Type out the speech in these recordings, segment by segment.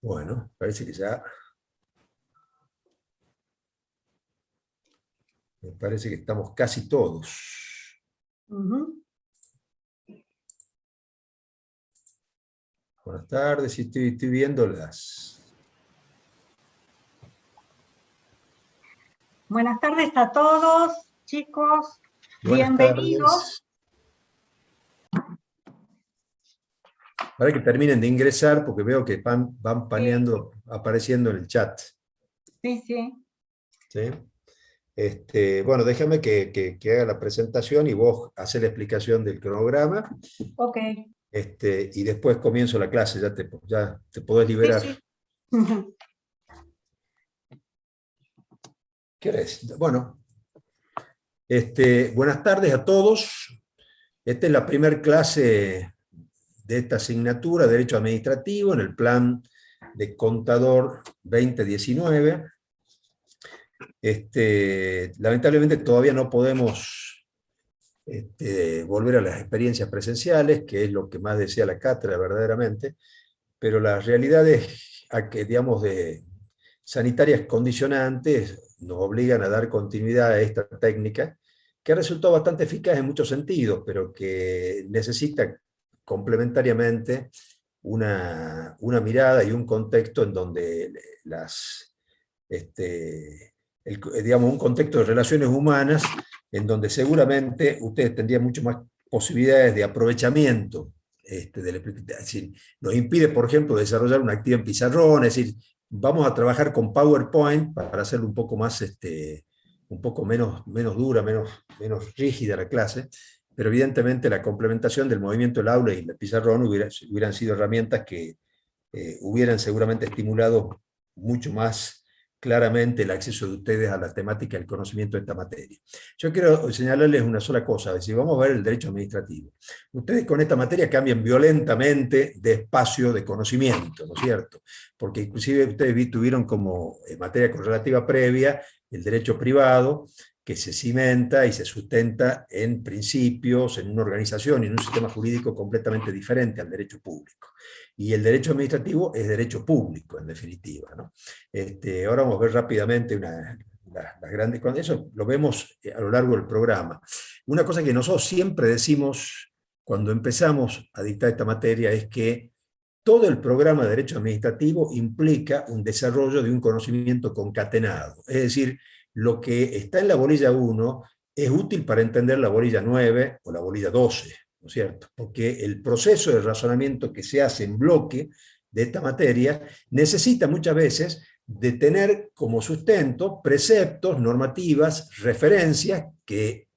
Bueno, parece que ya... Me parece que estamos casi todos. Buenas tardes, sí, estoy viendo las... Buenas tardes a todos, chicos. Buenas Bienvenidos. tardes. Para que terminen de ingresar, porque veo que van paneando, apareciendo en el chat. Sí, sí. ¿Sí? Bueno, déjame que haga la presentación y vos haces la explicación del cronograma. Ok. Y después comienzo la clase, ya te podés liberar. Sí, sí. ¿Qué eres? Bueno, buenas tardes a todos. Esta es la primera clase de esta asignatura, Derecho Administrativo, en el plan de Contador 2019. Lamentablemente todavía no podemos volver a las experiencias presenciales, que es lo que más desea la cátedra verdaderamente, pero las realidades, digamos, sanitarias condicionantes nos obligan a dar continuidad a esta técnica, que ha resultado bastante eficaz en muchos sentidos, pero que necesita complementariamente una mirada y un contexto en donde digamos, un contexto de relaciones humanas en donde seguramente ustedes tendrían mucho más posibilidades de aprovechamiento es decir, nos impide, por ejemplo, desarrollar una actividad en pizarrón, es decir, vamos a trabajar con PowerPoint para hacerlo un poco más, un poco menos dura, menos rígida la clase, pero evidentemente la complementación del movimiento del aula y el pizarrón hubieran sido herramientas que hubieran seguramente estimulado mucho más claramente el acceso de ustedes a la temática del conocimiento de esta materia. Yo quiero señalarles una sola cosa, si vamos a ver el derecho administrativo. Ustedes con esta materia cambian violentamente de espacio de conocimiento, ¿no es cierto? Porque inclusive ustedes tuvieron como materia correlativa previa el derecho privado, que se cimenta y se sustenta en principios, en una organización y en un sistema jurídico completamente diferente al derecho público. Y el derecho administrativo es derecho público, en definitiva, ¿no? Ahora vamos a ver rápidamente las grandes... Eso lo vemos a lo largo del programa. Una cosa que nosotros siempre decimos cuando empezamos a dictar esta materia es que todo el programa de derecho administrativo implica un desarrollo de un conocimiento concatenado. Es decir, lo que está en la bolilla 1 es útil para entender la bolilla 9 o la bolilla 12, ¿no es cierto? Porque el proceso de razonamiento que se hace en bloque de esta materia necesita muchas veces de tener como sustento preceptos, normativas, referencias que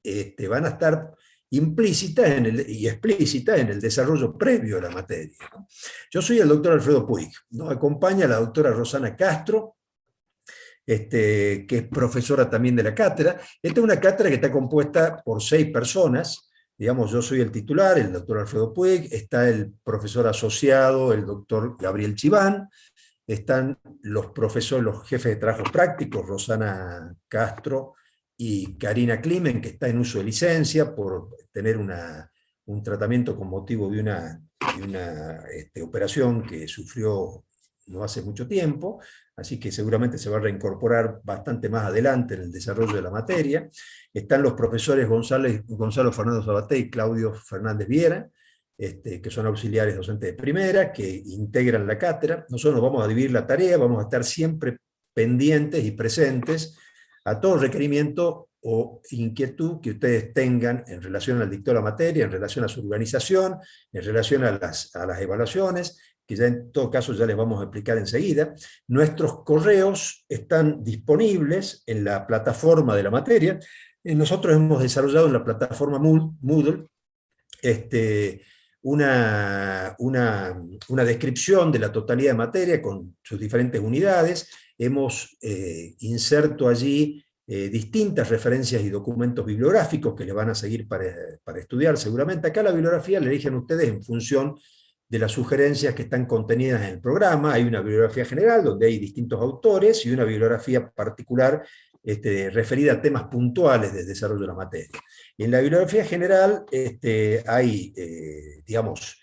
van a estar implícitas y explícitas en el desarrollo previo de la materia, ¿no? Yo soy el doctor Alfredo Puig, nos acompaña la doctora Rosana Castro, que es profesora también de la cátedra. Esta es una cátedra que está compuesta por 6 personas, digamos, yo soy el titular, el doctor Alfredo Puig, está el profesor asociado, el doctor Gabriel Chiván, están los profesores, los jefes de trabajos prácticos, Rosana Castro y Karina Klimen, que está en uso de licencia por tener un tratamiento con motivo de una operación que sufrió no hace mucho tiempo, así que seguramente se va a reincorporar bastante más adelante en el desarrollo de la materia. Están los profesores Gonzalo Fernando Sabaté y Claudio Fernández Viera, que son auxiliares docentes de primera, que integran la cátedra. Nosotros nos vamos a dividir la tarea, vamos a estar siempre pendientes y presentes a todo requerimiento o inquietud que ustedes tengan en relación al dictado de la materia, en relación a su organización, en relación a las evaluaciones, que ya en todo caso ya les vamos a explicar enseguida. Nuestros correos están disponibles en la plataforma de la materia. Nosotros hemos desarrollado en la plataforma Moodle una descripción de la totalidad de materia con sus diferentes unidades. Hemos inserto allí distintas referencias y documentos bibliográficos que les van a seguir para estudiar seguramente. Acá la bibliografía la eligen ustedes en función de las sugerencias que están contenidas en el programa. Hay una bibliografía general donde hay distintos autores y una bibliografía particular referida a temas puntuales del desarrollo de la materia. Y en la bibliografía general hay, digamos,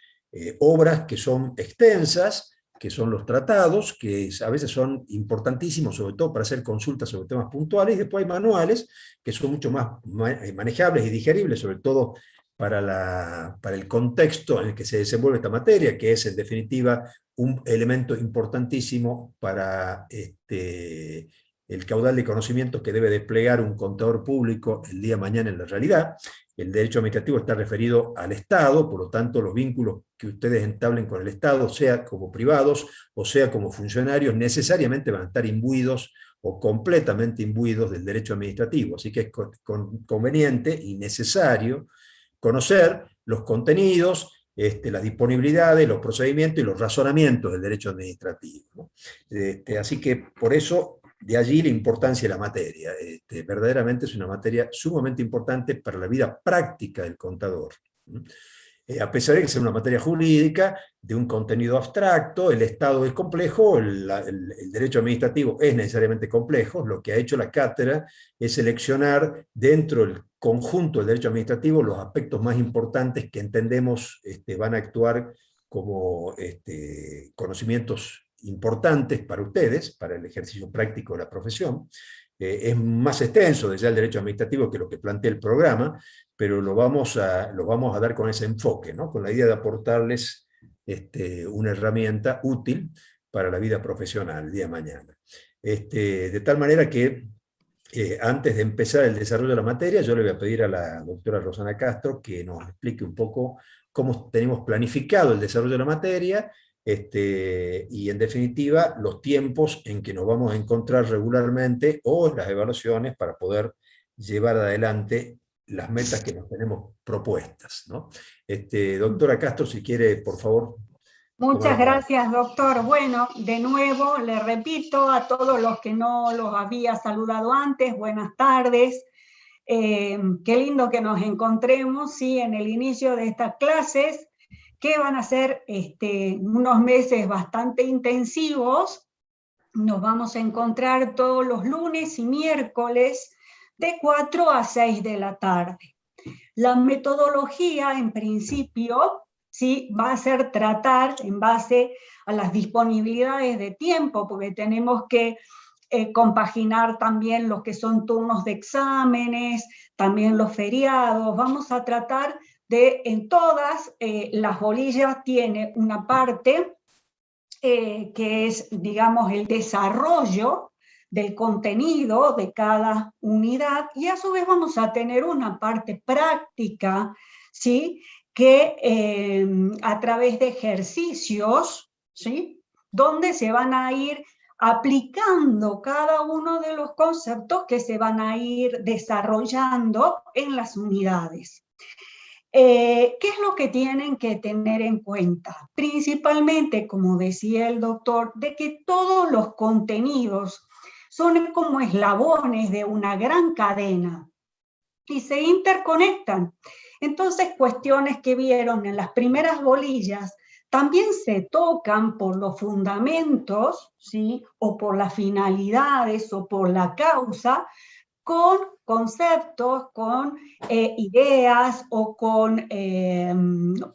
obras que son extensas, que son los tratados, que a veces son importantísimos, sobre todo para hacer consultas sobre temas puntuales, y después hay manuales, que son mucho más manejables y digeribles, sobre todo para el contexto en el que se desenvuelve esta materia, que es en definitiva un elemento importantísimo para el caudal de conocimientos que debe desplegar un contador público el día de mañana en la realidad. El derecho administrativo está referido al Estado, por lo tanto los vínculos que ustedes entablen con el Estado, sea como privados o sea como funcionarios, necesariamente van a estar imbuidos o completamente imbuidos del derecho administrativo. Así que es conveniente y necesario conocer los contenidos, las disponibilidades, los procedimientos y los razonamientos del derecho administrativo, ¿no? Así que por eso, de allí la importancia de la materia. Verdaderamente es una materia sumamente importante para la vida práctica del contador. A pesar de que sea una materia jurídica, de un contenido abstracto, el Estado es complejo, el derecho administrativo es necesariamente complejo. Lo que ha hecho la cátedra es seleccionar dentro del conjunto del derecho administrativo los aspectos más importantes que entendemos van a actuar como conocimientos importantes para ustedes, para el ejercicio práctico de la profesión. Es más extenso desde el derecho administrativo que lo que plantea el programa, pero lo vamos a dar con ese enfoque, ¿no? Con la idea de aportarles una herramienta útil para la vida profesional el día de mañana. De tal manera que antes de empezar el desarrollo de la materia, yo le voy a pedir a la doctora Rosana Castro que nos explique un poco cómo tenemos planificado el desarrollo de la materia, y en definitiva los tiempos en que nos vamos a encontrar regularmente o en las evaluaciones para poder llevar adelante las metas que nos tenemos propuestas, ¿no? Doctora Castro, si quiere, por favor. Muchas gracias, doctor. Bueno, de nuevo le repito a todos los que no los había saludado antes, buenas tardes. Qué lindo que nos encontremos, ¿sí?, en el inicio de estas clases, que van a ser unos meses bastante intensivos. Nos vamos a encontrar todos los lunes y miércoles de 4 a 6 de la tarde. La metodología, en principio, ¿sí?, va a ser tratar en base a las disponibilidades de tiempo, porque tenemos que compaginar también lo que son turnos de exámenes, también los feriados. Vamos a tratar de, en todas las bolillas tiene una parte que es, digamos, el desarrollo del contenido de cada unidad, y a su vez vamos a tener una parte práctica, ¿sí?, que a través de ejercicios, ¿sí?, donde se van a ir aplicando cada uno de los conceptos que se van a ir desarrollando en las unidades. ¿Qué es lo que tienen que tener en cuenta? Principalmente, como decía el doctor, de que todos los contenidos son como eslabones de una gran cadena y se interconectan. Entonces, cuestiones que vieron en las primeras bolillas también se tocan por los fundamentos, ¿sí?, o por las finalidades o por la causa, con conceptos, con ideas o con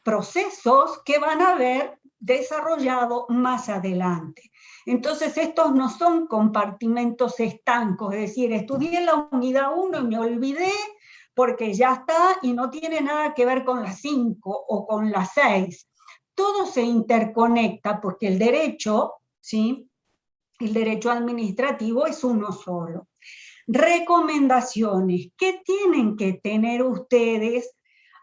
procesos que van a haber desarrollado más adelante. Entonces, estos no son compartimentos estancos, es decir, estudié la unidad 1 y me olvidé porque ya está y no tiene nada que ver con la 5 o con la 6. Todo se interconecta porque el derecho, ¿sí?, el derecho administrativo es uno solo. Recomendaciones. ¿Qué tienen que tener ustedes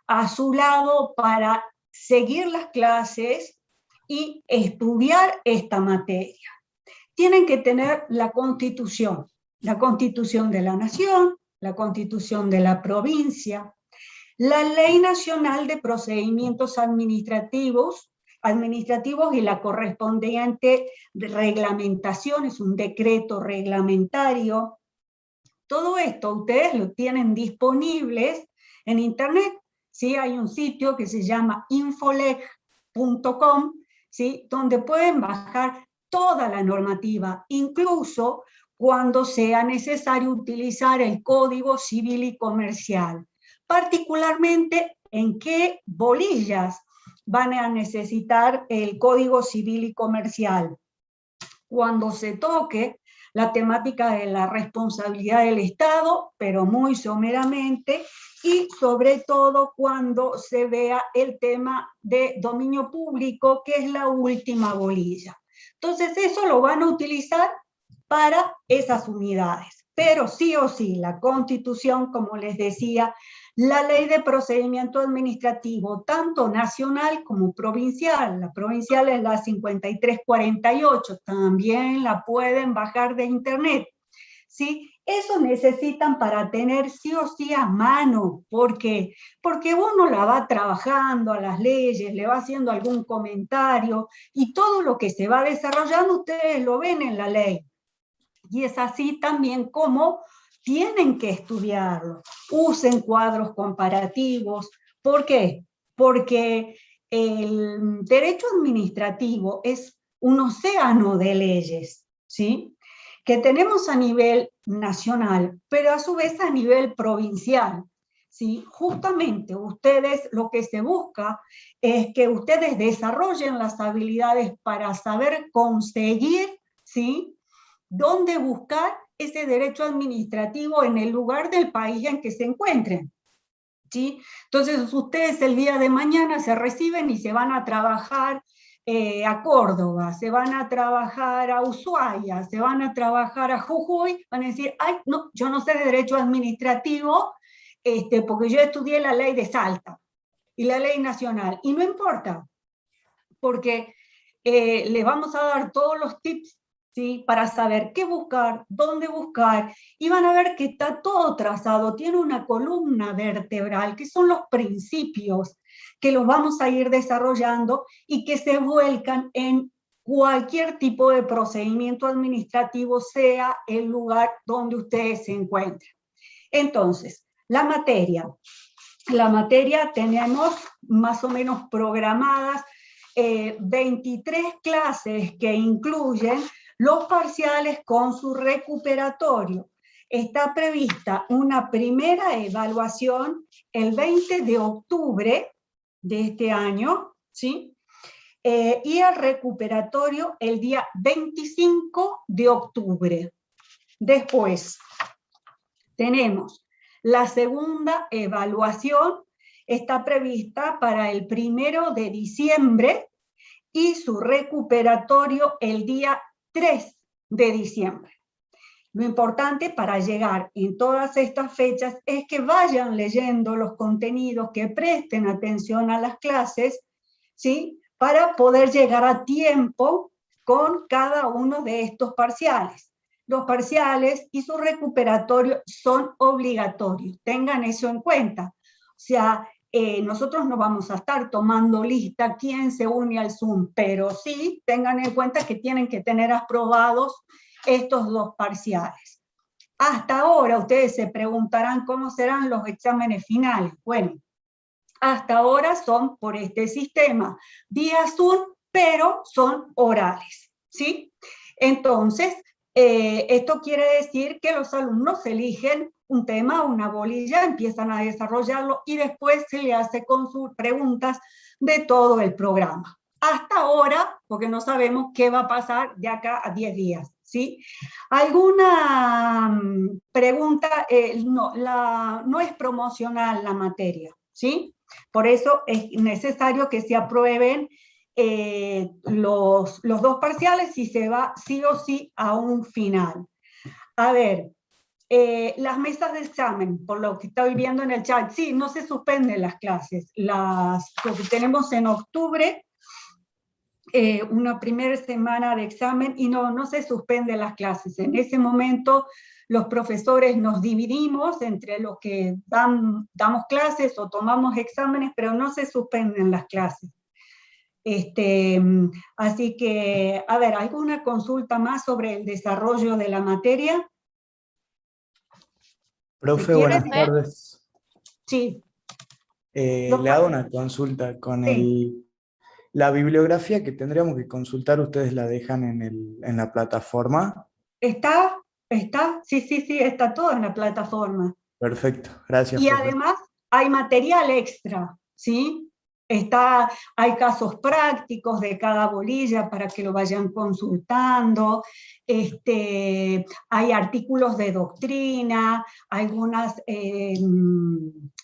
a su lado para seguir las clases y estudiar esta materia? Tienen que tener la Constitución de la Nación, la Constitución de la provincia, la Ley Nacional de Procedimientos Administrativos y la correspondiente reglamentación, es un decreto reglamentario. Todo esto ustedes lo tienen disponibles en internet, ¿sí? Hay un sitio que se llama infoleg.com, ¿sí?, donde pueden bajar toda la normativa, incluso cuando sea necesario utilizar el Código Civil y Comercial, particularmente en qué bolillas van a necesitar el Código Civil y Comercial. Cuando se toque la temática de la responsabilidad del Estado, pero muy someramente, y sobre todo cuando se vea el tema de dominio público, que es la última bolilla. Entonces eso lo van a utilizar para esas unidades. Pero sí o sí, la Constitución, como les decía, la ley de procedimiento administrativo, tanto nacional como provincial, la provincial es la 5348, también la pueden bajar de internet, ¿sí? Eso necesitan para tener sí o sí a mano. ¿Por qué? Porque uno la va trabajando a las leyes, le va haciendo algún comentario, y todo lo que se va desarrollando ustedes lo ven en la ley. Y es así también como tienen que estudiarlo. Usen cuadros comparativos. ¿Por qué? Porque el derecho administrativo es un océano de leyes, ¿sí? Que tenemos a nivel nacional, pero a su vez a nivel provincial, ¿sí? Justamente ustedes, lo que se busca es que ustedes desarrollen las habilidades para saber conseguir, ¿sí?, dónde buscar ese derecho administrativo en el lugar del país en que se encuentren, ¿sí? Entonces ustedes el día de mañana se reciben y se van a trabajar a Córdoba, se van a trabajar a Ushuaia, se van a trabajar a Jujuy, van a decir, ay, no, yo no sé de derecho administrativo, porque yo estudié la ley de Salta y la ley nacional, y no importa, porque les vamos a dar todos los tips, ¿sí?, para saber qué buscar, dónde buscar, y van a ver que está todo trazado, tiene una columna vertebral, que son los principios que los vamos a ir desarrollando y que se vuelcan en cualquier tipo de procedimiento administrativo, sea el lugar donde ustedes se encuentren. Entonces, la materia tenemos más o menos programadas 23 clases que incluyen los parciales con su recuperatorio. Está prevista una primera evaluación el 20 de octubre de este año, ¿sí? Y el recuperatorio el día 25 de octubre. Después tenemos la segunda evaluación, está prevista para el 1 de diciembre y su recuperatorio el día 3 de diciembre. Lo importante para llegar en todas estas fechas es que vayan leyendo los contenidos, que presten atención a las clases, ¿sí?, para poder llegar a tiempo con cada uno de estos parciales. Los parciales y su recuperatorio son obligatorios, tengan eso en cuenta. O sea, nosotros no vamos a estar tomando lista quién se une al Zoom, pero sí tengan en cuenta que tienen que tener aprobados estos dos parciales. Hasta ahora ustedes se preguntarán cómo serán los exámenes finales. Bueno, hasta ahora son por este sistema, vía Zoom, pero son orales, ¿sí? Entonces, esto quiere decir que los alumnos eligen un tema, una bolilla, empiezan a desarrollarlo y después se le hace con sus preguntas de todo el programa. Hasta ahora, porque no sabemos qué va a pasar de acá a 10 días, ¿sí? ¿Alguna pregunta? No es promocional la materia, ¿sí? Por eso es necesario que se aprueben los dos parciales y se va sí o sí a un final. A ver, las mesas de examen, por lo que estoy viendo en el chat, sí, no se suspenden las clases. Lo que tenemos en octubre, una primera semana de examen, y no se suspenden las clases. En ese momento los profesores nos dividimos entre los que damos clases o tomamos exámenes, pero no se suspenden las clases. Así que, a ver, ¿alguna consulta más sobre el desarrollo de la materia? Profe, buenas tardes. Sí. Le hago una consulta con sí. La bibliografía que tendríamos que consultar, ¿ustedes la dejan en la plataforma? ¿Está? Sí, está todo en la plataforma. Perfecto, gracias, Y profe. además hay material extra, ¿sí? Hay casos prácticos de cada bolilla para que lo vayan consultando, hay artículos de doctrina,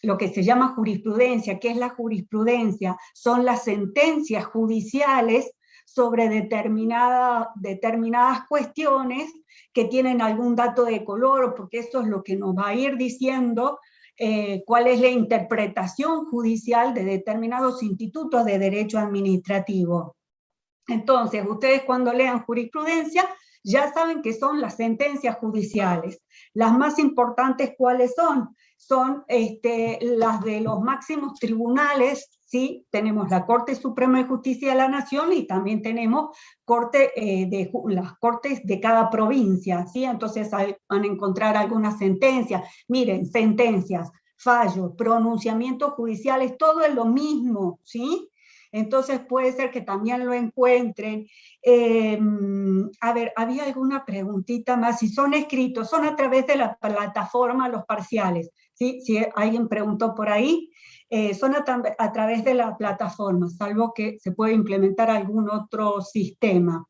lo que se llama jurisprudencia. ¿Qué es la jurisprudencia? Son las sentencias judiciales sobre determinadas cuestiones que tienen algún dato de color, porque eso es lo que nos va a ir diciendo cuál es la interpretación judicial de determinados institutos de derecho administrativo. Entonces, ustedes cuando lean jurisprudencia, ya saben que son las sentencias judiciales. Las más importantes, ¿cuáles son? Son las de los máximos tribunales, ¿sí? Tenemos la Corte Suprema de Justicia de la Nación y también tenemos las cortes de cada provincia, ¿sí? Entonces van a encontrar algunas sentencias. Miren, sentencias, fallos, pronunciamientos judiciales, todo es lo mismo, ¿sí? Entonces puede ser que también lo encuentren. A ver, había alguna preguntita más. Si son escritos, son a través de la plataforma los parciales, ¿sí? Si alguien preguntó por ahí, son a través de la plataforma, salvo que se puede implementar algún otro sistema.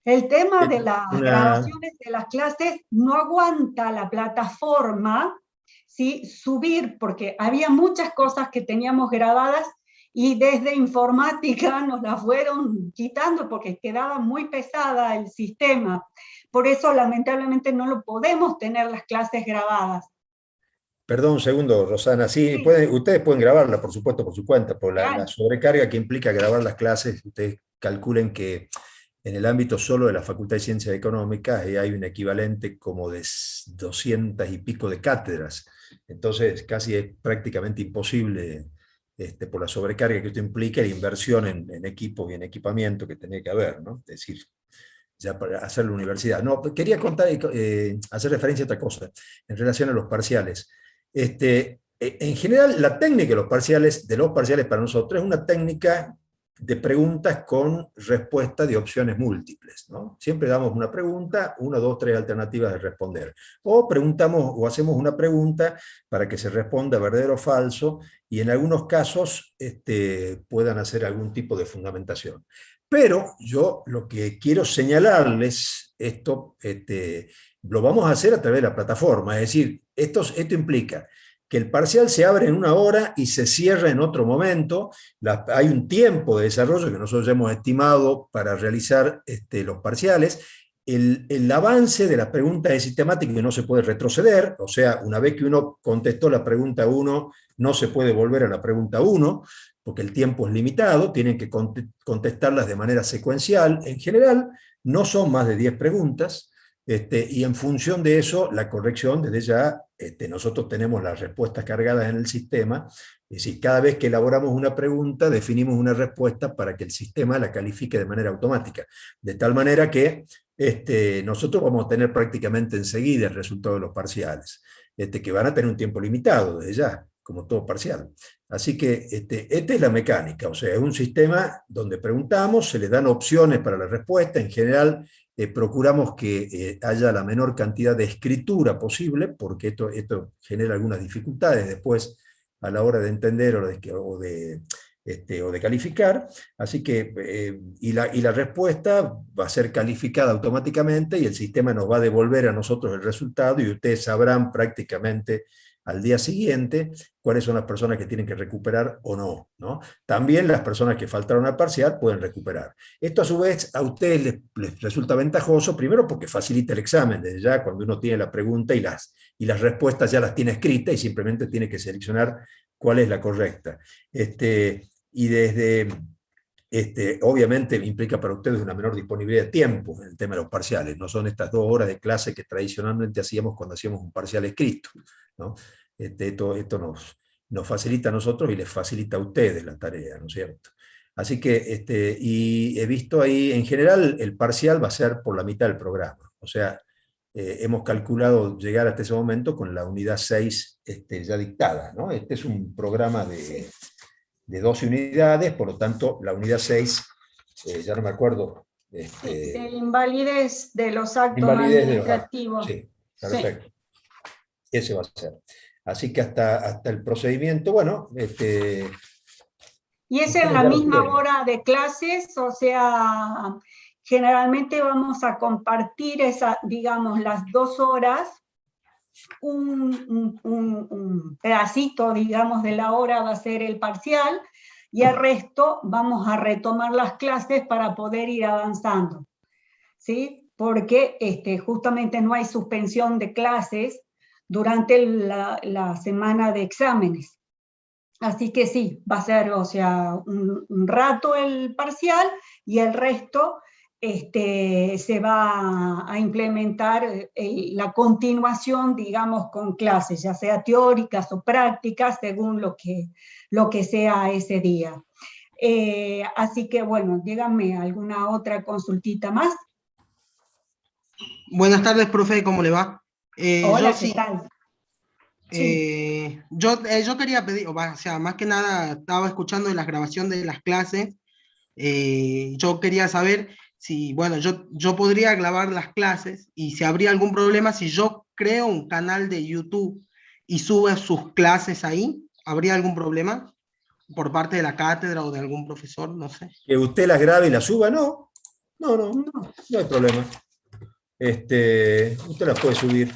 El tema de las grabaciones de las clases no aguanta la plataforma, ¿sí? Subir, porque había muchas cosas que teníamos grabadas y desde informática nos las fueron quitando porque quedaba muy pesada el sistema. Por eso, lamentablemente, no lo podemos tener las clases grabadas. Perdón un segundo, Rosana. Sí, Sí. ustedes pueden grabarla, por supuesto, por su cuenta, por la Claro. sobrecarga que implica grabar las clases. Ustedes calculen que en el ámbito solo de la Facultad de Ciencias Económicas hay un equivalente como de 200 y pico de cátedras. Entonces, casi es prácticamente imposible, por la sobrecarga que esto implica, la inversión en equipos y en equipamiento que tiene que haber, ¿no? Es decir, ya para hacer la universidad. No, quería contar, hacer referencia a otra cosa, en relación a los parciales. En general, la técnica de los parciales para nosotros es una técnica de preguntas con respuesta de opciones múltiples, ¿no? Siempre damos una pregunta, 1, 2, 3 alternativas de responder. O preguntamos o hacemos una pregunta para que se responda verdadero o falso, y en algunos casos puedan hacer algún tipo de fundamentación. Pero yo lo que quiero señalarles, esto lo vamos a hacer a través de la plataforma, es decir, esto implica que el parcial se abre en 1 hora y se cierra en otro momento. Hay un tiempo de desarrollo que nosotros hemos estimado para realizar los parciales. El avance de las preguntas es sistemático y no se puede retroceder, o sea, una vez que uno contestó la pregunta 1, no se puede volver a la pregunta 1, porque el tiempo es limitado, tienen que contestarlas de manera secuencial. En general, no son más de 10 preguntas, y en función de eso, la corrección, desde ya, nosotros tenemos las respuestas cargadas en el sistema, es decir, cada vez que elaboramos una pregunta, definimos una respuesta para que el sistema la califique de manera automática, de tal manera que nosotros vamos a tener prácticamente enseguida el resultado de los parciales, que van a tener un tiempo limitado desde ya, como todo parcial. Así que esta es la mecánica, o sea, es un sistema donde preguntamos, se le dan opciones para la respuesta. En general procuramos que haya la menor cantidad de escritura posible, porque esto genera algunas dificultades después a la hora de entender o de calificar. Así que, y la respuesta va a ser calificada automáticamente y el sistema nos va a devolver a nosotros el resultado, y ustedes sabrán prácticamente al día siguiente cuáles son las personas que tienen que recuperar o no, ¿no? También las personas que faltaron al parcial pueden recuperar. Esto a su vez a ustedes les resulta ventajoso, primero porque facilita el examen, desde ya cuando uno tiene la pregunta y las respuestas ya las tiene escritas y simplemente tiene que seleccionar cuál es la correcta. Y desde... obviamente implica para ustedes una menor disponibilidad de tiempo en el tema de los parciales. No son estas 2 horas de clase que tradicionalmente hacíamos cuando hacíamos un parcial escrito, ¿no? Esto nos facilita a nosotros y les facilita a ustedes la tarea, ¿no es cierto? Así que, y he visto ahí, en general, el parcial va a ser por la mitad del programa. O sea, hemos calculado llegar hasta ese momento con la unidad 6 ya dictada, ¿no? Este es un programa de 12 unidades, por lo tanto, la unidad 6, ya no me acuerdo. De invalidez de los actos administrativos. Sí, perfecto. Sí. Ese va a ser. Así que hasta el procedimiento, bueno, Y es en la misma hora de clases, o sea, generalmente vamos a compartir digamos, las 2 horas, un pedacito, digamos, de la hora va a ser el parcial, y el resto vamos a retomar las clases para poder ir avanzando, ¿sí? Porque justamente no hay suspensión de clases durante la semana de exámenes. Así que sí, va a ser, o sea, un rato el parcial y el resto se va a implementar la continuación, digamos, con clases, ya sea teóricas o prácticas, según lo que sea ese día. Así que, bueno, díganme, ¿alguna otra consultita más? Buenas tardes, profe, ¿cómo le va? Hola, Yo ¿qué sí. tal? Sí. Yo quería pedir, o sea, más que nada estaba escuchando la grabación de las clases. Yo quería saber si, bueno, yo podría grabar las clases y si habría algún problema si yo creo un canal de YouTube y subo sus clases ahí, ¿habría algún problema por parte de la cátedra o de algún profesor? No sé. Que usted las grabe y las suba, no. No hay problema. Usted las puede subir.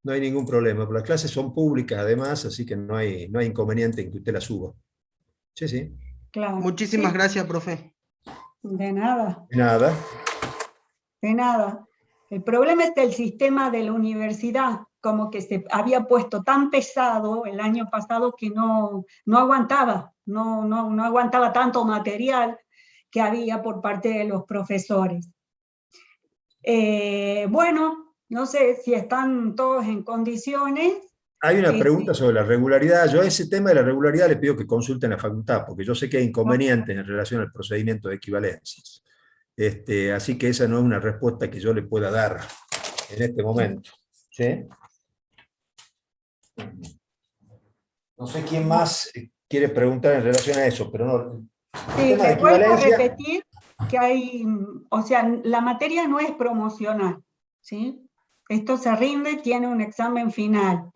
No hay ningún problema. Las clases son públicas además, así que no hay inconveniente en que usted las suba. Sí, sí. Claro. Muchísimas Sí. gracias, profe. De nada. De nada. De nada. El problema es que el sistema de la universidad, como que se había puesto tan pesado el año pasado que no aguantaba, no aguantaba tanto material que había por parte de los profesores. Bueno, no sé si están todos en condiciones. Hay una pregunta sobre la regularidad. Yo a ese tema de la regularidad le pido que consulten la facultad, porque yo sé que hay inconvenientes en relación al procedimiento de equivalencias. Así que esa no es una respuesta que yo le pueda dar en este momento. ¿Sí? No sé quién más quiere preguntar en relación a eso, pero no. Sí, les vuelvo a repetir que o sea, la materia no es promocional, ¿sí? Esto se rinde, tiene un examen final.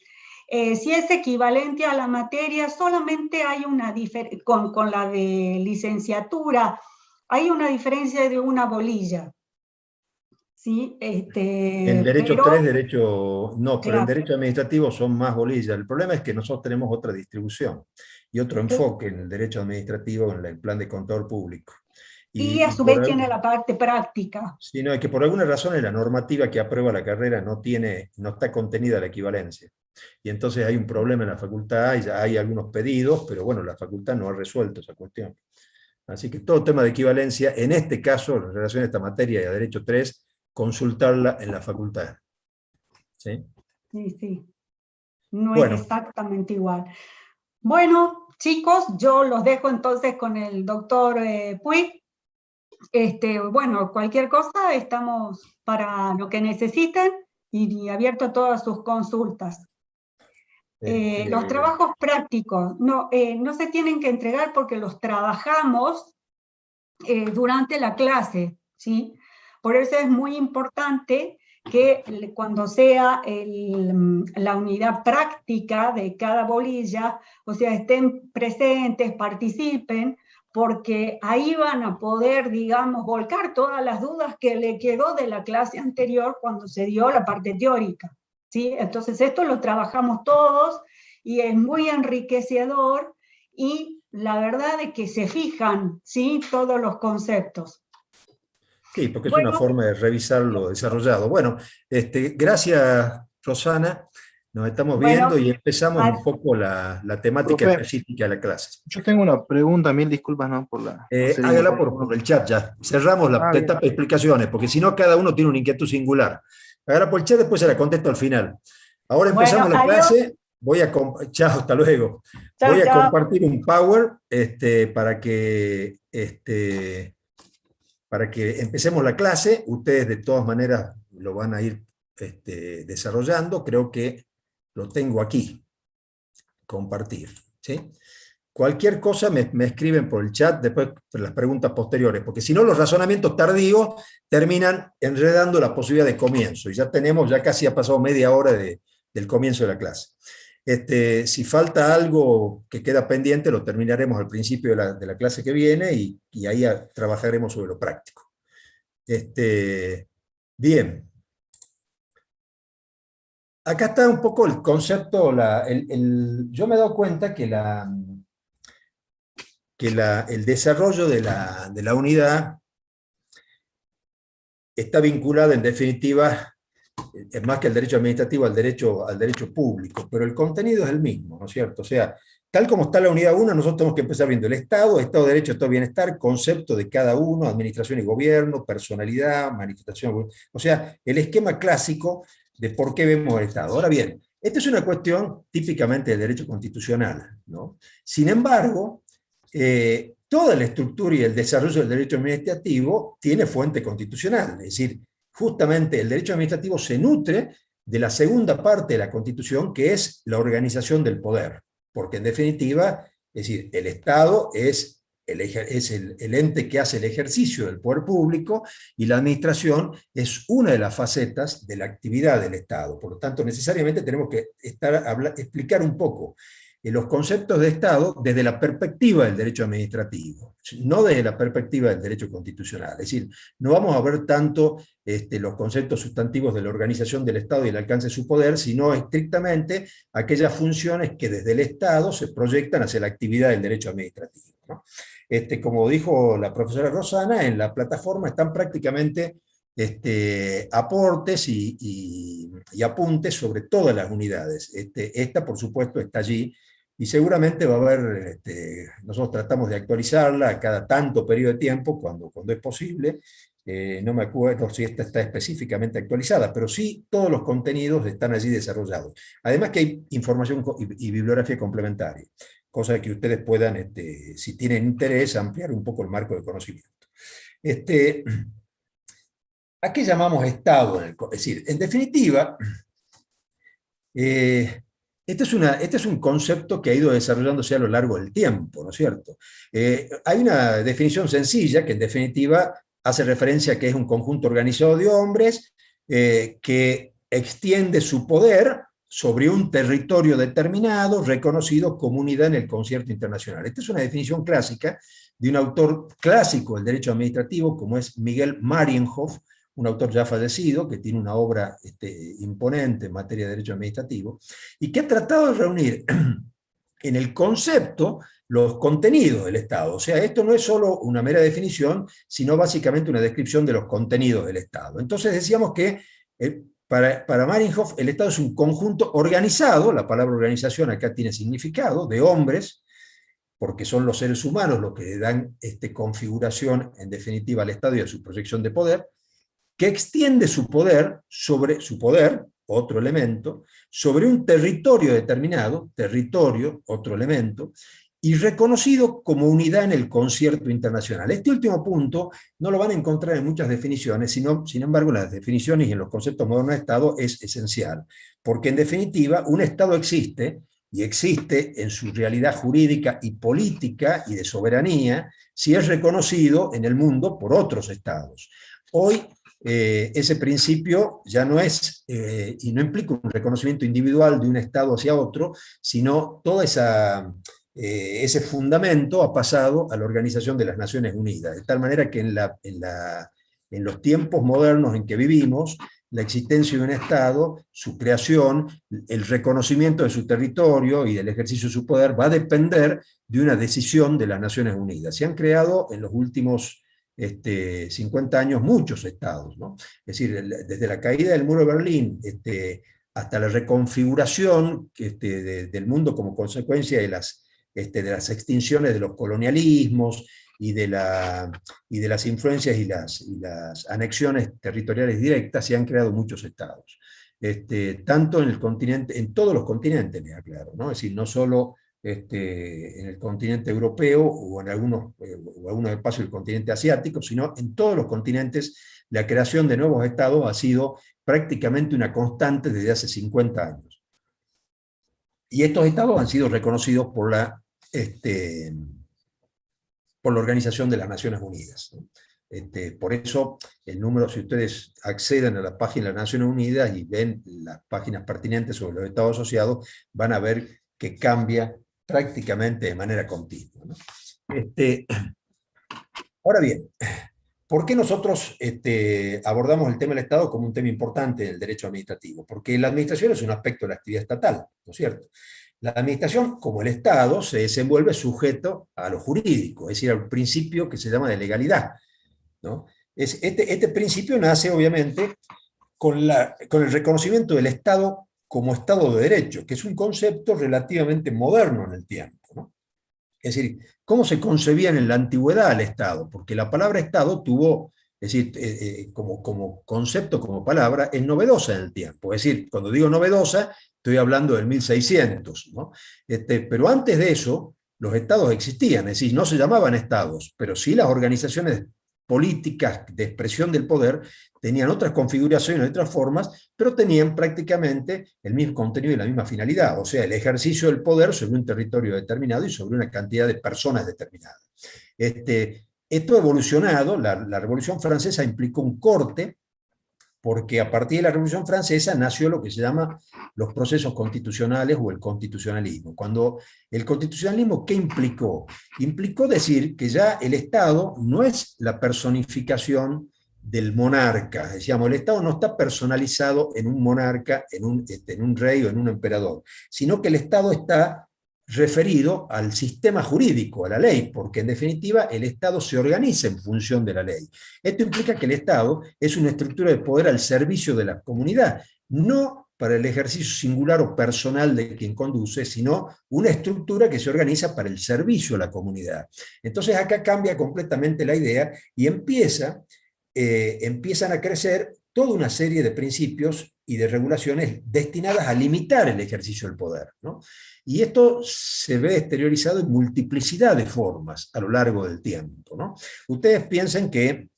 Si es equivalente a la materia, solamente hay una diferencia, con la de licenciatura, hay una diferencia de una bolilla. ¿Sí? En derecho Pero, 3, derecho... No, pero en claro, derecho administrativo son más bolillas. El problema es que nosotros tenemos otra distribución y otro enfoque en el derecho administrativo, en el plan de contador público. y a su vez tiene la parte práctica. Sí, no, es que por alguna razón en la normativa que aprueba la carrera no está contenida la equivalencia. Y entonces hay un problema en la facultad, y ya hay algunos pedidos, pero bueno, la facultad no ha resuelto esa cuestión. Así que todo tema de equivalencia, en este caso, en relación a esta materia y a Derecho 3, consultarla en la facultad. ¿Sí? Sí, sí. No Bueno. es exactamente igual. Bueno, chicos, yo los dejo entonces con el doctor Puig. Bueno, cualquier cosa, estamos para lo que necesiten y abierto a todas sus consultas. Los trabajos prácticos no se tienen que entregar porque los trabajamos durante la clase, ¿sí? Por eso es muy importante que cuando sea la unidad práctica de cada bolilla, o sea, estén presentes, participen, porque ahí van a poder, digamos, volcar todas las dudas que le quedó de la clase anterior cuando se dio la parte teórica, ¿sí? Entonces esto lo trabajamos todos y es muy enriquecedor y la verdad es que se fijan, ¿sí? Todos los conceptos. Sí, porque es una forma de revisar lo desarrollado. Bueno, gracias, Rosana. Nos estamos viendo y empezamos un poco la temática específica de la clase. Yo tengo una pregunta, mil disculpas, ¿no? Hágala por el chat ya. Cerramos la etapa de explicaciones, porque si no, cada uno tiene una inquietud singular. Hágala por el chat, después se la contesto al final. Ahora empezamos la clase. Chao, hasta luego. Voy a compartir un Power para que empecemos la clase. Ustedes de todas maneras lo van a ir desarrollando. Creo que lo tengo aquí. Compartir. ¿Sí? Cualquier cosa me escriben por el chat, después por las preguntas posteriores, porque si no los razonamientos tardíos terminan enredando la posibilidad de comienzo. Y ya casi ha pasado media hora del comienzo de la clase. Si falta algo que queda pendiente, lo terminaremos al principio de la clase que viene y ahí trabajaremos sobre lo práctico. Bien. Acá está un poco el concepto, yo me he dado cuenta que, el desarrollo de la unidad está vinculado en definitiva, es más que el derecho administrativo, al derecho público, pero el contenido es el mismo, ¿no es cierto? O sea, tal como está la unidad 1, nosotros tenemos que empezar viendo el Estado de Derecho, Estado de Bienestar, concepto de cada uno, administración y gobierno, personalidad, manifestación, o sea, el esquema clásico de por qué vemos el Estado. Ahora bien, esta es una cuestión típicamente del derecho constitucional, ¿no? Sin embargo, toda la estructura y el desarrollo del derecho administrativo tiene fuente constitucional, es decir, justamente el derecho administrativo se nutre de la segunda parte de la Constitución, que es la organización del poder, porque en definitiva, es decir, el Estado es el ente que hace el ejercicio del poder público y la administración es una de las facetas de la actividad del Estado. Por lo tanto, necesariamente tenemos que explicar un poco los conceptos de Estado desde la perspectiva del derecho administrativo, no desde la perspectiva del derecho constitucional. Es decir, no vamos a ver tanto los conceptos sustantivos de la organización del Estado y el alcance de su poder, sino estrictamente aquellas funciones que desde el Estado se proyectan hacia la actividad del derecho administrativo, ¿no? Como dijo la profesora Rosana, en la plataforma están prácticamente aportes y apuntes sobre todas las unidades. Esta, por supuesto, está allí, y seguramente va a haber, nosotros tratamos de actualizarla a cada tanto periodo de tiempo, cuando es posible. No me acuerdo si esta está específicamente actualizada, pero sí todos los contenidos están allí desarrollados. Además que hay información y bibliografía complementaria, cosa que ustedes puedan, si tienen interés, ampliar un poco el marco de conocimiento. ¿A qué llamamos Estado? Es decir, en definitiva, este es un concepto que ha ido desarrollándose a lo largo del tiempo, ¿no es cierto? Hay una definición sencilla que en definitiva hace referencia a que es un conjunto organizado de hombres que extiende su poder sobre un territorio determinado reconocido como unidad en el concierto internacional. Esta es una definición clásica de un autor clásico del derecho administrativo como es Miguel Marienhoff, un autor ya fallecido, que tiene una obra imponente en materia de derecho administrativo, y que ha tratado de reunir en el concepto los contenidos del Estado. O sea, esto no es solo una mera definición, sino básicamente una descripción de los contenidos del Estado. Entonces decíamos que para Marienhoff el Estado es un conjunto organizado, la palabra organización acá tiene significado, de hombres, porque son los seres humanos los que dan configuración en definitiva al Estado y a su proyección de poder, que extiende su poder, otro elemento, sobre un territorio determinado, territorio, otro elemento, y reconocido como unidad en el concierto internacional. Este último punto no lo van a encontrar en muchas definiciones, sin embargo, en las definiciones y en los conceptos modernos de Estado es esencial, porque en definitiva un Estado existe, y existe en su realidad jurídica y política y de soberanía, si es reconocido en el mundo por otros Estados. Hoy, ese principio ya no es, y no implica un reconocimiento individual de un Estado hacia otro, sino todo ese fundamento ha pasado a la Organización de las Naciones Unidas, de tal manera que en los tiempos modernos en que vivimos, la existencia de un Estado, su creación, el reconocimiento de su territorio y del ejercicio de su poder va a depender de una decisión de las Naciones Unidas. Se han creado en los últimos 50 años muchos estados, ¿no? Es decir, desde la caída del muro de Berlín hasta la reconfiguración del mundo como consecuencia de las extinciones de los colonialismos y de las influencias y las anexiones territoriales directas, se han creado muchos estados. Tanto en el continente, en todos los continentes, me aclaro, ¿no? Es decir, no solo en el continente europeo o en algunos espacios del continente asiático, sino en todos los continentes la creación de nuevos estados ha sido prácticamente una constante desde hace 50 años. Y estos estados han sido reconocidos por la Organización de las Naciones Unidas, ¿no? Por eso el número, si ustedes acceden a la página de las Naciones Unidas y ven las páginas pertinentes sobre los estados asociados, van a ver que cambia prácticamente de manera continua, ¿no? Ahora bien, ¿por qué nosotros abordamos el tema del Estado como un tema importante en el derecho administrativo? Porque la administración es un aspecto de la actividad estatal, ¿no es cierto? La administración, como el Estado, se desenvuelve sujeto a lo jurídico, es decir, al principio que se llama de legalidad, ¿no? Este principio nace, obviamente, con el reconocimiento del Estado como Estado de Derecho, que es un concepto relativamente moderno en el tiempo, ¿no? Es decir, ¿cómo se concebían en la antigüedad el Estado? Porque la palabra Estado tuvo, es decir, como concepto, como palabra, es novedosa en el tiempo. Es decir, cuando digo novedosa, estoy hablando del 1600, ¿no? Pero antes de eso, los estados existían, es decir, no se llamaban estados, pero sí las organizaciones políticas de expresión del poder tenían otras configuraciones, otras formas, pero tenían prácticamente el mismo contenido y la misma finalidad, o sea, el ejercicio del poder sobre un territorio determinado y sobre una cantidad de personas determinadas. Esto ha evolucionado, la Revolución Francesa implicó un corte, porque a partir de la Revolución Francesa nació lo que se llama los procesos constitucionales o el constitucionalismo. Cuando el constitucionalismo, ¿qué implicó? Implicó decir que ya el Estado no es la personificación del monarca, decíamos, el Estado no está personalizado en un monarca, en un rey o en un emperador, sino que el Estado está referido al sistema jurídico, a la ley, porque en definitiva el Estado se organiza en función de la ley. Esto implica que el Estado es una estructura de poder al servicio de la comunidad, no para el ejercicio singular o personal de quien conduce, sino una estructura que se organiza para el servicio a la comunidad. Entonces acá cambia completamente la idea y empiezan a crecer toda una serie de principios y de regulaciones destinadas a limitar el ejercicio del poder, ¿no? Y esto se ve exteriorizado en multiplicidad de formas a lo largo del tiempo, ¿no? Ustedes piensen que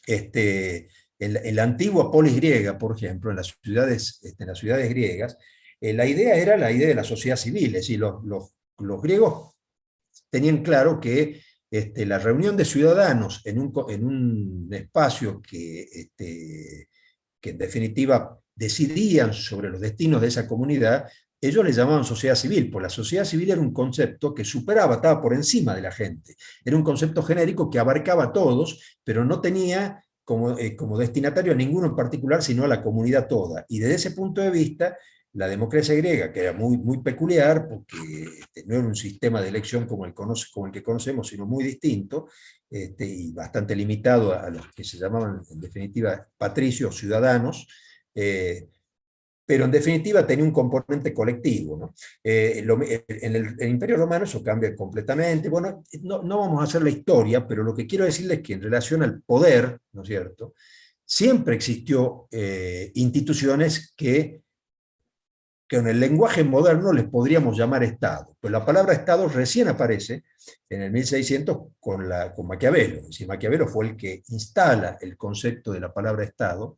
en la antigua polis griega, por ejemplo, en las ciudades griegas, la idea era la idea de la sociedad civil, es decir, los griegos tenían claro que la reunión de ciudadanos en un espacio que en definitiva decidían sobre los destinos de esa comunidad, ellos le llamaban sociedad civil, porque la sociedad civil era un concepto que superaba, estaba por encima de la gente. Era un concepto genérico que abarcaba a todos, pero no tenía como destinatario a ninguno en particular, sino a la comunidad toda. Y desde ese punto de vista, la democracia griega, que era muy, muy peculiar, porque no era un sistema de elección como el que conocemos, sino muy distinto, y bastante limitado a los que se llamaban, en definitiva, patricios, ciudadanos, pero en definitiva tenía un componente colectivo, ¿no? En el Imperio Romano eso cambia completamente. Bueno, no vamos a hacer la historia, pero lo que quiero decirles es que en relación al poder, ¿no es cierto?, siempre existió instituciones que en el lenguaje moderno les podríamos llamar Estado. Pues la palabra Estado recién aparece en el 1600 con Maquiavelo. Es decir, Maquiavelo fue el que instala el concepto de la palabra Estado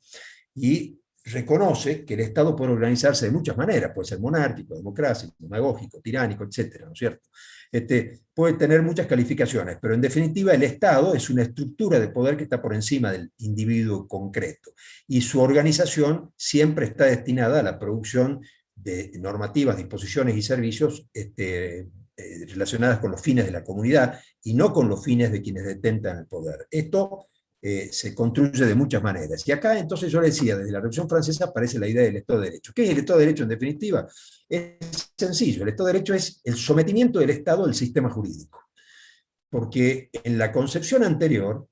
y reconoce que el Estado puede organizarse de muchas maneras, puede ser monárquico, democrático, demagógico, tiránico, etcétera, ¿no es cierto? Puede tener muchas calificaciones, pero en definitiva el Estado es una estructura de poder que está por encima del individuo concreto, y su organización siempre está destinada a la producción de normativas, disposiciones y servicios relacionadas con los fines de la comunidad y no con los fines de quienes detentan el poder. Esto se construye de muchas maneras. Y acá entonces yo le decía, desde la Revolución Francesa aparece la idea del Estado de Derecho. ¿Qué es el Estado de Derecho en definitiva? Es sencillo, el Estado de Derecho es el sometimiento del Estado al sistema jurídico. Porque en la concepción anterior,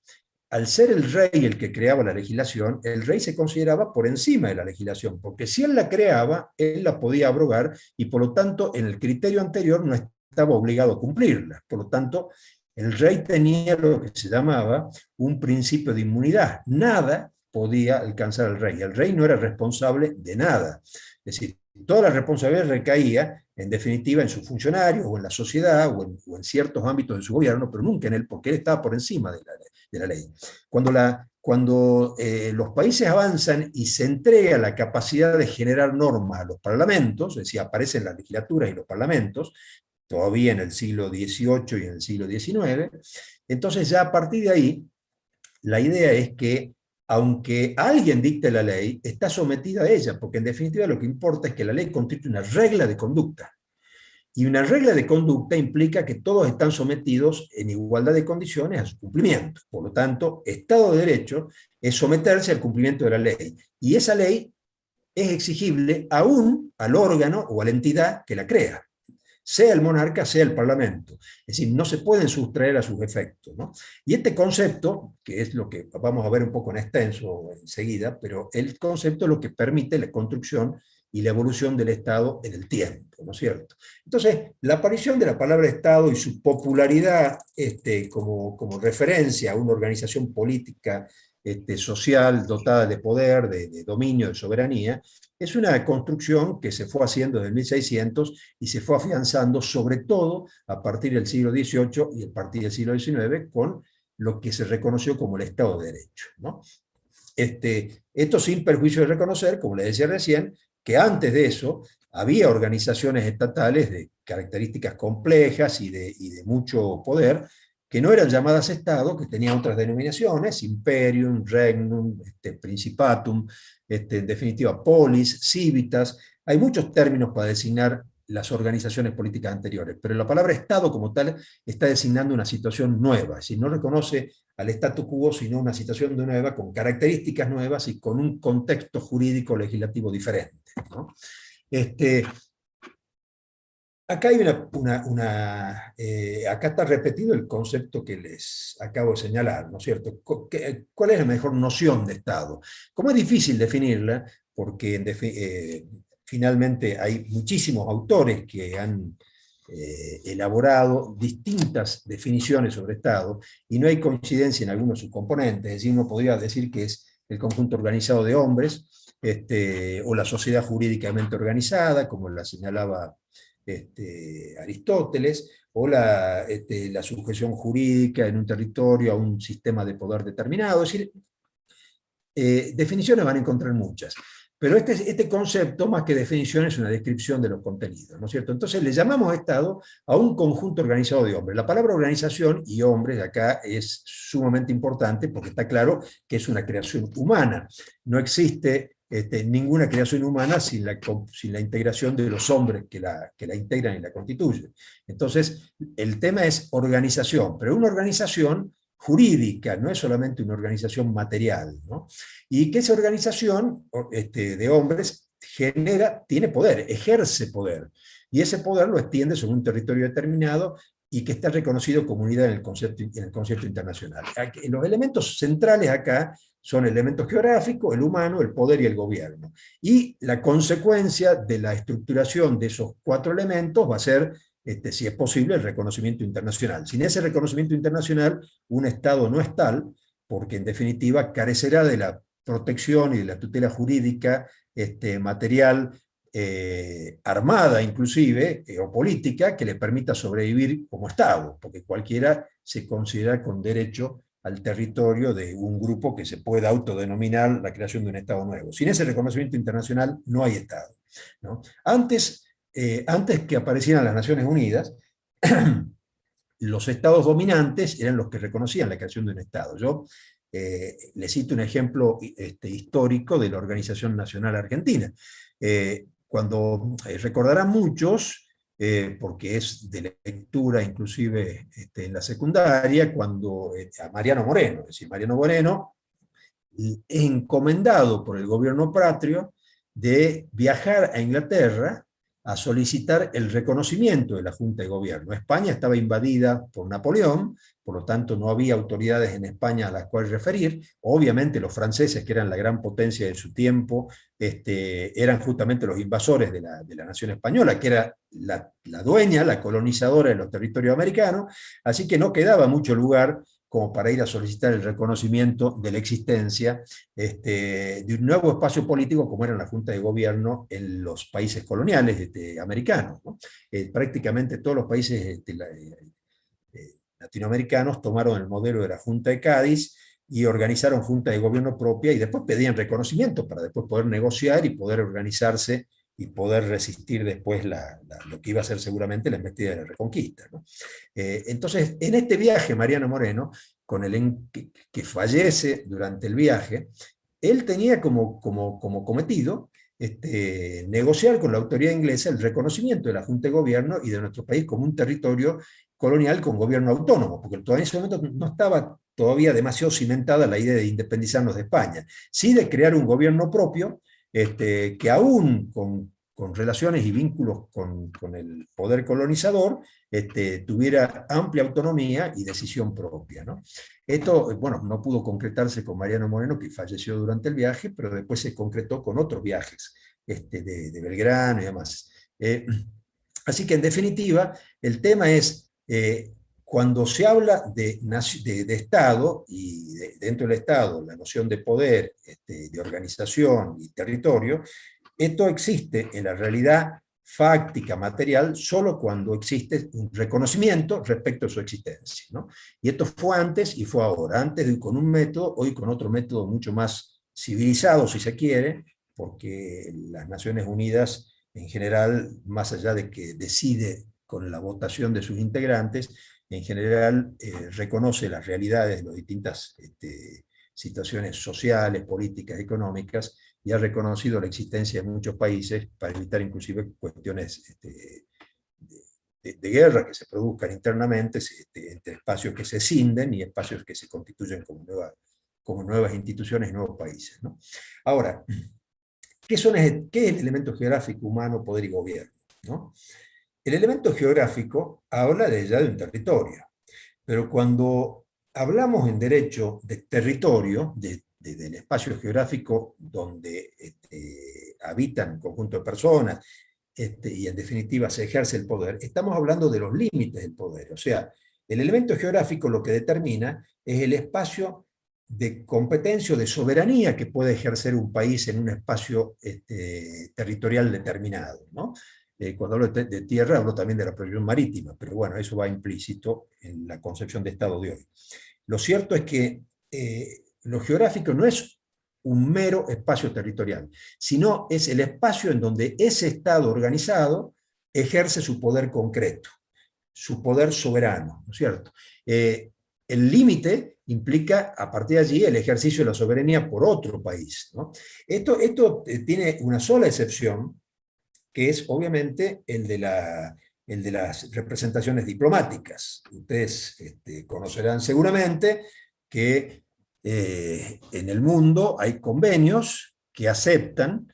al ser el rey el que creaba la legislación, el rey se consideraba por encima de la legislación, porque si él la creaba, él la podía abrogar, y por lo tanto, en el criterio anterior no estaba obligado a cumplirla. Por lo tanto, el rey tenía lo que se llamaba un principio de inmunidad. Nada podía alcanzar al rey. El rey no era responsable de nada. Es decir, toda la responsabilidad recaía, en definitiva, en sus funcionarios, o en la sociedad, o en ciertos ámbitos de su gobierno, pero nunca en él, porque él estaba por encima de la ley. Cuando los países avanzan y se entrega la capacidad de generar normas a los parlamentos, es decir, aparecen las legislaturas y los parlamentos, todavía en el siglo XVIII y en el siglo XIX, entonces ya a partir de ahí la idea es que, aunque alguien dicte la ley, está sometida a ella, porque en definitiva lo que importa es que la ley constituye una regla de conducta. Y una regla de conducta implica que todos están sometidos en igualdad de condiciones a su cumplimiento. Por lo tanto, Estado de Derecho es someterse al cumplimiento de la ley. Y esa ley es exigible aún al órgano o a la entidad que la crea, sea el monarca, sea el parlamento. Es decir, no se pueden sustraer a sus efectos, ¿no? Y este concepto, que es lo que vamos a ver un poco en extenso enseguida, pero el concepto es lo que permite la construcción y la evolución del Estado en el tiempo, ¿no es cierto? Entonces, la aparición de la palabra Estado y su popularidad como referencia a una organización política social dotada de poder, de dominio, de soberanía, es una construcción que se fue haciendo desde 1600 y se fue afianzando sobre todo a partir del siglo XVIII y a partir del siglo XIX con lo que se reconoció como el Estado de Derecho, ¿no? Esto sin perjuicio de reconocer, como les decía recién, que antes de eso había organizaciones estatales de características complejas y de mucho poder, que no eran llamadas Estado, que tenían otras denominaciones, imperium, regnum, principatum, en definitiva polis, civitas. Hay muchos términos para designar las organizaciones políticas anteriores, pero la palabra Estado como tal está designando una situación nueva, es decir, no reconoce al statu quo, sino una situación nueva, con características nuevas y con un contexto jurídico legislativo diferente, ¿no? Acá hay acá está repetido el concepto que les acabo de señalar, ¿no es cierto? ¿Cuál es la mejor noción de Estado? Como es difícil definirla, porque finalmente hay muchísimos autores que han elaborado distintas definiciones sobre Estado, y no hay coincidencia en algunos de sus componentes, es decir, uno podría decir que es el conjunto organizado de hombres, o la sociedad jurídicamente organizada, como la señalaba Aristóteles, o la sujeción jurídica en un territorio a un sistema de poder determinado. Es decir, definiciones van a encontrar muchas, pero este concepto, más que definición, es una descripción de los contenidos, ¿no es cierto? Entonces le llamamos Estado a un conjunto organizado de hombres. La palabra organización y hombres acá es sumamente importante, porque está claro que es una creación humana. No existe ninguna creación humana sin la integración de los hombres que la integran y la constituyen. Entonces, el tema es organización, pero una organización jurídica, no es solamente una organización material, ¿no? Y que esa organización de hombres tiene poder, ejerce poder, y ese poder lo extiende sobre un territorio determinado y que está reconocido como unidad en el concepto internacional. Los elementos centrales acá son el elemento geográfico, el humano, el poder y el gobierno. Y la consecuencia de la estructuración de esos cuatro elementos va a ser, si es posible, el reconocimiento internacional. Sin ese reconocimiento internacional, un Estado no es tal, porque en definitiva carecerá de la protección y de la tutela jurídica, material, armada inclusive, o política, que le permita sobrevivir como Estado, porque cualquiera se considera con derecho al territorio de un grupo que se pueda autodenominar la creación de un Estado nuevo. Sin ese reconocimiento internacional no hay Estado, ¿no? Antes que aparecieran las Naciones Unidas, los estados dominantes eran los que reconocían la creación de un Estado. Yo les cito un ejemplo histórico de la Organización Nacional Argentina. Cuando recordarán muchos, porque es de lectura inclusive en la secundaria, cuando a Mariano Moreno, es decir, Mariano Moreno es encomendado por el gobierno patrio de viajar a Inglaterra a solicitar el reconocimiento de la Junta de Gobierno. España estaba invadida por Napoleón, por lo tanto no había autoridades en España a las cuales referir. Obviamente los franceses, que eran la gran potencia de su tiempo, eran justamente los invasores de la nación española, que era la dueña, la colonizadora de los territorios americanos, así que no quedaba mucho lugar como para ir a solicitar el reconocimiento de la existencia de un nuevo espacio político como era la Junta de Gobierno en los países coloniales americanos, ¿no? Prácticamente todos los países latinoamericanos tomaron el modelo de la Junta de Cádiz y organizaron Junta de Gobierno propia, y después pedían reconocimiento para después poder negociar y poder organizarse y poder resistir después lo que iba a ser seguramente la embestida de la Reconquista, ¿no? Entonces, en este viaje, Mariano Moreno que fallece durante el viaje, él tenía como cometido negociar con la autoridad inglesa el reconocimiento de la Junta de Gobierno y de nuestro país como un territorio colonial con gobierno autónomo, porque todavía en ese momento no estaba todavía demasiado cimentada la idea de independizarnos de España, sí de crear un gobierno propio, que aún con relaciones y vínculos con el poder colonizador, tuviera amplia autonomía y decisión propia, ¿no? Esto, bueno, no pudo concretarse con Mariano Moreno, que falleció durante el viaje, pero después se concretó con otros viajes, de Belgrano y demás. Así que, en definitiva, el tema es, cuando se habla de Estado, y dentro del Estado, la noción de poder, de organización y territorio, esto existe en la realidad fáctica, material, solo cuando existe un reconocimiento respecto a su existencia, ¿no? Y esto fue antes y fue ahora, antes con un método, hoy con otro método mucho más civilizado, si se quiere, porque las Naciones Unidas, en general, más allá de que decide con la votación de sus integrantes, en general reconoce las realidades de las distintas situaciones sociales, políticas, económicas, y ha reconocido la existencia de muchos países para evitar inclusive cuestiones de guerra que se produzcan internamente entre espacios que se escinden y espacios que se constituyen como nuevas instituciones y nuevos países, ¿no? Ahora, ¿qué es el elemento geográfico, humano, poder y gobierno, ¿no? El elemento geográfico habla de un territorio, pero cuando hablamos en derecho de territorio, del espacio geográfico donde habitan un conjunto de personas, y en definitiva se ejerce el poder, estamos hablando de los límites del poder. O sea, el elemento geográfico lo que determina es el espacio de competencia o de soberanía que puede ejercer un país en un espacio territorial determinado, ¿no? Cuando hablo de tierra, hablo también de la proyección marítima, pero bueno, eso va implícito en la concepción de Estado de hoy. Lo cierto es que lo geográfico no es un mero espacio territorial, sino es el espacio en donde ese Estado organizado ejerce su poder concreto, su poder soberano, ¿no es cierto? El límite implica, a partir de allí, el ejercicio de la soberanía por otro país, ¿no? Esto tiene una sola excepción, que es obviamente el de las representaciones diplomáticas. Ustedes conocerán seguramente que en el mundo hay convenios que aceptan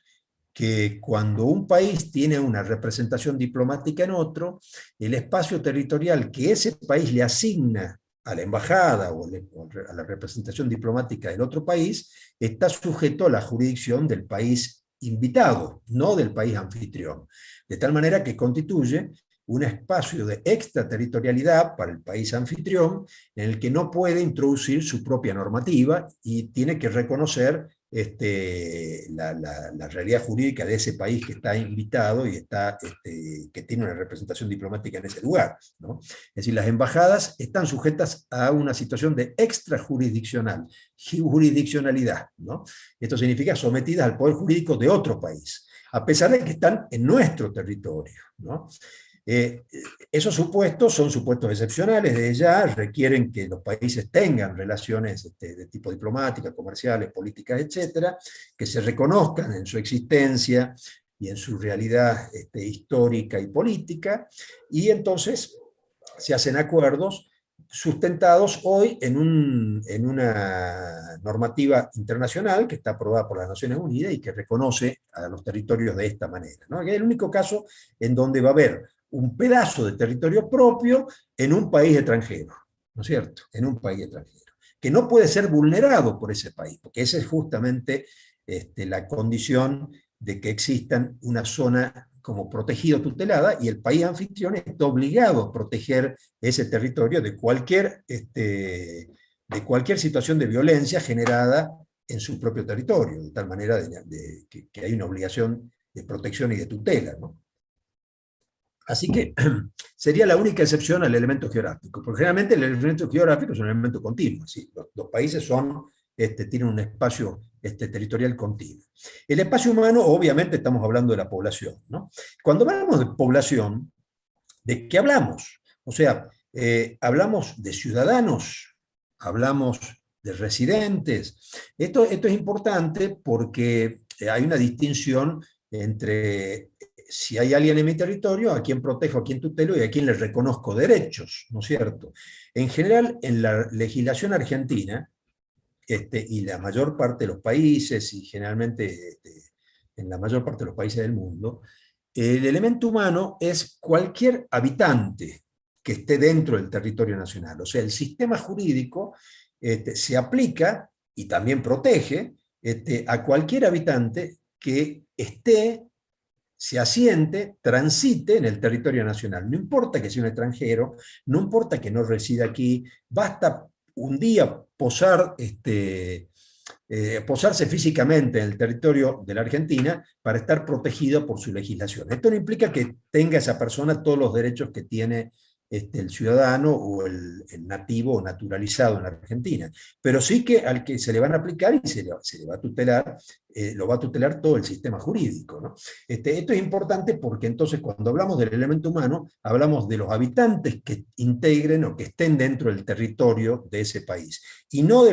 que cuando un país tiene una representación diplomática en otro, el espacio territorial que ese país le asigna a la embajada o a la representación diplomática del otro país está sujeto a la jurisdicción del país invitado, no del país anfitrión. De tal manera que constituye un espacio de extraterritorialidad para el país anfitrión en el que no puede introducir su propia normativa y tiene que reconocer la realidad jurídica de ese país que está invitado y que tiene una representación diplomática en ese lugar, ¿no? Es decir, las embajadas están sujetas a una situación de jurisdiccionalidad, ¿no? Esto significa sometidas al poder jurídico de otro país, a pesar de que están en nuestro territorio, ¿no? Esos supuestos son supuestos excepcionales, de ya requieren que los países tengan relaciones de tipo diplomática, comerciales, políticas, etcétera, que se reconozcan en su existencia y en su realidad histórica y política, y entonces se hacen acuerdos sustentados hoy en una normativa internacional que está aprobada por las Naciones Unidas y que reconoce a los territorios de esta manera, ¿no? Es el único caso en donde va a haber un pedazo de territorio propio en un país extranjero, ¿no es cierto? En un país extranjero, que no puede ser vulnerado por ese país, porque esa es justamente la condición de que exista una zona como protegida o tutelada, y el país anfitrión está obligado a proteger ese territorio de cualquier situación de violencia generada en su propio territorio, de tal manera que hay una obligación de protección y de tutela, ¿no? Así que sería la única excepción al elemento geográfico, porque generalmente el elemento geográfico es un elemento continuo, ¿sí? Los países tienen un espacio territorial continuo. El espacio humano, obviamente estamos hablando de la población, ¿no? Cuando hablamos de población, ¿de qué hablamos? O sea, hablamos de ciudadanos hablamos de residentes. Esto es importante porque hay una distinción entre si hay alguien en mi territorio, a quien protejo, a quien tutelo y a quien le reconozco derechos, ¿no es cierto? En general, en la legislación argentina, y la mayor parte de los países, y generalmente en la mayor parte de los países del mundo, el elemento humano es cualquier habitante que esté dentro del territorio nacional. O sea, el sistema jurídico se aplica y también protege a cualquier habitante que esté, se asiente, transite en el territorio nacional. No importa que sea un extranjero, no importa que no resida aquí, basta un día posarse físicamente en el territorio de la Argentina para estar protegido por su legislación. Esto no implica que tenga esa persona todos los derechos que tiene el ciudadano o el nativo o naturalizado en la Argentina, pero sí que al que se le van a aplicar y se le va a tutelar, lo va a tutelar todo el sistema jurídico, ¿no? Esto es importante porque entonces cuando hablamos del elemento humano, hablamos de los habitantes que integren o que estén dentro del territorio de ese país, y no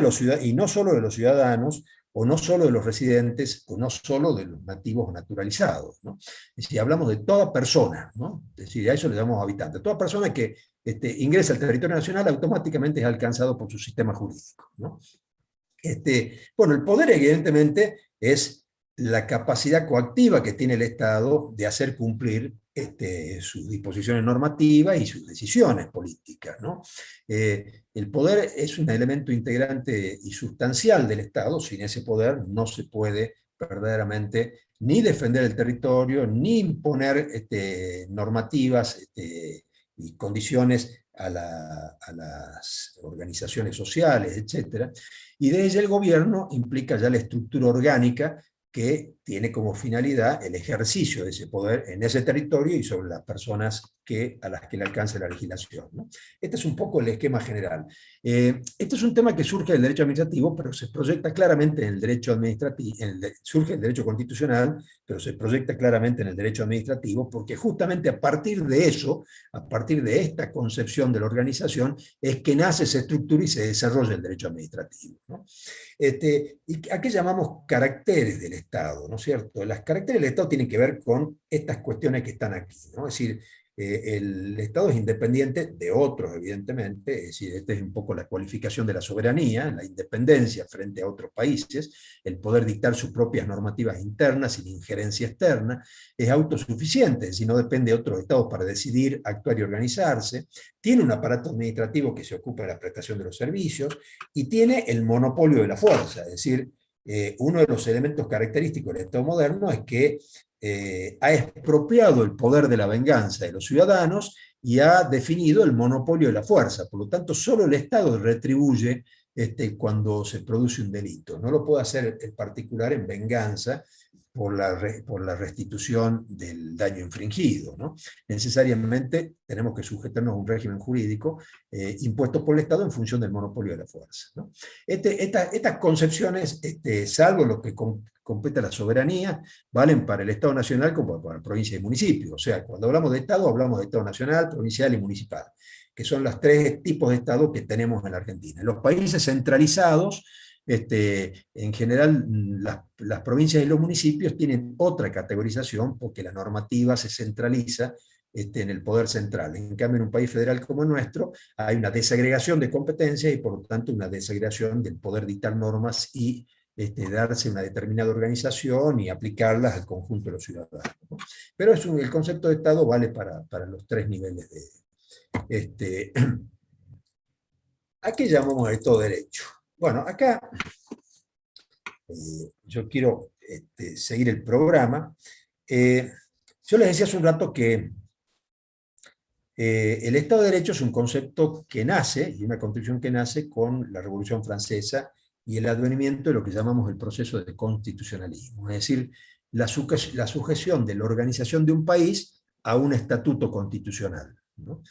solo de los ciudadanos, o no solo de los residentes, o no solo de los nativos naturalizados, ¿no? Es decir, hablamos de toda persona, ¿no? Es decir, a eso le llamamos habitante. Toda persona que ingresa al territorio nacional automáticamente es alcanzado por su sistema jurídico, ¿no? Bueno, el poder evidentemente es la capacidad coactiva que tiene el Estado de hacer cumplir sus disposiciones normativas y sus decisiones políticas, ¿no? El poder es un elemento integrante y sustancial del Estado. Sin ese poder no se puede verdaderamente ni defender el territorio, ni imponer normativas y condiciones a las organizaciones sociales, etc. Y desde el gobierno implica ya la estructura orgánica que tiene como finalidad el ejercicio de ese poder en ese territorio y sobre las personas a las que le alcance la legislación, ¿no? Este es un poco el esquema general. Este es un tema que surge del derecho administrativo, pero se proyecta claramente en el derecho administrativo, surge el derecho constitucional, pero se proyecta claramente en el derecho administrativo, porque justamente a partir de eso, a partir de esta concepción de la organización, es que nace, se estructura y se desarrolla el derecho administrativo, ¿no? ¿Y a qué llamamos caracteres del Estado? ¿No es cierto? Las caracteres del Estado tienen que ver con estas cuestiones que están aquí, ¿no? Es decir, el Estado es independiente de otros, evidentemente, es decir, esta es un poco la cualificación de la soberanía, la independencia frente a otros países, el poder dictar sus propias normativas internas sin injerencia externa, es autosuficiente, es decir, no depende de otros estados para decidir, actuar y organizarse, tiene un aparato administrativo que se ocupa de la prestación de los servicios, y tiene el monopolio de la fuerza, es decir, uno de los elementos característicos del Estado moderno es que ha expropiado el poder de la venganza de los ciudadanos y ha definido el monopolio de la fuerza. Por lo tanto, solo el Estado retribuye cuando se produce un delito. No lo puede hacer el particular en venganza por la restitución del daño infringido, ¿no? Necesariamente tenemos que sujetarnos a un régimen jurídico impuesto por el Estado en función del monopolio de la fuerza, ¿no? Estas concepciones, salvo lo que compete a la soberanía, valen para el Estado nacional como para provincia y municipio. O sea, cuando hablamos de Estado, hablamos de Estado nacional, provincial y municipal, que son los tres tipos de Estado que tenemos en la Argentina. En los países centralizados, en general, las provincias y los municipios tienen otra categorización porque la normativa se centraliza en el poder central. En cambio, en un país federal como el nuestro, hay una desagregación de competencias y por lo tanto una desagregación del poder dictar normas y darse una determinada organización y aplicarlas al conjunto de los ciudadanos, ¿no? Pero el concepto de Estado vale para los tres niveles de... ¿A qué llamamos esto derecho? Bueno, acá yo quiero seguir el programa. Yo les decía hace un rato que el Estado de Derecho es un concepto que nace, y una construcción que nace con la Revolución Francesa y el advenimiento de lo que llamamos el proceso de constitucionalismo, es decir, la sujeción de la organización de un país a un estatuto constitucional, ¿no?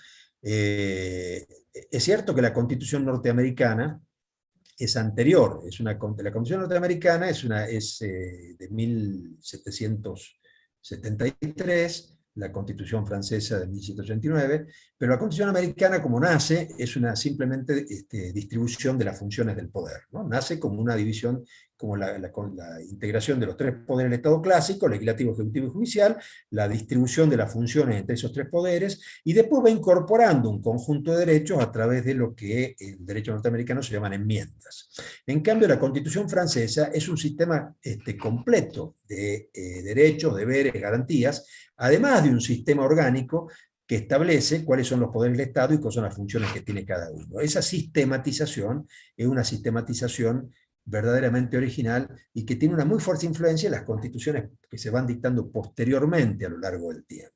Es cierto que la Constitución norteamericana es anterior, la Constitución norteamericana es de 1773, la Constitución francesa de 1789, pero la Constitución americana, como nace, es una simplemente distribución de las funciones del poder, ¿no? Nace como una división, como con la integración de los tres poderes del Estado clásico, legislativo, ejecutivo y judicial, la distribución de las funciones entre esos tres poderes, y después va incorporando un conjunto de derechos a través de lo que en derecho norteamericano se llaman enmiendas. En cambio, la Constitución francesa es un sistema completo de derechos, deberes, garantías, además de un sistema orgánico que establece cuáles son los poderes del Estado y cuáles son las funciones que tiene cada uno. Esa sistematización es una sistematización verdaderamente original y que tiene una muy fuerte influencia en las constituciones que se van dictando posteriormente a lo largo del tiempo,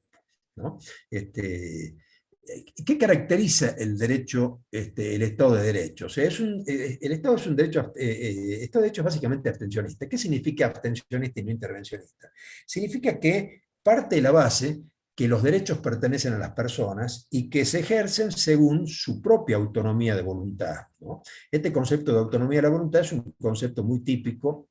¿no? ¿Qué caracteriza el derecho, el Estado de Derecho? O sea, el Estado es un derecho, Estado de Derecho es básicamente abstencionista. ¿Qué significa abstencionista y no intervencionista? Significa que parte de la base que los derechos pertenecen a las personas y que se ejercen según su propia autonomía de voluntad, ¿no? Este concepto de autonomía de la voluntad es un concepto muy típico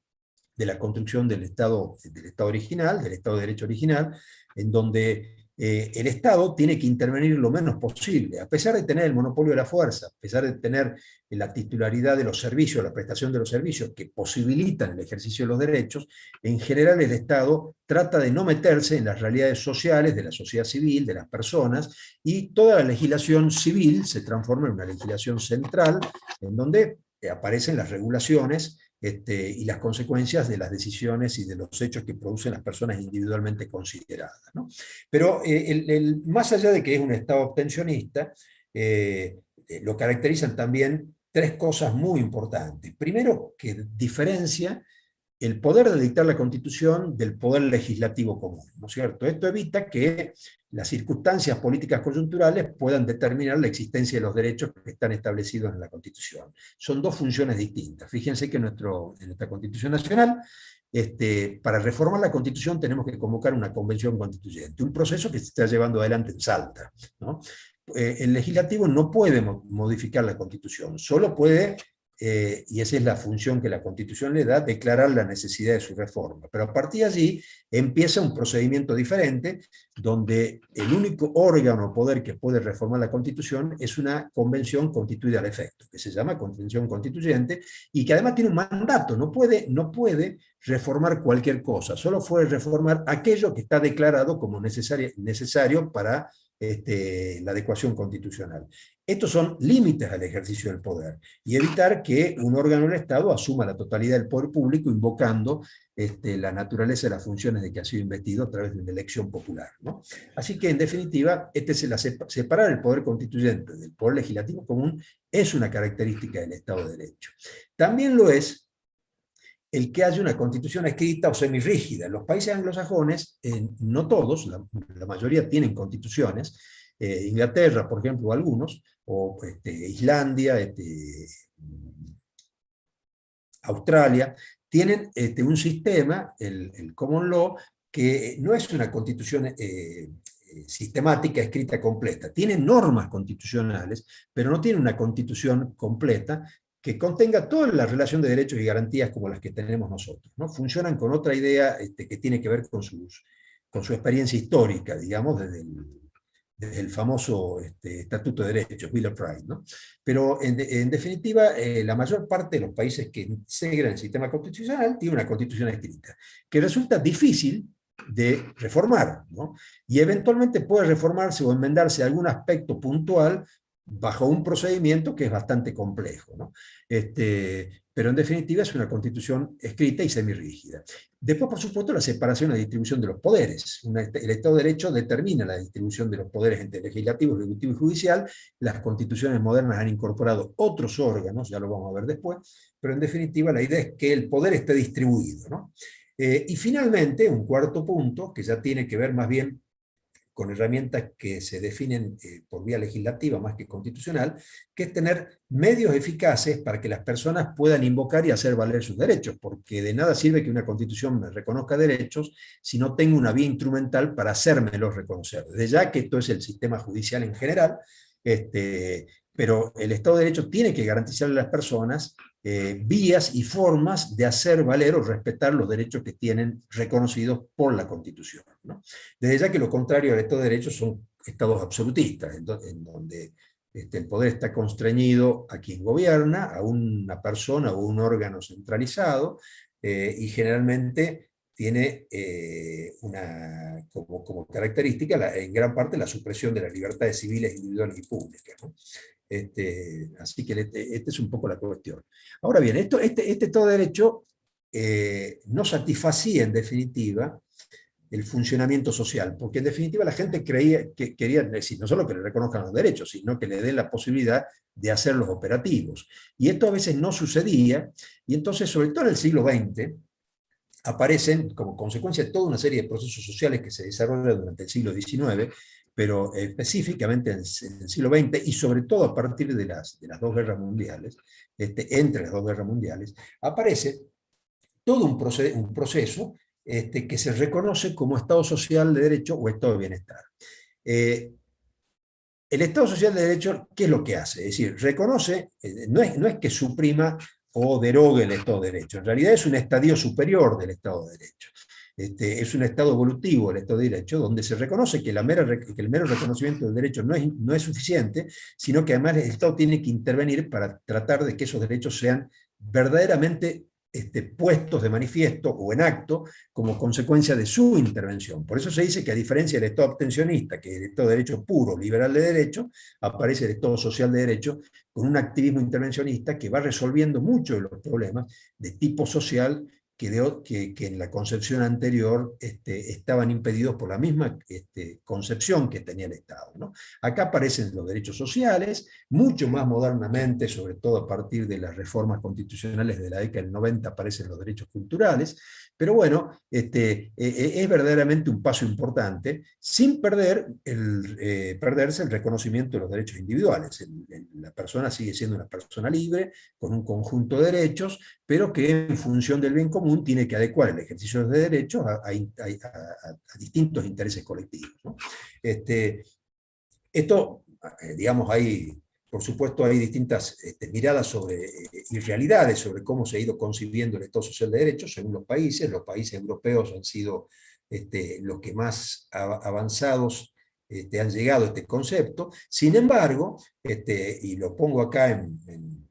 de la construcción del Estado original, del Estado de Derecho original, en donde el Estado tiene que intervenir lo menos posible, a pesar de tener el monopolio de la fuerza, a pesar de tener la titularidad de los servicios, la prestación de los servicios que posibilitan el ejercicio de los derechos. En general el Estado trata de no meterse en las realidades sociales de la sociedad civil, de las personas, y toda la legislación civil se transforma en una legislación central, en donde aparecen las regulaciones y las consecuencias de las decisiones y de los hechos que producen las personas individualmente consideradas, ¿no? Pero más allá de que es un Estado abstencionista, lo caracterizan también tres cosas muy importantes. Primero, que diferencia el poder de dictar la Constitución del poder legislativo común, ¿no es cierto? Esto evita que las circunstancias políticas coyunturales puedan determinar la existencia de los derechos que están establecidos en la Constitución. Son dos funciones distintas. Fíjense que en nuestra Constitución Nacional, para reformar la Constitución tenemos que convocar una convención constituyente, un proceso que se está llevando adelante en Salta, ¿no? El legislativo no puede modificar la Constitución, solo puede, y esa es la función que la Constitución le da, declarar la necesidad de su reforma. Pero a partir de allí empieza un procedimiento diferente, donde el único órgano o poder que puede reformar la Constitución es una convención constituida al efecto, que se llama Convención Constituyente, y que además tiene un mandato, no puede reformar cualquier cosa, solo puede reformar aquello que está declarado como necesario para la adecuación constitucional. Estos son límites al ejercicio del poder, y evitar que un órgano del Estado asuma la totalidad del poder público invocando la naturaleza de las funciones de que ha sido investido a través de una elección popular, ¿no? Así que, en definitiva, separar el poder constituyente del poder legislativo común es una característica del Estado de Derecho. También lo es el que haya una constitución escrita o semirrígida. En los países anglosajones, no todos, la mayoría tienen constituciones. Inglaterra, por ejemplo, algunos, o Islandia, Australia, tienen un sistema, el common law, que no es una constitución sistemática, escrita completa. Tienen normas constitucionales, pero no tienen una constitución completa que contenga toda la relación de derechos y garantías como las que tenemos nosotros, ¿no? Funcionan con otra idea que tiene que ver con su experiencia histórica, digamos, desde el famoso Estatuto de Derechos, Bill of Rights, ¿no? Pero en definitiva, la mayor parte de los países que integran el sistema constitucional tiene una constitución escrita, que resulta difícil de reformar, ¿no? Y eventualmente puede reformarse o enmendarse algún aspecto puntual bajo un procedimiento que es bastante complejo, ¿no? Pero en definitiva es una constitución escrita y semirrígida. Después, por supuesto, la separación y la distribución de los poderes. El Estado de Derecho determina la distribución de los poderes entre legislativo, ejecutivo y judicial. Las constituciones modernas han incorporado otros órganos, ya lo vamos a ver después, pero en definitiva la idea es que el poder esté distribuido, ¿no? Y finalmente, un cuarto punto, que ya tiene que ver más bien con herramientas que se definen por vía legislativa más que constitucional, que es tener medios eficaces para que las personas puedan invocar y hacer valer sus derechos, porque de nada sirve que una constitución me reconozca derechos si no tengo una vía instrumental para hacérmelos reconocer. Desde ya que esto es el sistema judicial en general, pero el Estado de Derecho tiene que garantizarle a las personas vías y formas de hacer valer o respetar los derechos que tienen reconocidos por la Constitución, ¿no? Desde ya que lo contrario a estos derechos son estados absolutistas, en donde el poder está constreñido a quien gobierna, a una persona o un órgano centralizado, y generalmente tiene como característica en gran parte la supresión de las libertades civiles, individuales y públicas, ¿no? Así que esta es un poco la cuestión. Ahora bien, este Estado de Derecho no satisfacía en definitiva el funcionamiento social, porque en definitiva la gente quería decir, no solo que le reconozcan los derechos, sino que le den la posibilidad de hacerlos operativos. Y esto a veces no sucedía, y entonces, sobre todo en el siglo XX, aparecen como consecuencia de toda una serie de procesos sociales que se desarrollan durante el siglo XIX, pero específicamente en el siglo XX, y sobre todo a partir de las dos guerras mundiales, entre las dos guerras mundiales, aparece todo un proceso que se reconoce como Estado Social de Derecho o Estado de Bienestar. El Estado Social de Derecho, ¿qué es lo que hace? Es decir, reconoce, no es que suprima o derogue el Estado de Derecho, en realidad es un estadio superior del Estado de Derecho. Es un estado evolutivo el Estado de Derecho, donde se reconoce que el mero reconocimiento del derecho no es suficiente, sino que además el Estado tiene que intervenir para tratar de que esos derechos sean verdaderamente puestos de manifiesto o en acto como consecuencia de su intervención. Por eso se dice que, a diferencia del Estado abstencionista, que es el Estado de Derecho puro, liberal de derecho, aparece el Estado Social de Derecho con un activismo intervencionista que va resolviendo muchos de los problemas de tipo social que en la concepción anterior estaban impedidos por la misma concepción que tenía el Estado, ¿no? Acá aparecen los derechos sociales, mucho más modernamente, sobre todo a partir de las reformas constitucionales de la década del 90, aparecen los derechos culturales, pero bueno, es verdaderamente un paso importante, sin perderse el reconocimiento de los derechos individuales. La persona sigue siendo una persona libre, con un conjunto de derechos, pero que en función del bien común tiene que adecuar el ejercicio de derechos a distintos intereses colectivos, ¿no? Digamos, por supuesto, hay distintas miradas y realidades sobre cómo se ha ido concibiendo el Estado Social de Derecho según los países. Los países europeos han sido los que más avanzados han llegado a este concepto. Sin embargo, y lo pongo acá en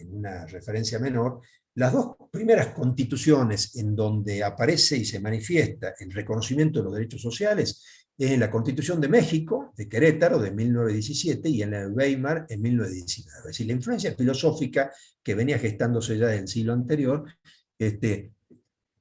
una referencia menor, las dos primeras constituciones en donde aparece y se manifiesta el reconocimiento de los derechos sociales es en la Constitución de México, de Querétaro, de 1917, y en la de Weimar, en 1919. Es decir, la influencia filosófica que venía gestándose ya del siglo anterior,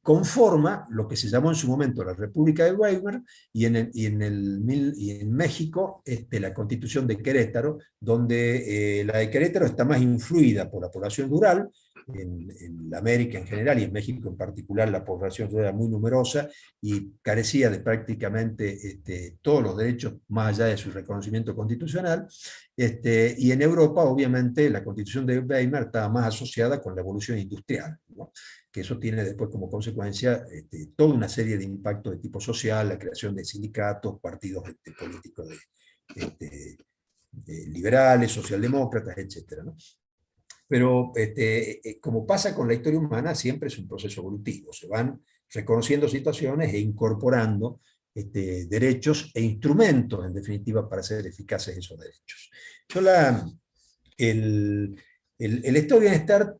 conforma lo que se llamó en su momento la República de Weimar, y en México la Constitución de Querétaro, donde la de Querétaro está más influida por la población rural. En América en general y en México en particular la población era muy numerosa y carecía de prácticamente todos los derechos más allá de su reconocimiento constitucional, y en Europa obviamente la Constitución de Weimar estaba más asociada con la evolución industrial, ¿no? Que eso tiene después como consecuencia toda una serie de impactos de tipo social, la creación de sindicatos, partidos políticos de liberales, socialdemócratas, etc., ¿no? Pero como pasa con la historia humana, siempre es un proceso evolutivo. Se van reconociendo situaciones e incorporando derechos e instrumentos, en definitiva, para hacer eficaces esos derechos. El Estado de Bienestar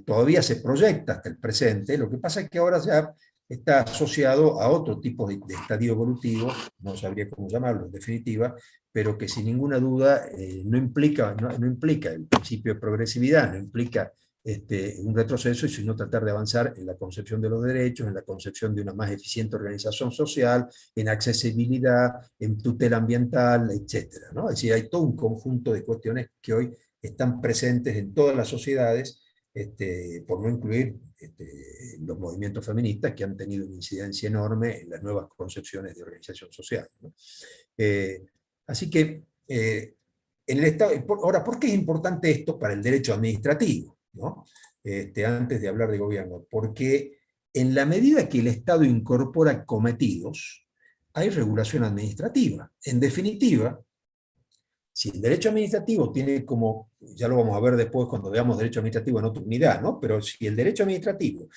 todavía se proyecta hasta el presente, lo que pasa es que ahora ya está asociado a otro tipo de estadio evolutivo, no sabría cómo llamarlo en definitiva, pero que sin ninguna duda no implica el principio de progresividad, no implica un retroceso, sino tratar de avanzar en la concepción de los derechos, en la concepción de una más eficiente organización social, en accesibilidad, en tutela ambiental, etc., ¿no? Es decir, hay todo un conjunto de cuestiones que hoy están presentes en todas las sociedades, por no incluir los movimientos feministas que han tenido una incidencia enorme en las nuevas concepciones de organización social, ¿no? Así que, en el Estado, ahora, ¿por qué es importante esto para el derecho administrativo, ¿no? Antes de hablar de gobierno? Porque en la medida que el Estado incorpora cometidos, hay regulación administrativa. En definitiva, Si el derecho administrativo tiene como, ya lo vamos a ver después cuando veamos derecho administrativo en otra unidad, ¿no? Pero si el derecho administrativo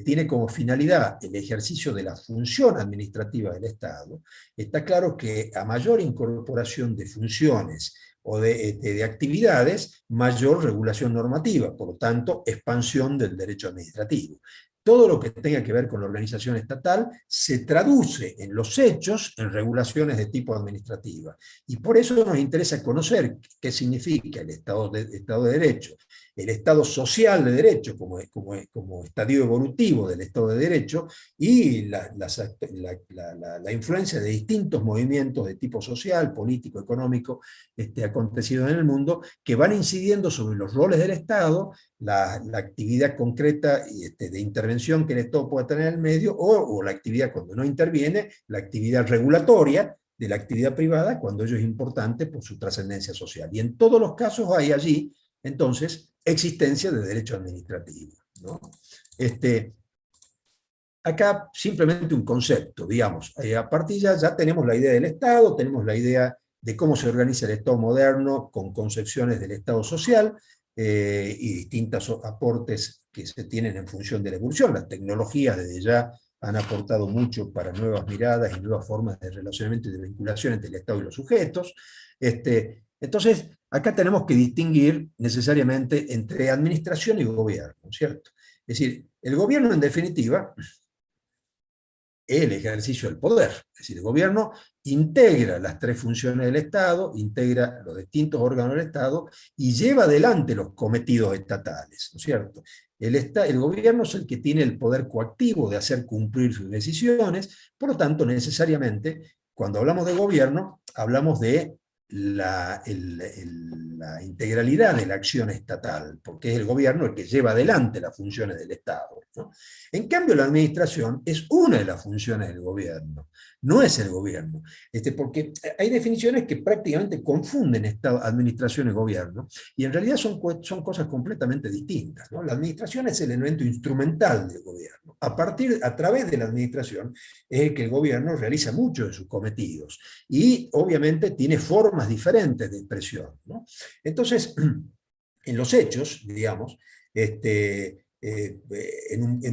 tiene como finalidad el ejercicio de la función administrativa del Estado, está claro que a mayor incorporación de funciones o de actividades, mayor regulación normativa, por lo tanto, expansión del derecho administrativo. Todo lo que tenga que ver con la organización estatal se traduce en los hechos en regulaciones de tipo administrativa. Y por eso nos interesa conocer qué significa el Estado de Derecho, el Estado social de Derecho como estadio evolutivo del Estado de Derecho y la influencia de distintos movimientos de tipo social, político, económico acontecidos en el mundo que van incidiendo sobre los roles del Estado, la actividad concreta de intervención que el Estado pueda tener en el medio, o la actividad cuando no interviene, la actividad regulatoria de la actividad privada cuando ello es importante por su trascendencia social. Y en todos los casos hay allí, entonces, existencia de derecho administrativo, ¿no? Acá simplemente un concepto, digamos, a partir ya tenemos la idea del Estado, tenemos la idea de cómo se organiza el Estado moderno con concepciones del Estado social, y distintos aportes que se tienen en función de la evolución. Las tecnologías desde ya han aportado mucho para nuevas miradas y nuevas formas de relacionamiento y de vinculación entre el Estado y los sujetos. Entonces, acá tenemos que distinguir necesariamente entre administración y gobierno, ¿cierto? Es decir, el gobierno en definitiva es el ejercicio del poder. Es decir, el gobierno integra las tres funciones del Estado, integra los distintos órganos del Estado y lleva adelante los cometidos estatales, ¿no es cierto? El gobierno es el que tiene el poder coactivo de hacer cumplir sus decisiones, por lo tanto, necesariamente, cuando hablamos de gobierno, hablamos de la integralidad de la acción estatal, porque es el gobierno el que lleva adelante las funciones del Estado, ¿no? En cambio, la administración es una de las funciones del gobierno, no es el gobierno, porque hay definiciones que prácticamente confunden administración y gobierno, y en realidad son cosas completamente distintas, ¿no? La administración es el elemento instrumental del gobierno. A través de la administración es el que el gobierno realiza muchos de sus cometidos, y obviamente tiene formas diferentes de expresión, ¿no? Entonces, en los hechos, digamos, en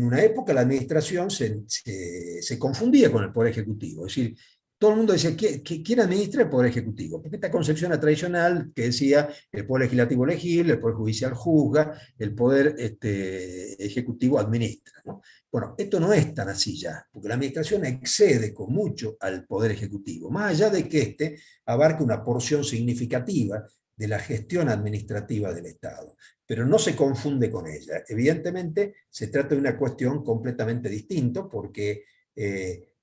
una época la administración se confundía con el Poder Ejecutivo, es decir, todo el mundo decía, ¿quién administra el Poder Ejecutivo? Porque esta concepción tradicional que decía el Poder Legislativo legisla, el Poder Judicial juzga, el Poder Ejecutivo administra, ¿no? Bueno, esto no es tan así ya, porque la administración excede con mucho al Poder Ejecutivo, más allá de que abarca una porción significativa de la gestión administrativa del Estado, pero no se confunde con ella. Evidentemente, se trata de una cuestión completamente distinta, porque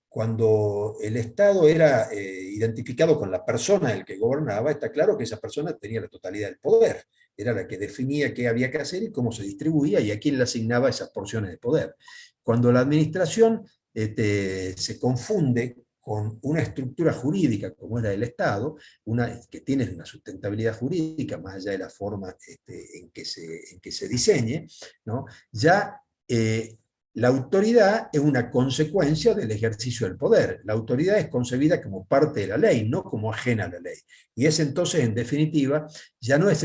cuando el Estado era identificado con la persona del que gobernaba, está claro que esa persona tenía la totalidad del poder, era la que definía qué había que hacer y cómo se distribuía y a quién le asignaba esas porciones de poder. Cuando la administración se confunde con una estructura jurídica como es la del Estado, que tiene una sustentabilidad jurídica más allá de la forma en que se diseñe, ¿no? Ya la autoridad es una consecuencia del ejercicio del poder. La autoridad es concebida como parte de la ley, no como ajena a la ley. Y es entonces, en definitiva, ya no es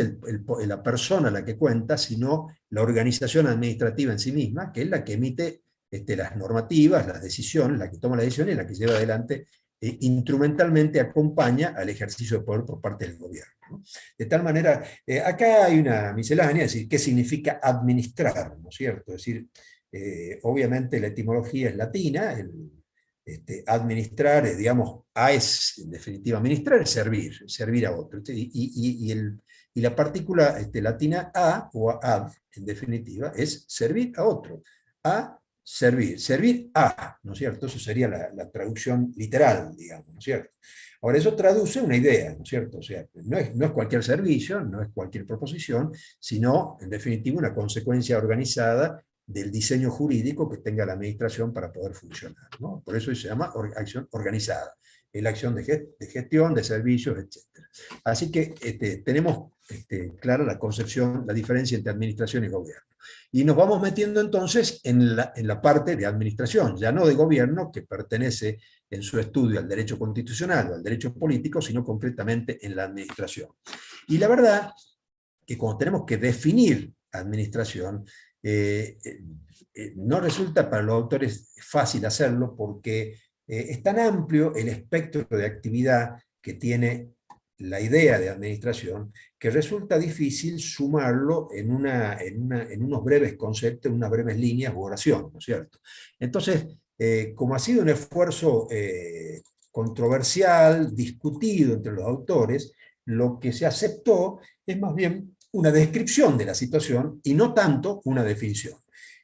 la persona la que cuenta, sino la organización administrativa en sí misma, que es la que emite las normativas, las decisiones, la que toma las decisiones y la que lleva adelante, instrumentalmente acompaña al ejercicio de poder por parte del gobierno, ¿no? De tal manera, acá hay una miscelánea, es decir, ¿qué significa administrar? ¿No es cierto? Es decir, obviamente la etimología es latina, administrar, digamos, es en definitiva administrar, es servir a otro. Y la partícula latina a o ad, en definitiva, es servir a otro. A servir a, ¿no es cierto? Eso sería la traducción literal, digamos, ¿no es cierto? Ahora, eso traduce una idea, ¿no es cierto? O sea, no es cualquier servicio, no es cualquier proposición, sino, en definitiva, una consecuencia organizada del diseño jurídico que tenga la administración para poder funcionar, ¿no? Por eso se llama acción organizada. en la acción de gestión, de servicios, etc. Así que tenemos clara la concepción, la diferencia entre administración y gobierno. Y nos vamos metiendo entonces en la parte de administración, ya no de gobierno, que pertenece en su estudio al derecho constitucional o al derecho político, sino concretamente en la administración. Y la verdad que cuando tenemos que definir administración, no resulta para los autores fácil hacerlo porque es tan amplio el espectro de actividad que tiene la idea de administración que resulta difícil sumarlo en unos breves conceptos, en unas breves líneas u oración, ¿no es cierto? Entonces, como ha sido un esfuerzo controversial, discutido entre los autores, lo que se aceptó es más bien una descripción de la situación y no tanto una definición.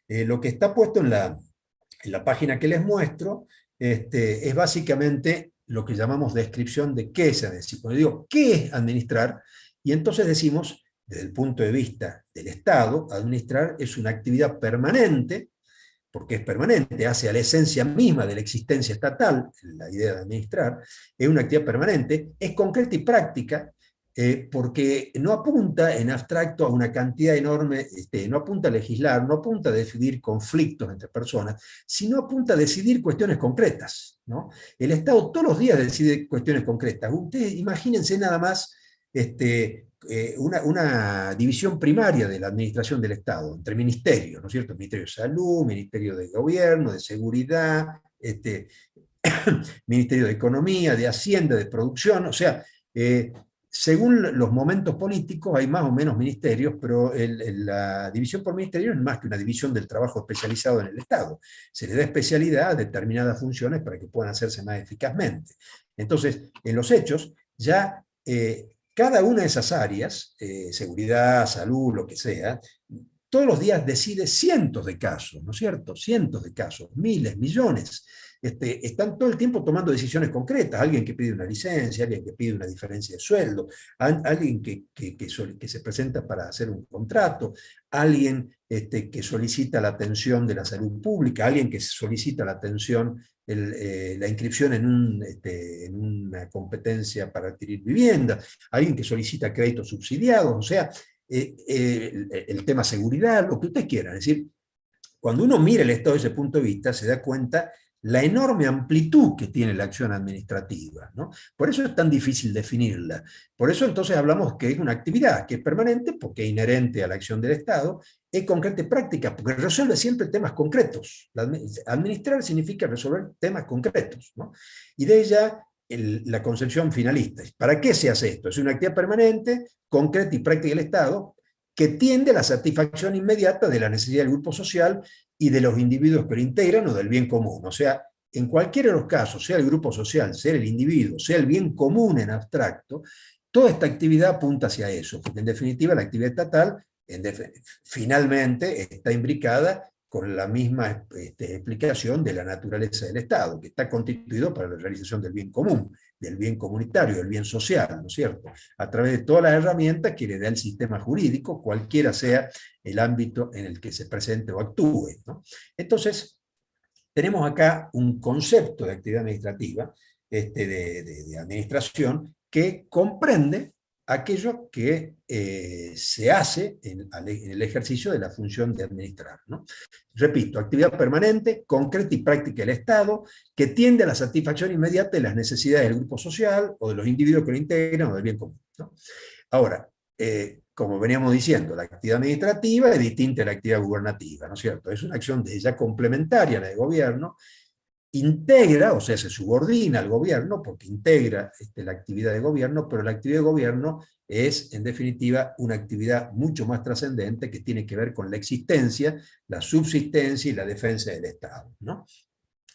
Lo que está puesto en la página que les muestro es básicamente lo que llamamos descripción de qué es administrar. Cuando digo qué es administrar, y entonces decimos, desde el punto de vista del Estado, administrar es una actividad permanente, porque es permanente, hace a la esencia misma de la existencia estatal, la idea de administrar, es una actividad permanente, es concreta y práctica, porque no apunta en abstracto a una cantidad enorme, no apunta a legislar, no apunta a decidir conflictos entre personas, sino apunta a decidir cuestiones concretas, ¿no? El Estado todos los días decide cuestiones concretas. Ustedes imagínense nada más una división primaria de la administración del Estado, entre ministerios, ¿no es cierto? Ministerio de Salud, Ministerio de Gobierno, de Seguridad, Ministerio de Economía, de Hacienda, de Producción, o sea, según los momentos políticos hay más o menos ministerios, pero la división por ministerio es más que una división del trabajo especializado en el Estado. Se le da especialidad a determinadas funciones para que puedan hacerse más eficazmente. Entonces, en los hechos, ya cada una de esas áreas, seguridad, salud, lo que sea, todos los días decide cientos de casos, ¿no es cierto? Cientos de casos, miles, millones. Están todo el tiempo tomando decisiones concretas, alguien que pide una licencia, alguien que pide una diferencia de sueldo, alguien que se presenta para hacer un contrato, alguien que solicita la atención de la salud pública, alguien que solicita la atención, la inscripción en una competencia para adquirir vivienda, alguien que solicita créditos subsidiados, o sea, el tema seguridad, lo que usted quiera. Es decir, cuando uno mira el Estado desde ese punto de vista, se da cuenta la enorme amplitud que tiene la acción administrativa, ¿no? Por eso es tan difícil definirla. Por eso entonces hablamos que es una actividad que es permanente, porque es inherente a la acción del Estado, es concreta y práctica, porque resuelve siempre temas concretos. Administrar significa resolver temas concretos, ¿no? Y de ella la concepción finalista. ¿Para qué se hace esto? Es una actividad permanente, concreta y práctica del Estado, que tiende a la satisfacción inmediata de la necesidad del grupo social y de los individuos que lo integran o del bien común. O sea, en cualquiera de los casos, sea el grupo social, sea el individuo, sea el bien común en abstracto, toda esta actividad apunta hacia eso, porque en definitiva la actividad estatal finalmente está imbricada con la misma explicación de la naturaleza del Estado, que está constituido para la realización del bien común, del bien comunitario, del bien social, ¿no es cierto? A través de todas las herramientas que le da el sistema jurídico, cualquiera sea el ámbito en el que se presente o actúe, ¿no? Entonces, tenemos acá un concepto de actividad administrativa, de administración, que comprende aquello que se hace en el ejercicio de la función de administrar, ¿no? Repito, actividad permanente, concreta y práctica del Estado, que tiende a la satisfacción inmediata de las necesidades del grupo social o de los individuos que lo integran o del bien común, ¿no? Ahora, como veníamos diciendo, la actividad administrativa es distinta a la actividad gubernativa, ¿no es cierto? Es una acción de ella complementaria a la de gobierno, integra, o sea, se subordina al gobierno porque integra la actividad de gobierno, pero la actividad de gobierno es, en definitiva, una actividad mucho más trascendente que tiene que ver con la existencia, la subsistencia y la defensa del Estado, ¿no?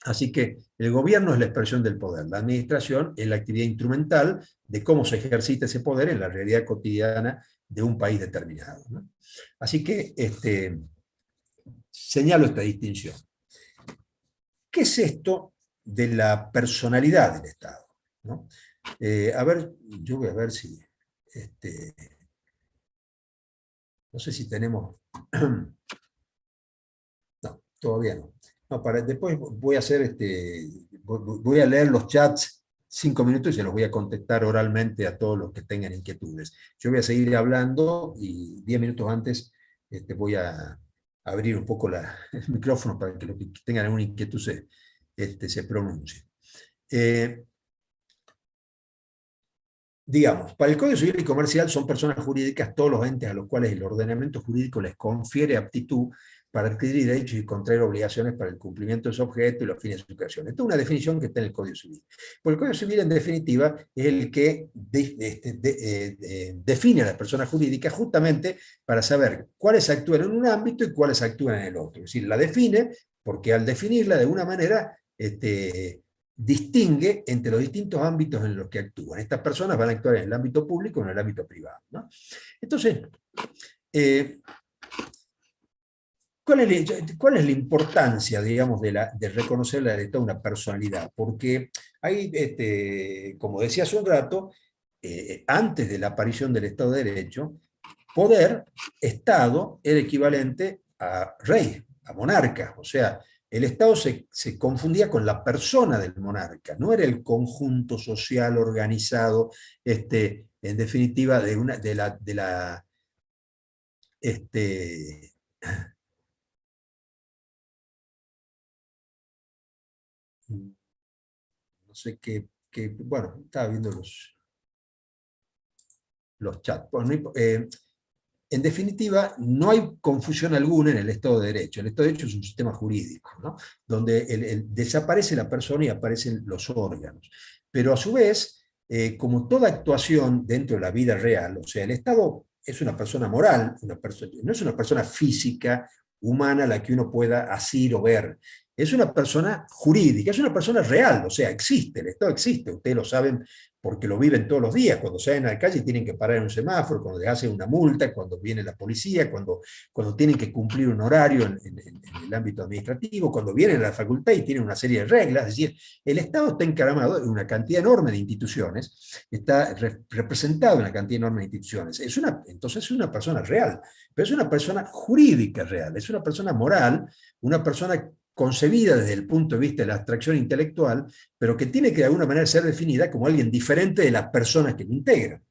Así que el gobierno es la expresión del poder, la administración es la actividad instrumental de cómo se ejercita ese poder en la realidad cotidiana de un país determinado, ¿no? Así que señalo esta distinción. ¿Qué es esto de la personalidad del Estado? ¿No? A ver, yo voy a ver si... no sé si tenemos... No, todavía no. No, después voy a hacer voy a leer los chats 5 minutos y se los voy a contestar oralmente a todos los que tengan inquietudes. Yo voy a seguir hablando y 10 minutos antes voy a abrir un poco el micrófono para que los que tengan alguna inquietud se pronuncien. Digamos, para el Código Civil y Comercial son personas jurídicas todos los entes a los cuales el ordenamiento jurídico les confiere aptitud para adquirir derechos y contraer obligaciones para el cumplimiento de su objeto y los fines de su creación. Esta es una definición que está en el Código Civil. Pues el Código Civil, en definitiva, es el que define a las personas jurídicas justamente para saber cuáles actúan en un ámbito y cuáles actúan en el otro. Es decir, la define porque al definirla de una manera distingue entre los distintos ámbitos en los que actúan. Estas personas van a actuar en el ámbito público o en el ámbito privado, ¿no? Entonces, ¿cuál es la importancia, digamos, de reconocerle al Estado una personalidad? Porque hay, como decía hace un rato, antes de la aparición del Estado de Derecho, poder, Estado, era equivalente a rey, a monarca. O sea, el Estado se confundía con la persona del monarca, no era el conjunto social organizado, en definitiva, no sé bueno, estaba viendo los chats. Bueno, en definitiva, no hay confusión alguna en el Estado de Derecho. El Estado de Derecho es un sistema jurídico, ¿no? Donde desaparece la persona y aparecen los órganos. Pero a su vez, como toda actuación dentro de la vida real, o sea, el Estado es una persona moral, no es una persona física, humana, a la que uno pueda asir o ver. Es una persona jurídica, es una persona real, o sea, existe, el Estado existe, ustedes lo saben porque lo viven todos los días, cuando salen a la calle tienen que parar en un semáforo, cuando les hacen una multa, cuando viene la policía, cuando tienen que cumplir un horario en el ámbito administrativo, cuando vienen a la facultad y tienen una serie de reglas. Es decir, el Estado está encaramado en una cantidad enorme de instituciones, está representado en una cantidad enorme de instituciones. Entonces es una persona real, pero es una persona jurídica real, es una persona moral, una persona concebida desde el punto de vista de la abstracción intelectual, pero que tiene que de alguna manera ser definida como alguien diferente de las personas que lo integran,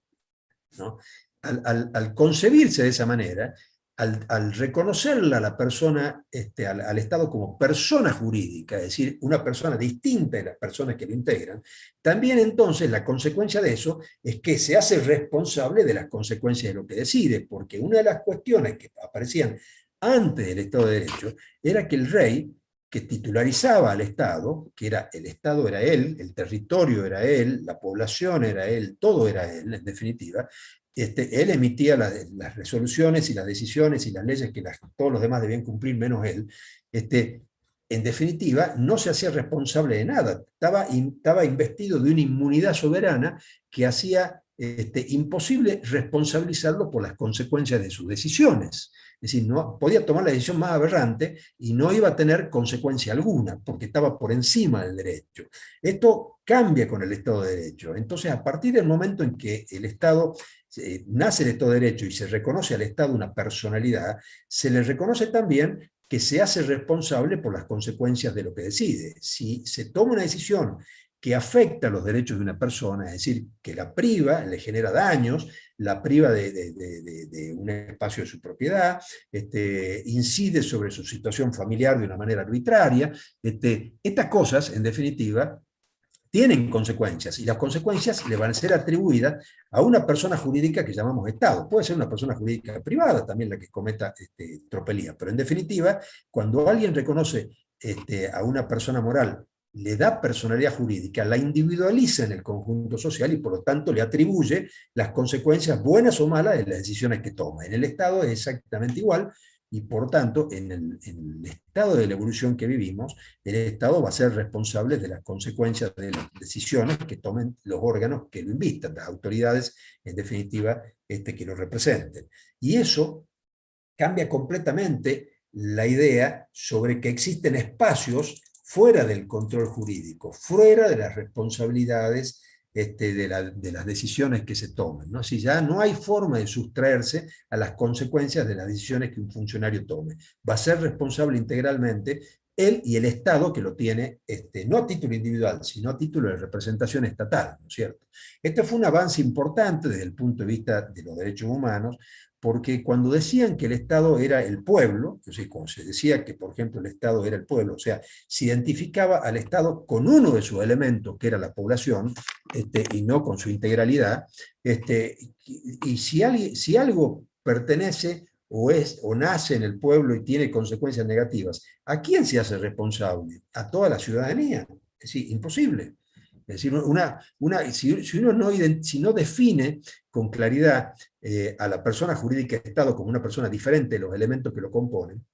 ¿no? Al concebirse de esa manera, al reconocerla a la persona, al Estado como persona jurídica, es decir, una persona distinta de las personas que lo integran, también entonces la consecuencia de eso es que se hace responsable de las consecuencias de lo que decide, porque una de las cuestiones que aparecían antes del Estado de Derecho era que el rey, que titularizaba al Estado, que el Estado era él, el territorio era él, la población era él, todo era él, en definitiva, él emitía las resoluciones y las decisiones y las leyes que todos los demás debían cumplir menos él. En definitiva, no se hacía responsable de nada, estaba investido de una inmunidad soberana que hacía imposible responsabilizarlo por las consecuencias de sus decisiones. Es decir, no, podía tomar la decisión más aberrante y no iba a tener consecuencia alguna, porque estaba por encima del derecho. Esto cambia con el Estado de Derecho. Entonces, a partir del momento en que el Estado, nace el Estado de Derecho y se reconoce al Estado una personalidad, se le reconoce también que se hace responsable por las consecuencias de lo que decide. Si se toma una decisión que afecta los derechos de una persona, es decir, que la priva, le genera daños, la priva de un espacio de su propiedad, incide sobre su situación familiar de una manera arbitraria, estas cosas, en definitiva, tienen consecuencias, y las consecuencias le van a ser atribuidas a una persona jurídica que llamamos Estado. Puede ser una persona jurídica privada también la que cometa tropelía, pero en definitiva, cuando alguien reconoce a una persona moral, le da personalidad jurídica, la individualiza en el conjunto social y por lo tanto le atribuye las consecuencias buenas o malas de las decisiones que toma. En el Estado es exactamente igual y por tanto en el estado de la evolución que vivimos, el Estado va a ser responsable de las consecuencias de las decisiones que tomen los órganos que lo invistan, las autoridades en definitiva que lo representen. Y eso cambia completamente la idea sobre que existen espacios fuera del control jurídico, fuera de las responsabilidades de las decisiones que se tomen, ¿no? Si ya no hay forma de sustraerse a las consecuencias de las decisiones que un funcionario tome. Va a ser responsable integralmente él y el Estado que lo tiene, no a título individual, sino a título de representación estatal, ¿no es cierto? Este fue un avance importante desde el punto de vista de los derechos humanos, porque cuando decían que el Estado era el pueblo, o sea, cuando se decía que, por ejemplo, el Estado era el pueblo, o sea, se identificaba al Estado con uno de sus elementos, que era la población, y no con su integralidad, y si algo pertenece o nace en el pueblo y tiene consecuencias negativas, ¿a quién se hace responsable? A toda la ciudadanía. Es decir, imposible. Es decir, si uno si no define con claridad a la persona jurídica de Estado como una persona diferente de los elementos que lo componen,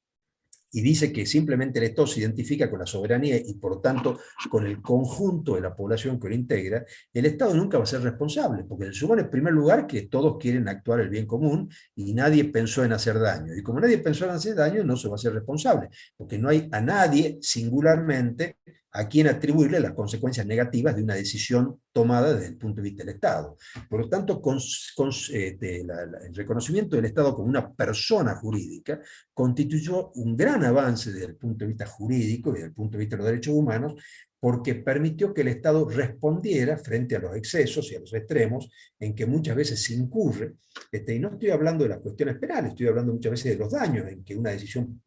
y dice que simplemente el Estado se identifica con la soberanía y por tanto con el conjunto de la población que lo integra, el Estado nunca va a ser responsable, porque se supone en primer lugar que todos quieren actuar el bien común y nadie pensó en hacer daño. Y como nadie pensó en hacer daño, no se va a ser responsable, porque no hay a nadie singularmente a quien atribuirle las consecuencias negativas de una decisión tomada desde el punto de vista del Estado. Por lo tanto, el reconocimiento del Estado como una persona jurídica constituyó un gran avance desde el punto de vista jurídico y desde el punto de vista de los derechos humanos, porque permitió que el Estado respondiera frente a los excesos y a los extremos en que muchas veces se incurre, y no estoy hablando de las cuestiones penales, estoy hablando muchas veces de los daños, en que una decisión,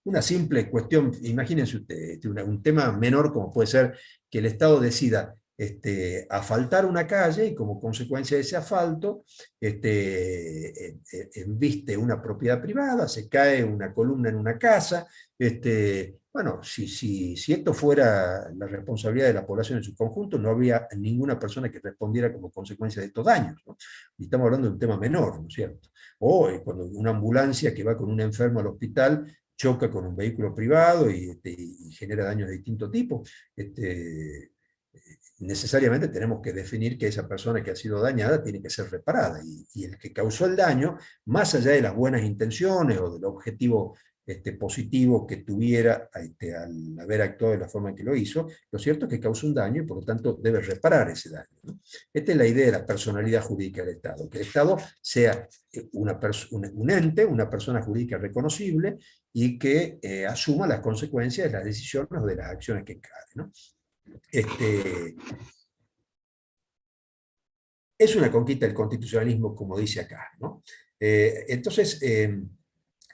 una simple cuestión, imagínense usted, un tema menor como puede ser que el Estado decida asfaltar una calle y como consecuencia de ese asfalto embiste una propiedad privada, se cae una columna en una casa. Bueno, si esto fuera la responsabilidad de la población en su conjunto, no habría ninguna persona que respondiera como consecuencia de estos daños, ¿no? Y estamos hablando de un tema menor, ¿no es cierto? O cuando una ambulancia que va con un enfermo al hospital choca con un vehículo privado y genera daños de distinto tipo, necesariamente tenemos que definir que esa persona que ha sido dañada tiene que ser reparada, y el que causó el daño, más allá de las buenas intenciones o del objetivo positivo que tuviera al haber actuado de la forma en que lo hizo, lo cierto es que causó un daño y por lo tanto debe reparar ese daño, ¿no? Esta es la idea de la personalidad jurídica del Estado, que el Estado sea un ente, una persona jurídica reconocible y que asuma las consecuencias de las decisiones o de las acciones que encare, ¿no? Es una conquista del constitucionalismo, como dice acá, ¿no? Entonces,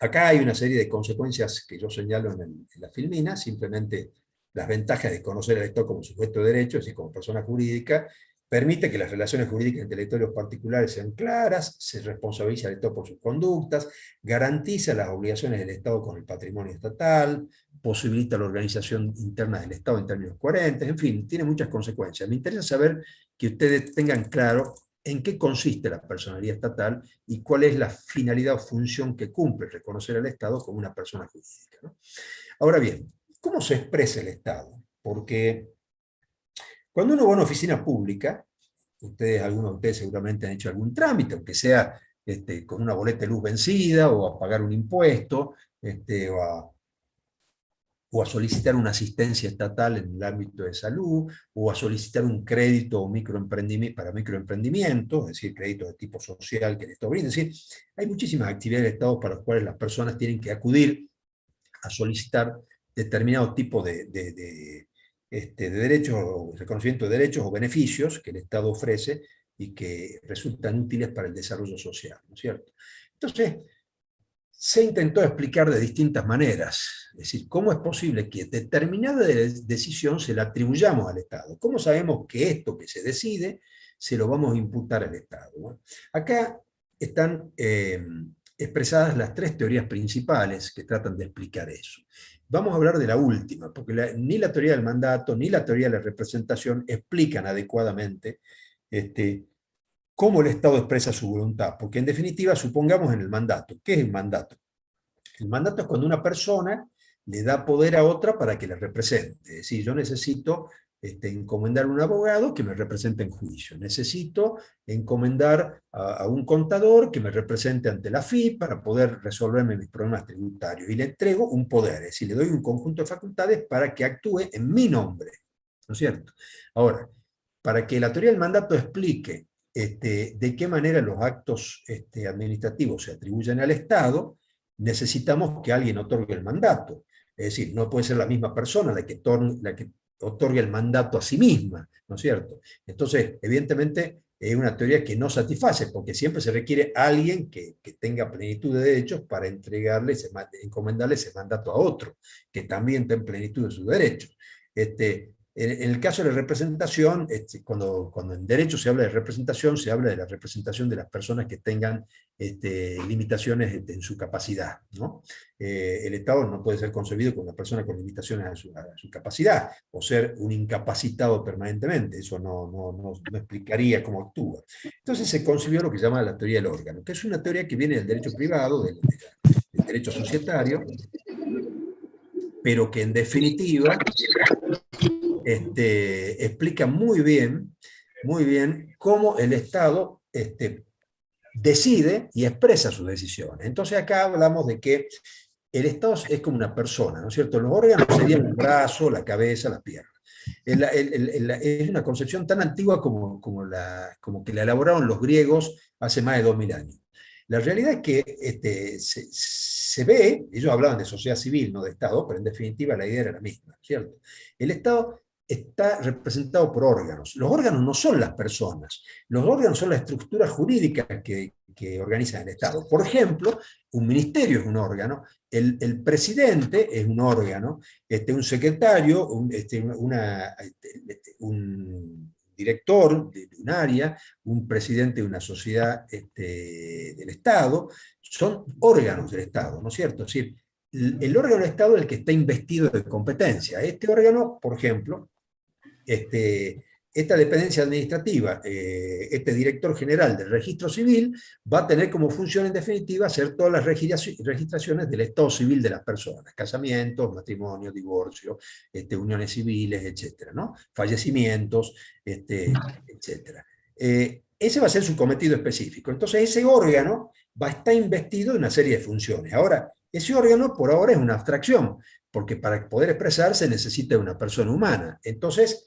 acá hay una serie de consecuencias que yo señalo en la filmina, simplemente las ventajas de conocer al Estado como sujeto de derechos y como persona jurídica, permite que las relaciones jurídicas entre territorios particulares sean claras, se responsabiliza al Estado por sus conductas, garantiza las obligaciones del Estado con el patrimonio estatal, posibilita la organización interna del Estado en términos coherentes, en fin, tiene muchas consecuencias. Me interesa saber que ustedes tengan claro en qué consiste la personalidad estatal y cuál es la finalidad o función que cumple reconocer al Estado como una persona jurídica, ¿no? Ahora bien, ¿cómo se expresa el Estado? Porque cuando uno va a una oficina pública, algunos de ustedes seguramente han hecho algún trámite, aunque sea con una boleta de luz vencida, o a pagar un impuesto, o a solicitar una asistencia estatal en el ámbito de salud, o a solicitar un crédito para microemprendimientos, es decir, créditos de tipo social que el Estado brinda. Es decir, hay muchísimas actividades del Estado para las cuales las personas tienen que acudir a solicitar determinado tipo de derechos, o reconocimiento de derechos o beneficios que el Estado ofrece y que resultan útiles para el desarrollo social, ¿no es cierto? Entonces, se intentó explicar de distintas maneras, es decir, cómo es posible que determinada decisión se la atribuyamos al Estado. ¿Cómo sabemos que esto que se decide se lo vamos a imputar al Estado? Bueno, acá están expresadas las tres teorías principales que tratan de explicar eso. Vamos a hablar de la última, porque ni la teoría del mandato ni la teoría de la representación explican adecuadamente cómo el Estado expresa su voluntad, porque en definitiva, supongamos en el mandato. ¿Qué es el mandato? El mandato es cuando una persona le da poder a otra para que la represente. Es decir, yo necesito encomendar a un abogado que me represente en juicio. Necesito encomendar a un contador que me represente ante la AFIP para poder resolverme mis problemas tributarios. Y le entrego un poder, es decir, le doy un conjunto de facultades para que actúe en mi nombre, ¿no es cierto? Ahora, para que la teoría del mandato explique de qué manera los actos administrativos se atribuyen al Estado, necesitamos que alguien otorgue el mandato. Es decir, no puede ser la misma persona la que otorga el mandato a sí misma, ¿no es cierto? Entonces, evidentemente, es una teoría que no satisface, porque siempre se requiere alguien que tenga plenitud de derechos para encomendarle ese mandato a otro, que también esté en plenitud de sus derechos. En el caso de la representación, cuando en derecho se habla de representación, se habla de la representación de las personas que tengan limitaciones en su capacidad, ¿no? El Estado no puede ser concebido como una persona con limitaciones a su capacidad, o ser un incapacitado permanentemente, eso no explicaría cómo actúa. Entonces se concibió lo que se llama la teoría del órgano, que es una teoría que viene del derecho privado, del derecho societario, pero que en definitiva explica muy bien cómo el Estado decide y expresa sus decisiones. Entonces acá hablamos de que el Estado es como una persona, ¿no es cierto? Los órganos serían el brazo, la cabeza, las piernas. Es una concepción tan antigua como que la elaboraron los griegos hace más de 2000 años. La realidad es que se ve, ellos hablaban de sociedad civil, no de Estado, pero en definitiva la idea era la misma, ¿cierto? El Estado está representado por órganos. Los órganos no son las personas, los órganos son las estructuras jurídicas que organizan el Estado. Por ejemplo, un ministerio es un órgano, el presidente es un órgano, un secretario, un director de un área, un presidente de una sociedad del Estado, son órganos del Estado, ¿no es cierto? Es decir, el órgano del Estado es el que está investido de competencia. Este órgano, por ejemplo, esta dependencia administrativa, este director general del registro civil, va a tener como función en definitiva hacer todas las registraciones del estado civil de las personas, casamientos, matrimonios, divorcio, uniones civiles, etcétera, ¿no? Fallecimientos, etcétera. Ese va a ser su cometido específico. Entonces ese órgano va a estar investido de una serie de funciones. Ahora, ese órgano por ahora es una abstracción, porque para poder expresarse necesita de una persona humana. Entonces,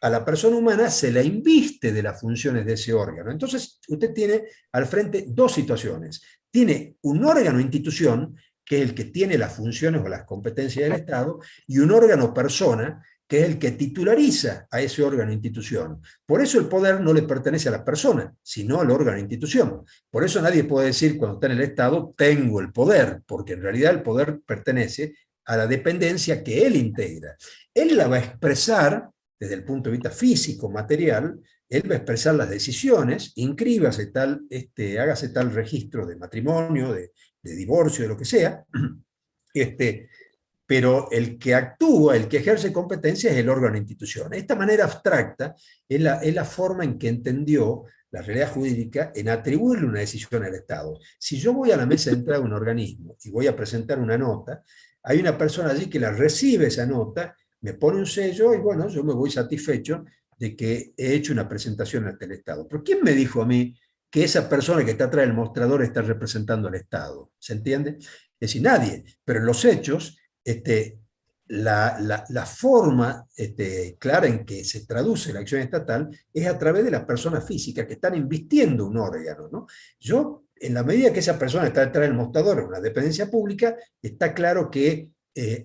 a la persona humana se la inviste de las funciones de ese órgano. Entonces, usted tiene al frente dos situaciones. Tiene un órgano institución, que es el que tiene las funciones o las competencias del Estado, y un órgano persona, que es el que titulariza a ese órgano institución. Por eso el poder no le pertenece a la persona, sino al órgano institución. Por eso nadie puede decir cuando está en el Estado, tengo el poder, porque en realidad el poder pertenece a la dependencia que él integra. Él la va a expresar desde el punto de vista físico, material, él va a expresar las decisiones, inscríbase hágase tal registro de matrimonio, de divorcio, de lo que sea, pero el que actúa, el que ejerce competencia es el órgano de institución. Esta manera abstracta es la forma en que entendió la realidad jurídica en atribuirle una decisión al Estado. Si yo voy a la mesa de entrada de un organismo y voy a presentar una nota, hay una persona allí que la recibe esa nota, me pone un sello y bueno, yo me voy satisfecho de que he hecho una presentación ante el Estado. Pero ¿quién me dijo a mí que esa persona que está atrás del mostrador está representando al Estado? ¿Se entiende? Es decir, nadie. Pero en los hechos, la forma clara en que se traduce la acción estatal es a través de las personas físicas que están invistiendo un órgano, ¿no? Yo, en la medida que esa persona está detrás del mostrador en una dependencia pública, está claro que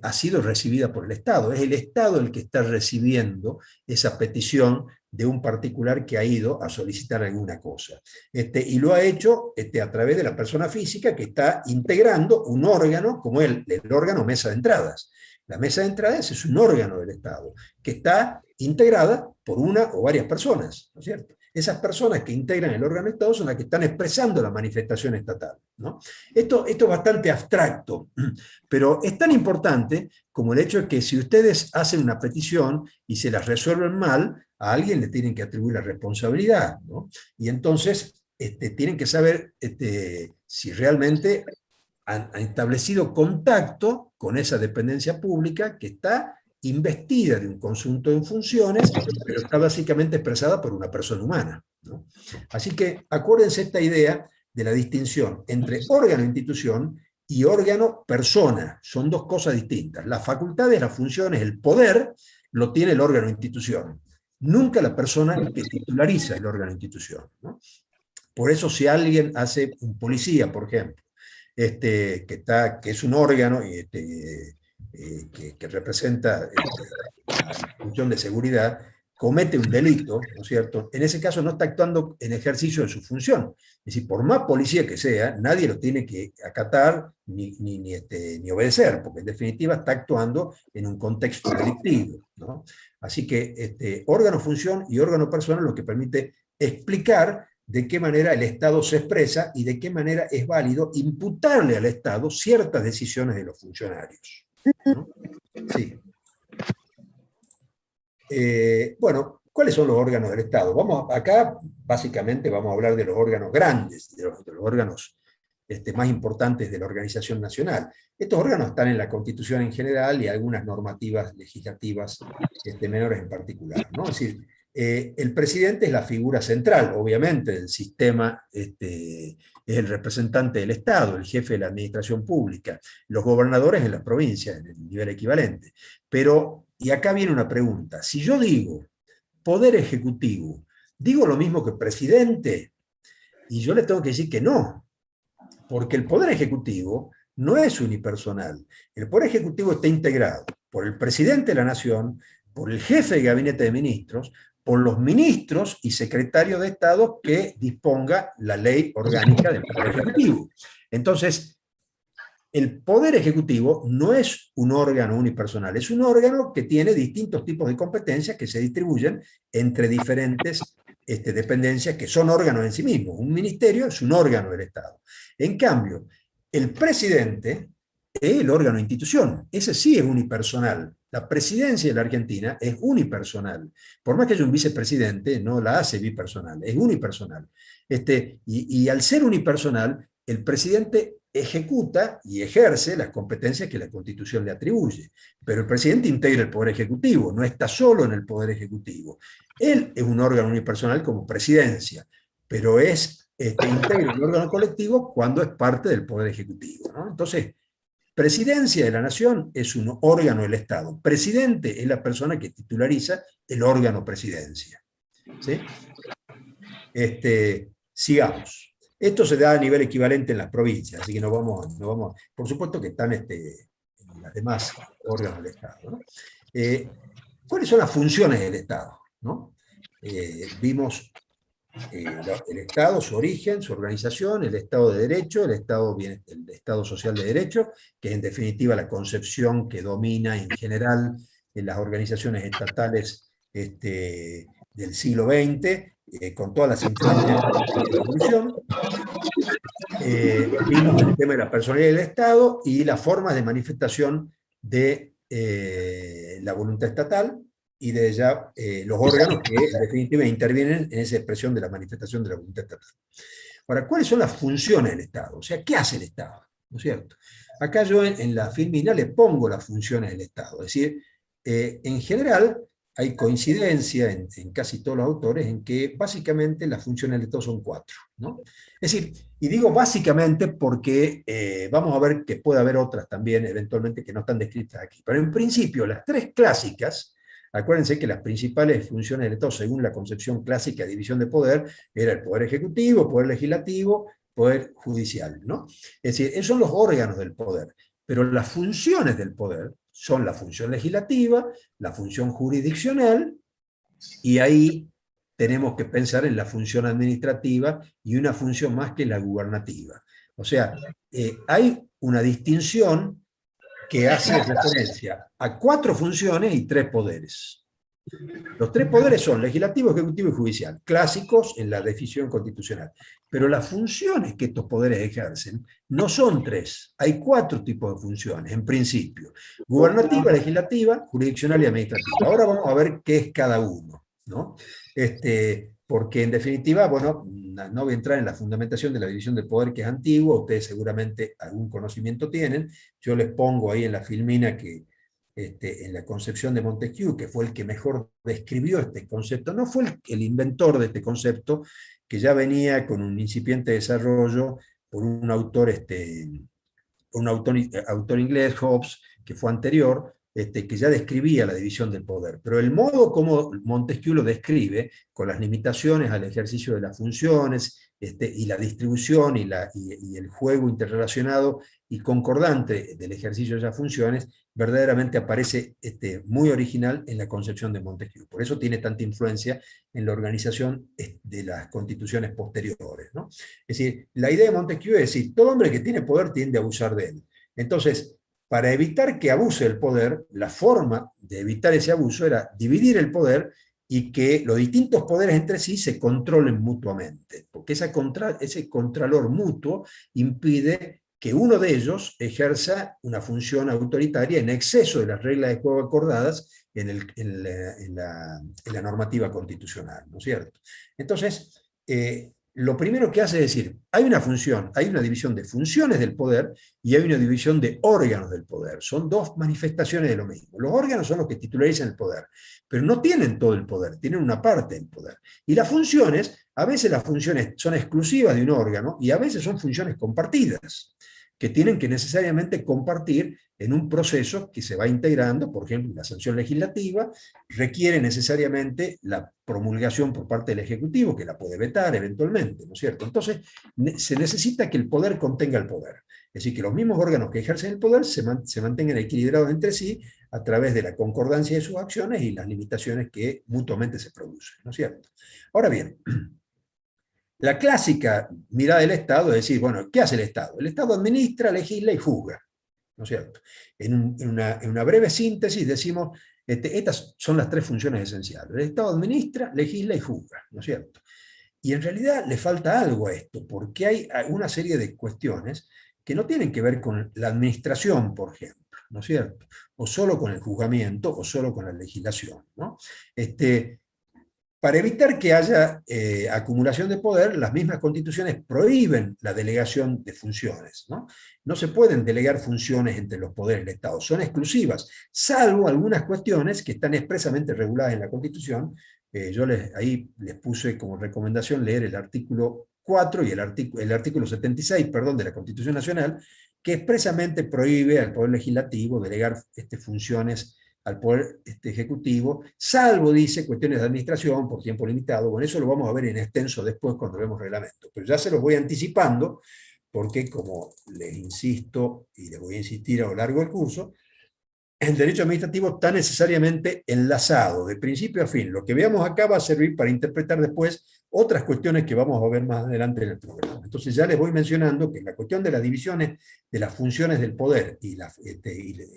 ha sido recibida por el Estado. Es el Estado el que está recibiendo esa petición de un particular que ha ido a solicitar alguna cosa. Y lo ha hecho a través de la persona física que está integrando un órgano como el órgano mesa de entradas. La mesa de entradas es un órgano del Estado que está integrada por una o varias personas, ¿no es cierto? Esas personas que integran el órgano de Estado son las que están expresando la manifestación estatal, ¿no? Esto es bastante abstracto, pero es tan importante como el hecho de que si ustedes hacen una petición y se las resuelven mal, a alguien le tienen que atribuir la responsabilidad, ¿no? Y entonces tienen que saber si realmente han establecido contacto con esa dependencia pública que está investida de un conjunto de funciones, pero está básicamente expresada por una persona humana, ¿no? Así que acuérdense esta idea de la distinción entre órgano-institución y órgano-persona. Son dos cosas distintas. Las facultades, las funciones, el poder, lo tiene el órgano-institución. Nunca la persona que titulariza el órgano-institución, ¿no? Por eso si alguien hace un policía, por ejemplo, que es un órgano que representa la función de seguridad, comete un delito, ¿no es cierto? En ese caso no está actuando en ejercicio de su función. Es decir, por más policía que sea, nadie lo tiene que acatar ni obedecer, porque en definitiva está actuando en un contexto delictivo, ¿no? Así que órgano, función y órgano personal lo que permite explicar de qué manera el Estado se expresa y de qué manera es válido imputarle al Estado ciertas decisiones de los funcionarios, ¿no? Sí. Bueno, ¿cuáles son los órganos del Estado? Acá básicamente vamos a hablar de los órganos grandes, de los órganos más importantes de la organización nacional. Estos órganos están en la Constitución en general y algunas normativas legislativas menores en particular, ¿no? Es decir, el presidente es la figura central, obviamente, del sistema, es el representante del Estado, el jefe de la administración pública, los gobernadores en las provincias, en el nivel equivalente. Pero, y acá viene una pregunta, si yo digo poder ejecutivo, ¿digo lo mismo que presidente? Y yo le tengo que decir que no, porque el poder ejecutivo no es unipersonal. El poder ejecutivo está integrado por el presidente de la nación, por el jefe de gabinete de ministros, por los ministros y secretarios de Estado que disponga la ley orgánica del poder ejecutivo. Entonces, el poder ejecutivo no es un órgano unipersonal, es un órgano que tiene distintos tipos de competencias que se distribuyen entre diferentes dependencias que son órganos en sí mismos. Un ministerio es un órgano del Estado. En cambio, el presidente es el órgano de institución. Ese sí es unipersonal. La presidencia de la Argentina es unipersonal. Por más que haya un vicepresidente, no la hace bipersonal, es unipersonal. Y al ser unipersonal, el presidente ejecuta y ejerce las competencias que la Constitución le atribuye. Pero el presidente integra el Poder Ejecutivo, no está solo en el Poder Ejecutivo. Él es un órgano unipersonal como presidencia, pero integra un órgano colectivo cuando es parte del Poder Ejecutivo, ¿no? Entonces, Presidencia de la Nación es un órgano del Estado. Presidente es la persona que titulariza el órgano presidencia. ¿Sí? Sigamos. Esto se da a nivel equivalente en las provincias, así que no vamos por supuesto que están en las demás órganos del Estado, ¿no? ¿Cuáles son las funciones del Estado? ¿No? Vimos el Estado, su origen, su organización, el Estado de Derecho, el Estado Social de Derecho, que es en definitiva la concepción que domina en general en las organizaciones estatales del siglo XX, con todas las influencias de la evolución. Vimos el tema de la personalidad del Estado y las formas de manifestación de la voluntad estatal, y de ya los órganos que en definitiva intervienen en esa expresión de la manifestación de la voluntad estatal. Ahora, ¿cuáles son las funciones del Estado? O sea, ¿qué hace el Estado? ¿No es cierto? Acá yo en la filmina le pongo las funciones del Estado, es decir, en general hay coincidencia en casi todos los autores en que básicamente las funciones del Estado son 4, ¿no? Es decir, y digo básicamente porque vamos a ver que puede haber otras también eventualmente que no están descritas aquí, pero en principio las 3 clásicas. Acuérdense que las principales funciones del Estado, según la concepción clásica de división de poder, era el poder ejecutivo, poder legislativo, poder judicial, ¿no? Es decir, esos son los órganos del poder, pero las funciones del poder son la función legislativa, la función jurisdiccional, y ahí tenemos que pensar en la función administrativa y una función más que la gubernativa. O sea, hay una distinción que hace referencia a 4 funciones y 3 poderes. Los 3 poderes son legislativo, ejecutivo y judicial, clásicos en la definición constitucional. Pero las funciones que estos poderes ejercen no son 3, hay 4 tipos de funciones, en principio. Gubernativa, legislativa, jurisdiccional y administrativa. Ahora vamos a ver qué es cada uno, ¿no? Porque en definitiva, bueno, no voy a entrar en la fundamentación de la división del poder, que es antigua, ustedes seguramente algún conocimiento tienen, yo les pongo ahí en la filmina que en la concepción de Montesquieu, que fue el que mejor describió este concepto, no fue el inventor de este concepto, que ya venía con un incipiente desarrollo por un autor inglés, Hobbes, que fue anterior, que ya describía la división del poder, pero el modo como Montesquieu lo describe, con las limitaciones al ejercicio de las funciones, y la distribución y el juego interrelacionado y concordante del ejercicio de esas funciones, verdaderamente aparece muy original en la concepción de Montesquieu. Por eso tiene tanta influencia en la organización de las constituciones posteriores, ¿no? Es decir, la idea de Montesquieu es decir, todo hombre que tiene poder tiende a abusar de él. Entonces, para evitar que abuse el poder, la forma de evitar ese abuso era dividir el poder y que los distintos poderes entre sí se controlen mutuamente, porque ese contralor mutuo impide que uno de ellos ejerza una función autoritaria en exceso de las reglas de juego acordadas en la normativa constitucional, ¿no es cierto? Entonces, lo primero que hace es decir, hay una división de funciones del poder y hay una división de órganos del poder. Son dos manifestaciones de lo mismo. Los órganos son los que titularizan el poder, pero no tienen todo el poder, tienen una parte del poder. Y las funciones, a veces las funciones son exclusivas de un órgano y a veces son funciones compartidas, que tienen que necesariamente compartir en un proceso que se va integrando. Por ejemplo, la sanción legislativa requiere necesariamente la promulgación por parte del Ejecutivo, que la puede vetar eventualmente, ¿no es cierto? Entonces, se necesita que el poder contenga el poder. Es decir, que los mismos órganos que ejercen el poder se mantengan equilibrados entre sí a través de la concordancia de sus acciones y las limitaciones que mutuamente se producen, ¿no es cierto? Ahora bien, la clásica mirada del Estado es decir, bueno, ¿qué hace el Estado? El Estado administra, legisla y juzga, ¿no es cierto? En una breve síntesis decimos, estas son las tres funciones esenciales. El Estado administra, legisla y juzga, ¿no es cierto? Y en realidad le falta algo a esto, porque hay una serie de cuestiones que no tienen que ver con la administración, por ejemplo, ¿no es cierto? O solo con el juzgamiento, o solo con la legislación, ¿no? Para evitar que haya acumulación de poder, las mismas constituciones prohíben la delegación de funciones, ¿no? No se pueden delegar funciones entre los poderes del Estado, son exclusivas, salvo algunas cuestiones que están expresamente reguladas en la Constitución. Ahí les puse como recomendación leer el artículo 4 y el artículo 76, perdón, de la Constitución Nacional, que expresamente prohíbe al Poder Legislativo delegar funciones al Poder Ejecutivo, salvo, dice, cuestiones de administración por tiempo limitado. Bueno, eso lo vamos a ver en extenso después cuando vemos reglamento, pero ya se los voy anticipando, porque como les insisto, y les voy a insistir a lo largo del curso, el derecho administrativo está necesariamente enlazado, de principio a fin. Lo que veamos acá va a servir para interpretar después otras cuestiones que vamos a ver más adelante en el programa. Entonces ya les voy mencionando que en la cuestión de las divisiones de las funciones del poder y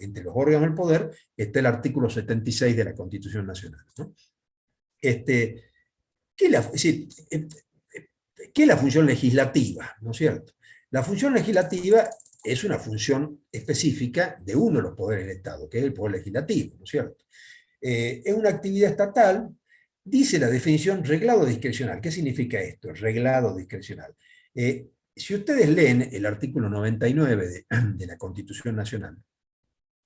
entre los órganos del poder está el artículo 76 de la Constitución Nacional, ¿no? ¿Qué es la función legislativa? ¿No es cierto? La función legislativa es una función específica de uno de los poderes del Estado, que es el poder legislativo, ¿no es cierto? Es una actividad estatal, dice la definición, reglado discrecional. ¿Qué significa esto? Reglado discrecional. Si ustedes leen el artículo 99 de la Constitución Nacional,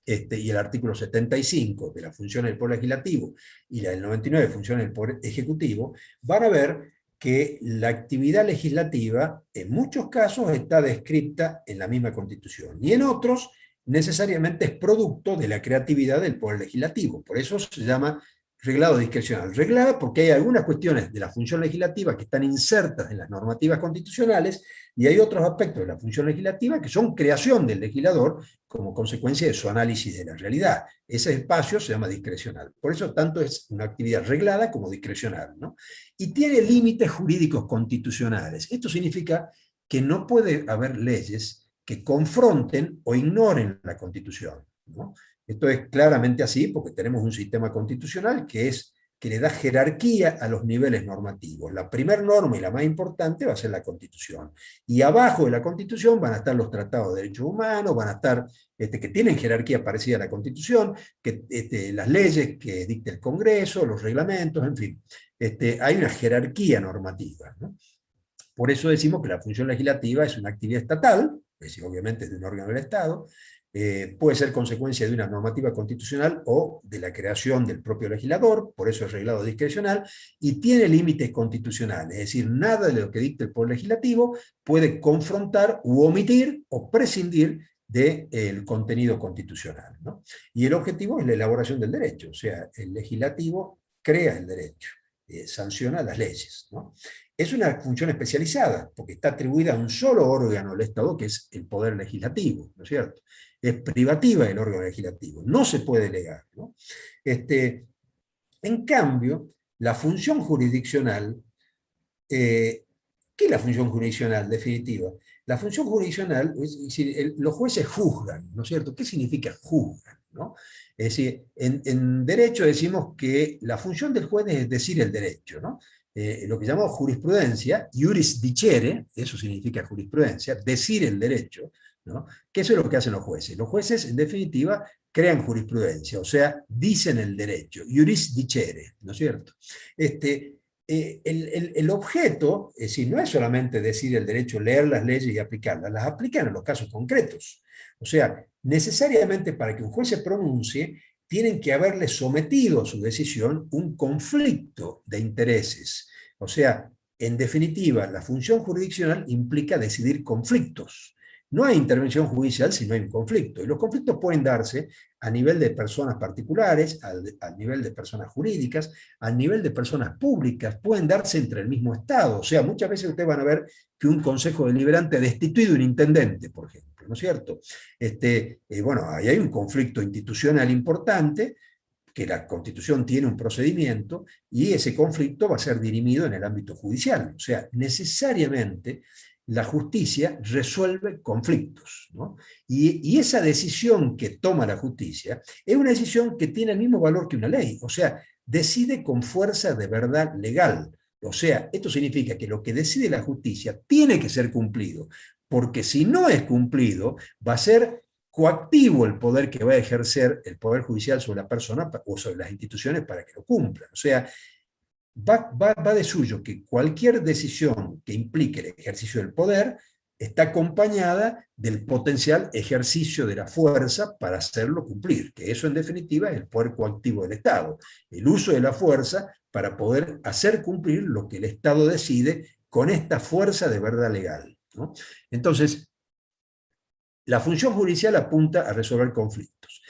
y el artículo 75 de la función del poder legislativo, y la del 99 función del poder ejecutivo, van a ver que la actividad legislativa en muchos casos está descrita en la misma Constitución, y en otros necesariamente es producto de la creatividad del Poder Legislativo. Por eso se llama reglado discrecional. Reglada porque hay algunas cuestiones de la función legislativa que están insertas en las normativas constitucionales, y hay otros aspectos de la función legislativa que son creación del legislador como consecuencia de su análisis de la realidad. Ese espacio se llama discrecional. Por eso tanto es una actividad reglada como discrecional, ¿no? Y tiene límites jurídicos constitucionales. Esto significa que no puede haber leyes que confronten o ignoren la Constitución, ¿no? Esto es claramente así porque tenemos un sistema constitucional que le da jerarquía a los niveles normativos. La primera norma y la más importante va a ser la Constitución. Y abajo de la Constitución van a estar los tratados de derechos humanos, van a estar, que tienen jerarquía parecida a la Constitución, las leyes que dicta el Congreso, los reglamentos, en fin. Hay una jerarquía normativa, ¿no? Por eso decimos que la función legislativa es una actividad estatal, es decir, obviamente es de un órgano del Estado, puede ser consecuencia de una normativa constitucional o de la creación del propio legislador, por eso es reglado discrecional, y tiene límites constitucionales, es decir, nada de lo que dicta el Poder Legislativo puede confrontar u omitir o prescindir del contenido constitucional, ¿no? Y el objetivo es la elaboración del derecho, o sea, el legislativo crea el derecho, sanciona las leyes, ¿no? Es una función especializada, porque está atribuida a un solo órgano del Estado, que es el Poder Legislativo, ¿no es cierto? Es privativa el órgano legislativo, no se puede delegar, ¿no? En cambio, la función jurisdiccional, ¿qué es la función jurisdiccional definitiva? La función jurisdiccional, es decir, los jueces juzgan, ¿no es cierto? ¿Qué significa juzgan, ¿no? Es decir, en derecho decimos que la función del juez es decir el derecho, ¿no? Lo que llamamos jurisprudencia, iuris dicere, eso significa jurisprudencia, decir el derecho, ¿no? Que eso es lo que hacen los jueces. Los jueces, en definitiva, crean jurisprudencia, o sea, dicen el derecho, iuris dicere, ¿no es cierto? El objeto, es decir, no es solamente decir el derecho, leer las leyes y aplicarlas, las aplican en los casos concretos. O sea, necesariamente para que un juez se pronuncie, tienen que haberle sometido a su decisión un conflicto de intereses. O sea, en definitiva, la función jurisdiccional implica decidir conflictos. No hay intervención judicial si no hay un conflicto. Y los conflictos pueden darse a nivel de personas particulares, a nivel de personas jurídicas, a nivel de personas públicas, pueden darse entre el mismo Estado. O sea, muchas veces ustedes van a ver que un consejo deliberante ha destituido a un intendente, por ejemplo, ¿no es cierto? Bueno, ahí hay un conflicto institucional importante, que la Constitución tiene un procedimiento, y ese conflicto va a ser dirimido en el ámbito judicial. O sea, necesariamente la justicia resuelve conflictos, ¿no? Y esa decisión que toma la justicia es una decisión que tiene el mismo valor que una ley, o sea, decide con fuerza de verdad legal. O sea, esto significa que lo que decide la justicia tiene que ser cumplido, porque si no es cumplido, va a ser coactivo el poder que va a ejercer el Poder Judicial sobre la persona o sobre las instituciones para que lo cumplan. O sea, va de suyo que cualquier decisión que implique el ejercicio del poder está acompañada del potencial ejercicio de la fuerza para hacerlo cumplir, que eso en definitiva es el poder coactivo del Estado, el uso de la fuerza para poder hacer cumplir lo que el Estado decide con esta fuerza de verdad legal, ¿no? Entonces, la función judicial apunta a resolver conflictos.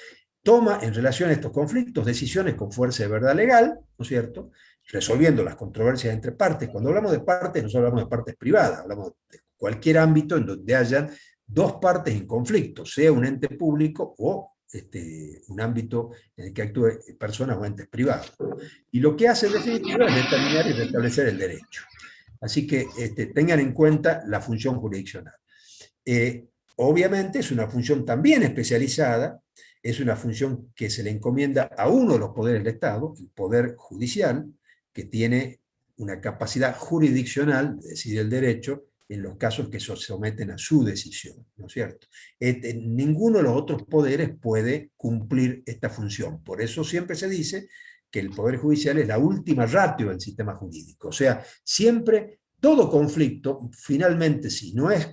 Toma en relación a estos conflictos decisiones con fuerza de verdad legal, ¿no es cierto?, resolviendo las controversias entre partes. Cuando hablamos de partes, no solo hablamos de partes privadas, hablamos de cualquier ámbito en donde hayan dos partes en conflicto, sea un ente público o un ámbito en el que actúen personas o entes privados. Y lo que hace en definitiva es determinar y restablecer el derecho. Así que tengan en cuenta la función jurisdiccional. Obviamente es una función también especializada, es una función que se le encomienda a uno de los poderes del Estado, el Poder Judicial, que tiene una capacidad jurisdiccional de decidir el derecho en los casos que se someten a su decisión, ¿no es cierto? Ninguno de los otros poderes puede cumplir esta función. Por eso siempre se dice que el Poder Judicial es la última ratio del sistema jurídico. O sea, siempre todo conflicto, finalmente, si no es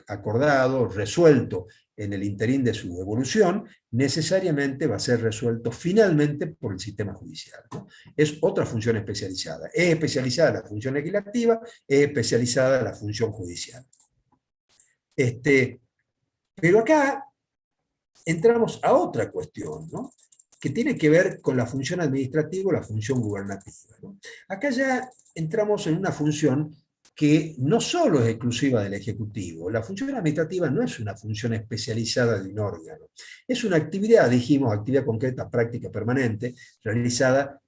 acordado, resuelto en el interín de su evolución, necesariamente va a ser resuelto finalmente por el sistema judicial, ¿no? Es otra función especializada. Es especializada la función legislativa, es especializada la función judicial. Pero acá entramos a otra cuestión, ¿no?, que tiene que ver con la función administrativa o la función gubernativa, ¿no? Acá ya entramos en una función que no solo es exclusiva del Ejecutivo. La función administrativa no es una función especializada de un órgano. Es una actividad, dijimos, actividad concreta, práctica, permanente, realizada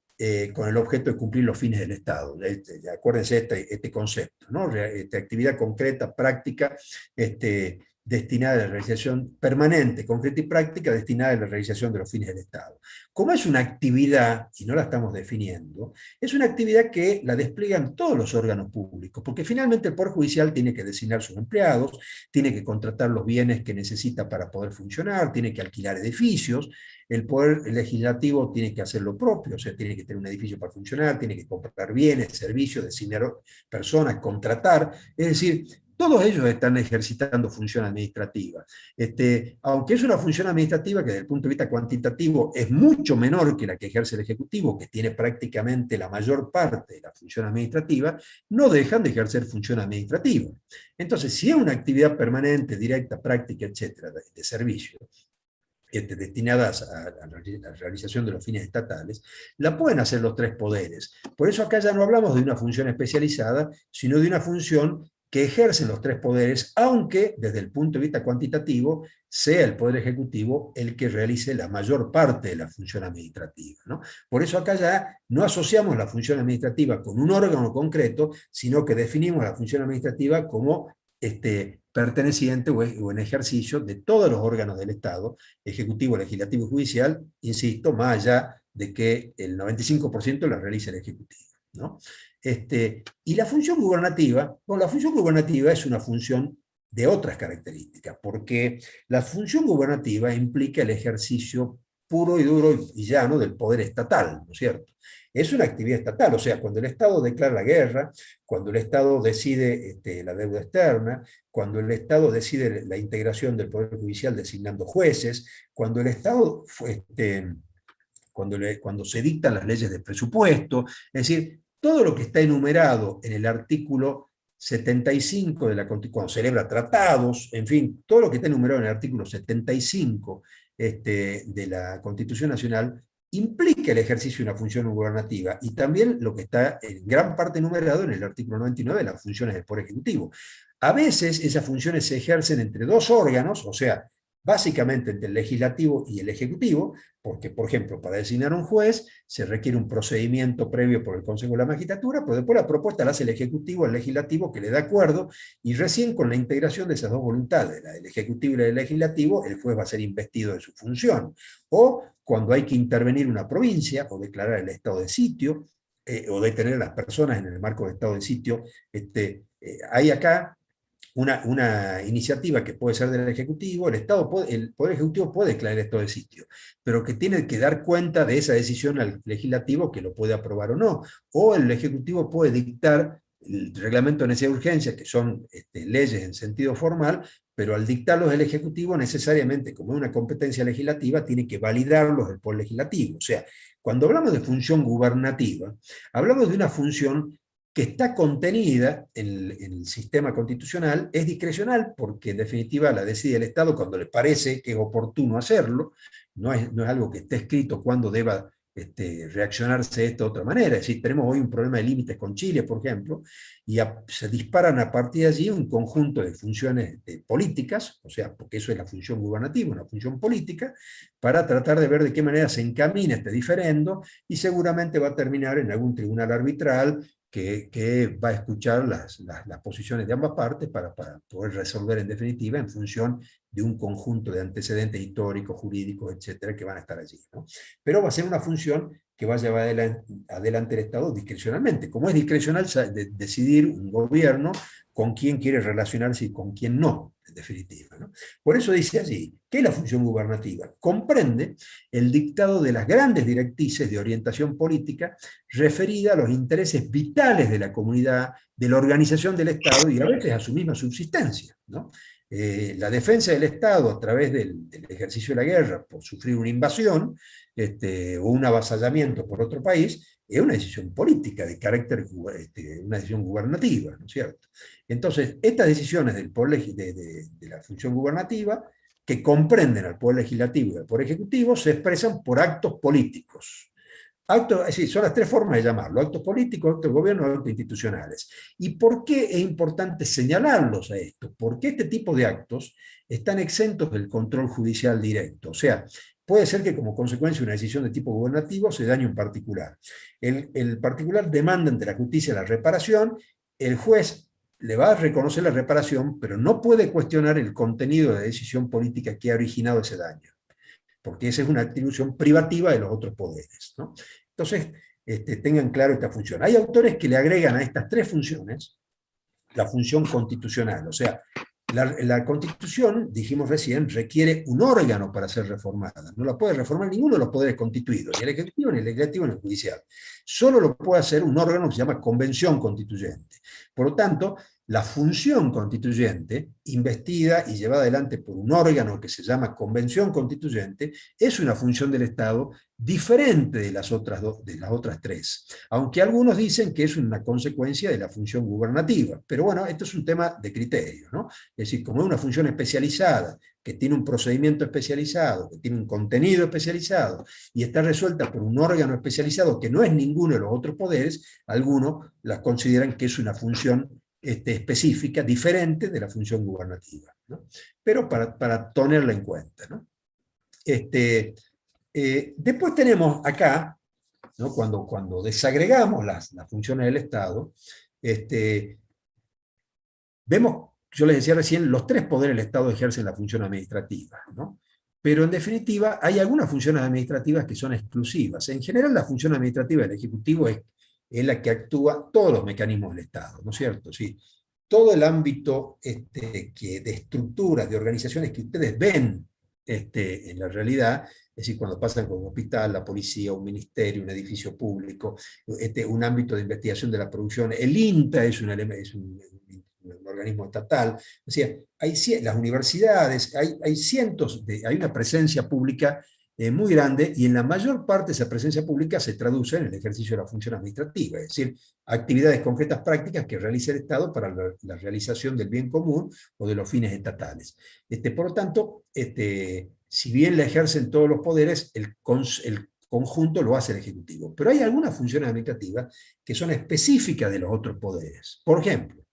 con el objeto de cumplir los fines del Estado. Acuérdense este concepto, ¿no? Actividad concreta, práctica, destinada a la realización permanente, concreta y práctica, destinada a la realización de los fines del Estado. Como es una actividad, y no la estamos definiendo, es una actividad que la despliegan todos los órganos públicos, porque finalmente el Poder Judicial tiene que designar sus empleados, tiene que contratar los bienes que necesita para poder funcionar, tiene que alquilar edificios, el Poder Legislativo tiene que hacer lo propio, o sea, tiene que tener un edificio para funcionar, tiene que comprar bienes, servicios, designar personas, contratar, es decir, todos ellos están ejercitando función administrativa. Aunque es una función administrativa que desde el punto de vista cuantitativo es mucho menor que la que ejerce el Ejecutivo, que tiene prácticamente la mayor parte de la función administrativa, no dejan de ejercer función administrativa. Entonces, si es una actividad permanente, directa, práctica, etcétera, de servicio, destinadas a la realización de los fines estatales, la pueden hacer los tres poderes. Por eso acá ya no hablamos de una función especializada, sino de una función que ejercen los tres poderes, aunque desde el punto de vista cuantitativo sea el Poder Ejecutivo el que realice la mayor parte de la función administrativa, ¿no? Por eso acá ya no asociamos la función administrativa con un órgano concreto, sino que definimos la función administrativa como perteneciente o en ejercicio de todos los órganos del Estado, Ejecutivo, Legislativo y Judicial, insisto, más allá de que el 95% la realiza el Ejecutivo, ¿no? Y la función gubernativa, bueno, la función gubernativa es una función de otras características, porque la función gubernativa implica el ejercicio puro y duro y llano del poder estatal, ¿no es cierto? Es una actividad estatal, o sea, cuando el Estado declara la guerra, cuando el Estado decide la deuda externa, cuando el Estado decide la integración del Poder Judicial designando jueces, cuando el Estado, cuando se dictan las leyes de presupuesto, es decir, todo lo que está enumerado en el artículo 75 de la Constitución, cuando celebra tratados, en fin, todo lo que está enumerado en el artículo 75 de la Constitución Nacional, implica el ejercicio de una función gubernativa, y también lo que está en gran parte enumerado en el artículo 99 de las funciones del Poder Ejecutivo. A veces esas funciones se ejercen entre dos órganos, o sea, básicamente entre el Legislativo y el Ejecutivo, porque, por ejemplo, para designar un juez se requiere un procedimiento previo por el Consejo de la Magistratura, pero después la propuesta la hace el Ejecutivo al Legislativo, que le da acuerdo, y recién con la integración de esas dos voluntades, la del Ejecutivo y la del Legislativo, el juez va a ser investido de su función. O cuando hay que intervenir una provincia, o declarar el estado de sitio, o detener a las personas en el marco del estado de sitio, hay acá una iniciativa que puede ser del Ejecutivo, el Poder Ejecutivo puede declarar el estado de sitio, pero que tiene que dar cuenta de esa decisión al Legislativo, que lo puede aprobar o no, o el Ejecutivo puede dictar el reglamento de necesidad de urgencia, que son leyes en sentido formal, pero al dictarlos el Ejecutivo necesariamente, como es una competencia legislativa, tiene que validarlos el Poder Legislativo. O sea, cuando hablamos de función gubernativa, hablamos de una función que está contenida en el sistema constitucional, es discrecional, porque en definitiva la decide el Estado cuando le parece que es oportuno hacerlo, no es algo que esté escrito cuando deba reaccionarse de esta otra manera. Es decir, tenemos hoy un problema de límites con Chile, por ejemplo, y se disparan a partir de allí un conjunto de funciones políticas, o sea, porque eso es la función gubernativa, una función política, para tratar de ver de qué manera se encamina este diferendo, y seguramente va a terminar en algún tribunal arbitral que va a escuchar las posiciones de ambas partes para poder resolver en definitiva en función de un conjunto de antecedentes históricos, jurídicos, etcétera, que van a estar allí, ¿no? Pero va a ser una función que va a llevar adelante el Estado discrecionalmente. Como es discrecional decidir un gobierno con quién quiere relacionarse y con quién no, en definitiva, ¿no? Por eso dice allí que la función gubernativa comprende el dictado de las grandes directrices de orientación política referida a los intereses vitales de la comunidad, de la organización del Estado y a veces a su misma subsistencia, ¿no? La defensa del Estado a través del ejercicio de la guerra por sufrir una invasión o un avasallamiento por otro país es una decisión política de carácter, una decisión gubernativa, ¿no es cierto? Entonces, estas decisiones del poder, de la función gubernativa, que comprenden al Poder Legislativo y al Poder Ejecutivo, se expresan por actos políticos. Es decir, son las tres formas de llamarlo: actos políticos, actos de gobierno, actos institucionales. ¿Y por qué es importante señalarlos a esto? Porque este tipo de actos están exentos del control judicial directo. O sea, puede ser que como consecuencia de una decisión de tipo gubernativo se dañe un particular. El particular demanda ante la justicia la reparación, el juez le va a reconocer la reparación, pero no puede cuestionar el contenido de la decisión política que ha originado ese daño, porque esa es una atribución privativa de los otros poderes, ¿no? Entonces, tengan claro esta función. Hay autores que le agregan a estas tres funciones la función constitucional, o sea, la Constitución, dijimos recién, requiere un órgano para ser reformada. No la puede reformar ninguno de los poderes constituidos, ni el Ejecutivo, ni el Legislativo, ni el Judicial. Solo lo puede hacer un órgano que se llama Convención Constituyente. Por lo tanto, la función constituyente, investida y llevada adelante por un órgano que se llama Convención Constituyente, es una función del Estado diferente de las otras tres. Aunque algunos dicen que es una consecuencia de la función gubernativa. Pero bueno, esto es un tema de criterio, ¿no? Es decir, como es una función especializada, que tiene un procedimiento especializado, que tiene un contenido especializado, y está resuelta por un órgano especializado que no es ninguno de los otros poderes, algunos las consideran que es una función específica, diferente de la función gubernativa, ¿no? Pero para tenerla en cuenta, ¿no? Después tenemos acá, ¿no? Cuando desagregamos las funciones del Estado, vemos, yo les decía recién, los tres poderes del Estado ejercen la función administrativa, ¿no? Pero en definitiva hay algunas funciones administrativas que son exclusivas. En general la función administrativa del Ejecutivo es la que actúa todos los mecanismos del Estado, ¿no es cierto? Sí, todo el ámbito de estructuras, de organizaciones que ustedes ven en la realidad, es decir, cuando pasan con un hospital, la policía, un ministerio, un edificio público, un ámbito de investigación de la producción, el INTA es un organismo estatal, o sea, hay las universidades, hay cientos, hay una presencia pública muy grande, y en la mayor parte de esa presencia pública se traduce en el ejercicio de la función administrativa, es decir, actividades concretas prácticas que realiza el Estado para la realización del bien común o de los fines estatales. Por lo tanto, si bien la ejercen todos los poderes, el conjunto lo hace el Ejecutivo. Pero hay algunas funciones administrativas que son específicas de los otros poderes. Por ejemplo,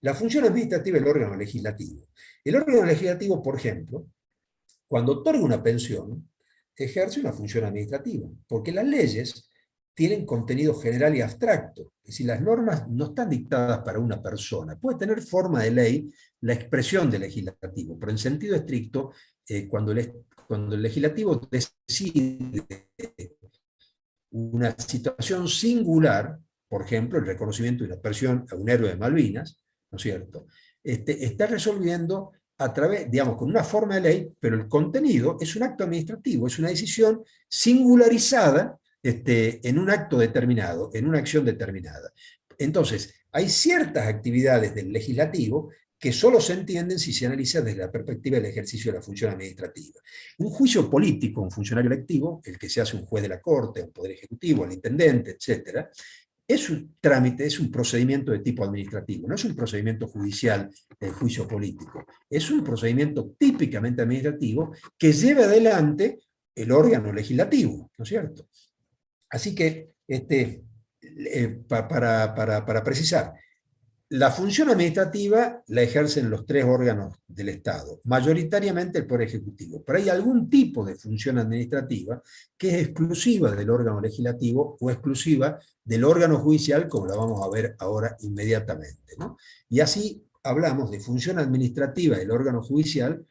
la función administrativa del órgano legislativo. El órgano legislativo, por ejemplo, cuando otorga una pensión, ejerce una función administrativa, porque las leyes tienen contenido general y abstracto. Es decir, las normas no están dictadas para una persona. Puede tener forma de ley la expresión del legislativo, pero en sentido estricto, cuando el legislativo decide una situación singular, por ejemplo, el reconocimiento de una persona a un héroe de Malvinas, ¿no es cierto? Está resolviendo a través, digamos, con una forma de ley, pero el contenido es un acto administrativo, es una decisión singularizada en un acto determinado, en una acción determinada. Entonces, hay ciertas actividades del legislativo que solo se entienden si se analiza desde la perspectiva del ejercicio de la función administrativa. Un juicio político, un funcionario electivo, el que se hace un juez de la Corte, un poder ejecutivo, el intendente, etc., es un trámite, es un procedimiento de tipo administrativo, no es un procedimiento judicial del juicio político, es un procedimiento típicamente administrativo que lleva adelante el órgano legislativo, ¿no es cierto? Así que, para precisar, la función administrativa la ejercen los tres órganos del Estado, mayoritariamente el Poder Ejecutivo, pero hay algún tipo de función administrativa que es exclusiva del órgano legislativo o exclusiva del órgano judicial, como la vamos a ver ahora inmediatamente, ¿no? Y así hablamos de función administrativa del órgano judicial,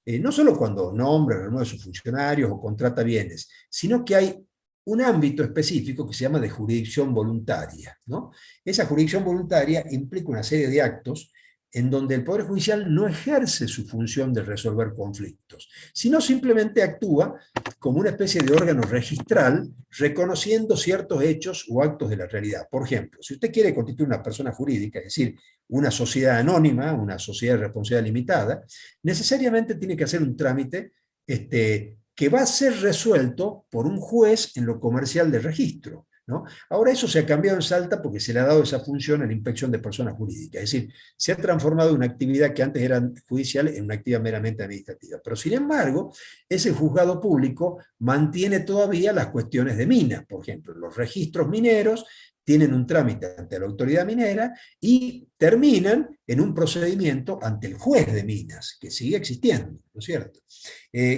no solo cuando nombra, renueva sus funcionarios o contrata bienes, sino que hay un ámbito específico que se llama de jurisdicción voluntaria, ¿no? Esa jurisdicción voluntaria implica una serie de actos en donde el Poder Judicial no ejerce su función de resolver conflictos, sino simplemente actúa como una especie de órgano registral, reconociendo ciertos hechos o actos de la realidad. Por ejemplo, si usted quiere constituir una persona jurídica, es decir, una sociedad anónima, una sociedad de responsabilidad limitada, necesariamente tiene que hacer un trámite que va a ser resuelto por un juez en lo comercial de registro, ¿no? Ahora eso se ha cambiado en Salta porque se le ha dado esa función a la inspección de personas jurídicas, es decir, se ha transformado una actividad que antes era judicial en una actividad meramente administrativa. Pero sin embargo, ese juzgado público mantiene todavía las cuestiones de minas, por ejemplo, los registros mineros tienen un trámite ante la autoridad minera y terminan en un procedimiento ante el juez de minas, que sigue existiendo, ¿no es cierto?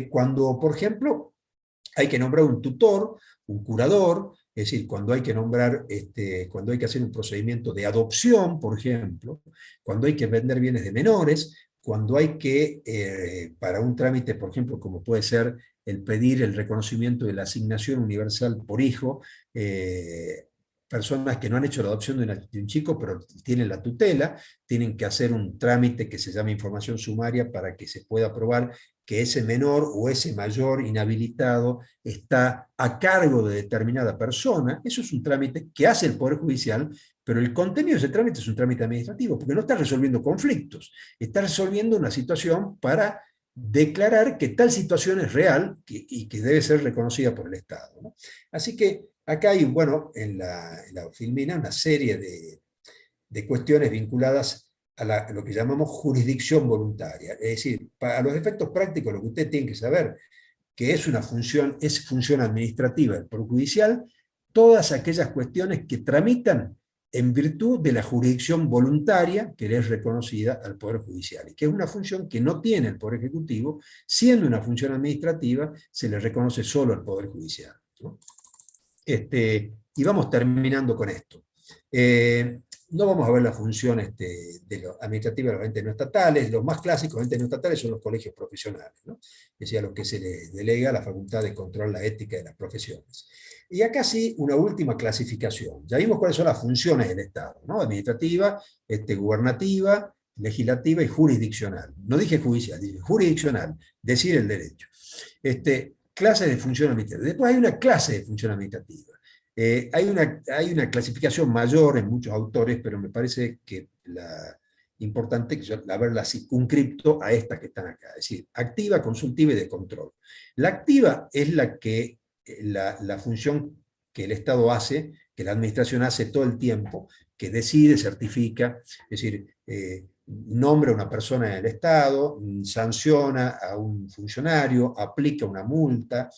Cuando, por ejemplo, hay que nombrar un tutor, un curador, es decir, cuando hay que nombrar, cuando hay que hacer un procedimiento de adopción, por ejemplo, cuando hay que vender bienes de menores, cuando hay que, para un trámite, por ejemplo, como puede ser el pedir el reconocimiento de la asignación universal por hijo, personas que no han hecho la adopción de un chico, pero tienen la tutela, tienen que hacer un trámite que se llama información sumaria para que se pueda probar que ese menor o ese mayor inhabilitado está a cargo de determinada persona. Eso es un trámite que hace el Poder Judicial, pero el contenido de ese trámite es un trámite administrativo, porque no está resolviendo conflictos, está resolviendo una situación para declarar que tal situación es real y que debe ser reconocida por el Estado, ¿no? Así que acá hay, bueno, en la Filmina una serie de cuestiones vinculadas a lo que llamamos jurisdicción voluntaria. Es decir, para los efectos prácticos, lo que usted tiene que saber, que es función administrativa del Poder Judicial, todas aquellas cuestiones que tramitan en virtud de la jurisdicción voluntaria que le es reconocida al Poder Judicial, y que es una función que no tiene el Poder Ejecutivo, siendo una función administrativa, se le reconoce solo al Poder Judicial, ¿no? Y vamos terminando con esto. No vamos a ver la función administrativa de los entes no estatales. Los más clásicos entes no estatales son los colegios profesionales, ¿no? Es decir, a los que se les delega la facultad de controlar la ética de las profesiones. Y acá sí, una última clasificación. Ya vimos cuáles son las funciones del Estado, ¿no? Administrativa, gubernativa, legislativa y jurisdiccional. No dije judicial, dije jurisdiccional, decir el derecho. Clases de función administrativa. Después hay una clase de función administrativa. Hay una clasificación mayor en muchos autores, pero me parece que la importante es haberla circunscripto a estas que están acá, es decir, activa, consultiva y de control. La activa es la función que el Estado hace, que la administración hace todo el tiempo, que decide, certifica, es decir, nombra a una persona en el Estado, sanciona a un funcionario, aplica una multa,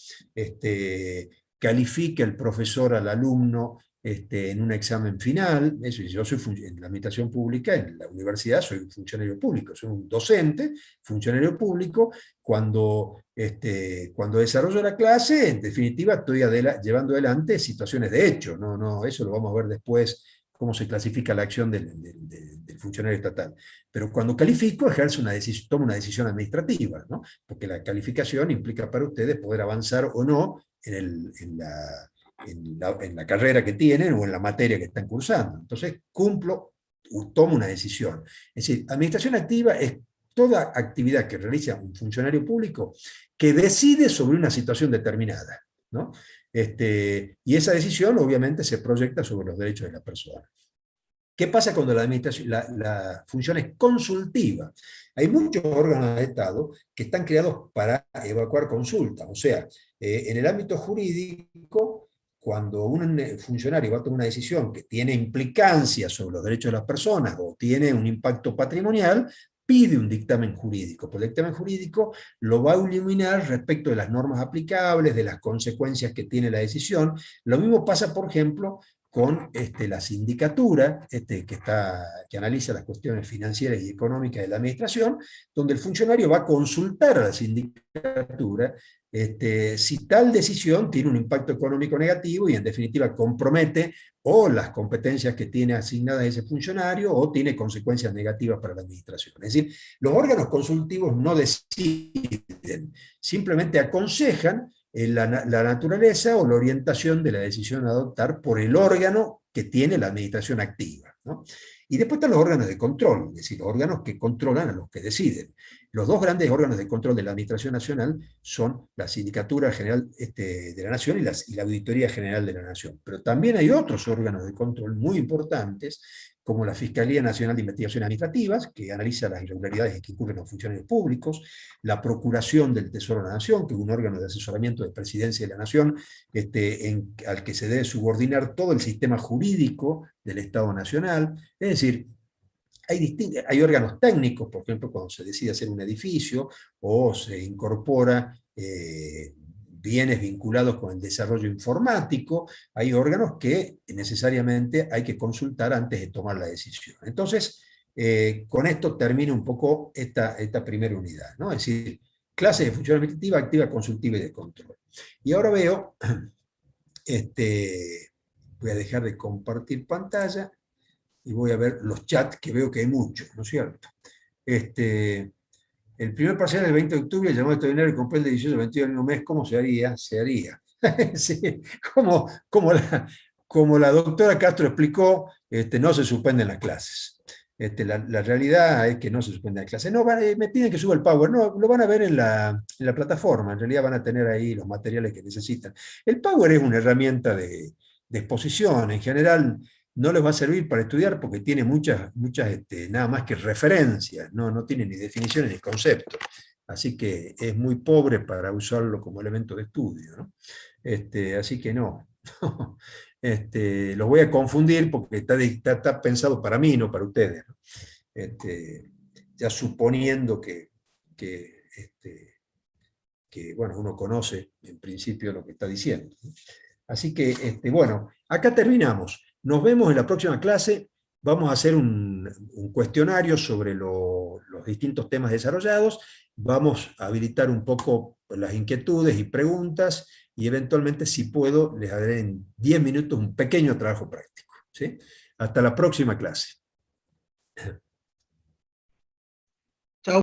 califica el profesor al alumno en un examen final. Eso, yo soy en la administración pública, en la universidad soy un funcionario público, soy un docente, funcionario público. Cuando desarrollo la clase, en definitiva estoy llevando adelante situaciones de hecho, no, eso lo vamos a ver después, cómo se clasifica la acción del funcionario estatal. Pero cuando califico, tomo una decisión administrativa, ¿no? Porque la calificación implica para ustedes poder avanzar o no en la carrera que tienen o en la materia que están cursando. Entonces, tomo una decisión. Es decir, administración activa es toda actividad que realiza un funcionario público que decide sobre una situación determinada, ¿no? Y esa decisión obviamente se proyecta sobre los derechos de la persona. ¿Qué pasa cuando la función es consultiva? Hay muchos órganos de Estado que están creados para evacuar consultas. O sea, en el ámbito jurídico, cuando un funcionario va a tomar una decisión que tiene implicancia sobre los derechos de las personas o tiene un impacto patrimonial, pide un dictamen jurídico. Pero el dictamen jurídico lo va a iluminar respecto de las normas aplicables, de las consecuencias que tiene la decisión. Lo mismo pasa, por ejemplo, con la sindicatura, que analiza las cuestiones financieras y económicas de la administración, donde el funcionario va a consultar a la sindicatura si tal decisión tiene un impacto económico negativo y en definitiva compromete o las competencias que tiene asignadas ese funcionario o tiene consecuencias negativas para la administración. Es decir, los órganos consultivos no deciden, simplemente aconsejan la naturaleza o la orientación de la decisión a adoptar por el órgano que tiene la administración activa, ¿no? Y después están los órganos de control, es decir, los órganos que controlan a los que deciden. Los dos grandes órganos de control de la Administración Nacional son la Sindicatura General de la Nación y la Auditoría General de la Nación. Pero también hay otros órganos de control muy importantes, como la Fiscalía Nacional de Investigaciones Administrativas, que analiza las irregularidades que incurren los funcionarios públicos, la Procuración del Tesoro de la Nación, que es un órgano de asesoramiento de Presidencia de la Nación, al que se debe subordinar todo el sistema jurídico del Estado Nacional. Es decir, hay órganos técnicos, por ejemplo, cuando se decide hacer un edificio o se incorpora bienes vinculados con el desarrollo informático, hay órganos que necesariamente hay que consultar antes de tomar la decisión. Entonces, con esto termino un poco esta primera unidad, ¿no? Es decir, clase de función administrativa, activa, consultiva y de control. Y ahora veo, voy a dejar de compartir pantalla y voy a ver los chats, que veo que hay muchos, ¿no es cierto? El primer parcial del 20 de octubre, el llamado extraordinario, compré el de 18 al 22 del mismo mes, ¿cómo se haría? Se haría. Sí, como la doctora Castro explicó, no se suspenden las clases. La realidad es que no se suspende la clase. No, me piden que suba el Power. No, lo van a ver en la plataforma. En realidad van a tener ahí los materiales que necesitan. El Power es una herramienta de exposición. En general no les va a servir para estudiar porque tiene muchas nada más que referencias. No tiene ni definiciones ni conceptos. Así que es muy pobre para usarlo como elemento de estudio, ¿no? Así que no. Los voy a confundir porque está pensado para mí, no para ustedes, ¿no? Ya suponiendo que bueno, uno conoce en principio lo que está diciendo. Así que, bueno, acá terminamos. Nos vemos en la próxima clase. Vamos a hacer un cuestionario sobre los distintos temas desarrollados. Vamos a habilitar un poco las inquietudes y preguntas y eventualmente, si puedo, les haré en 10 minutos un pequeño trabajo práctico, ¿sí? Hasta la próxima clase.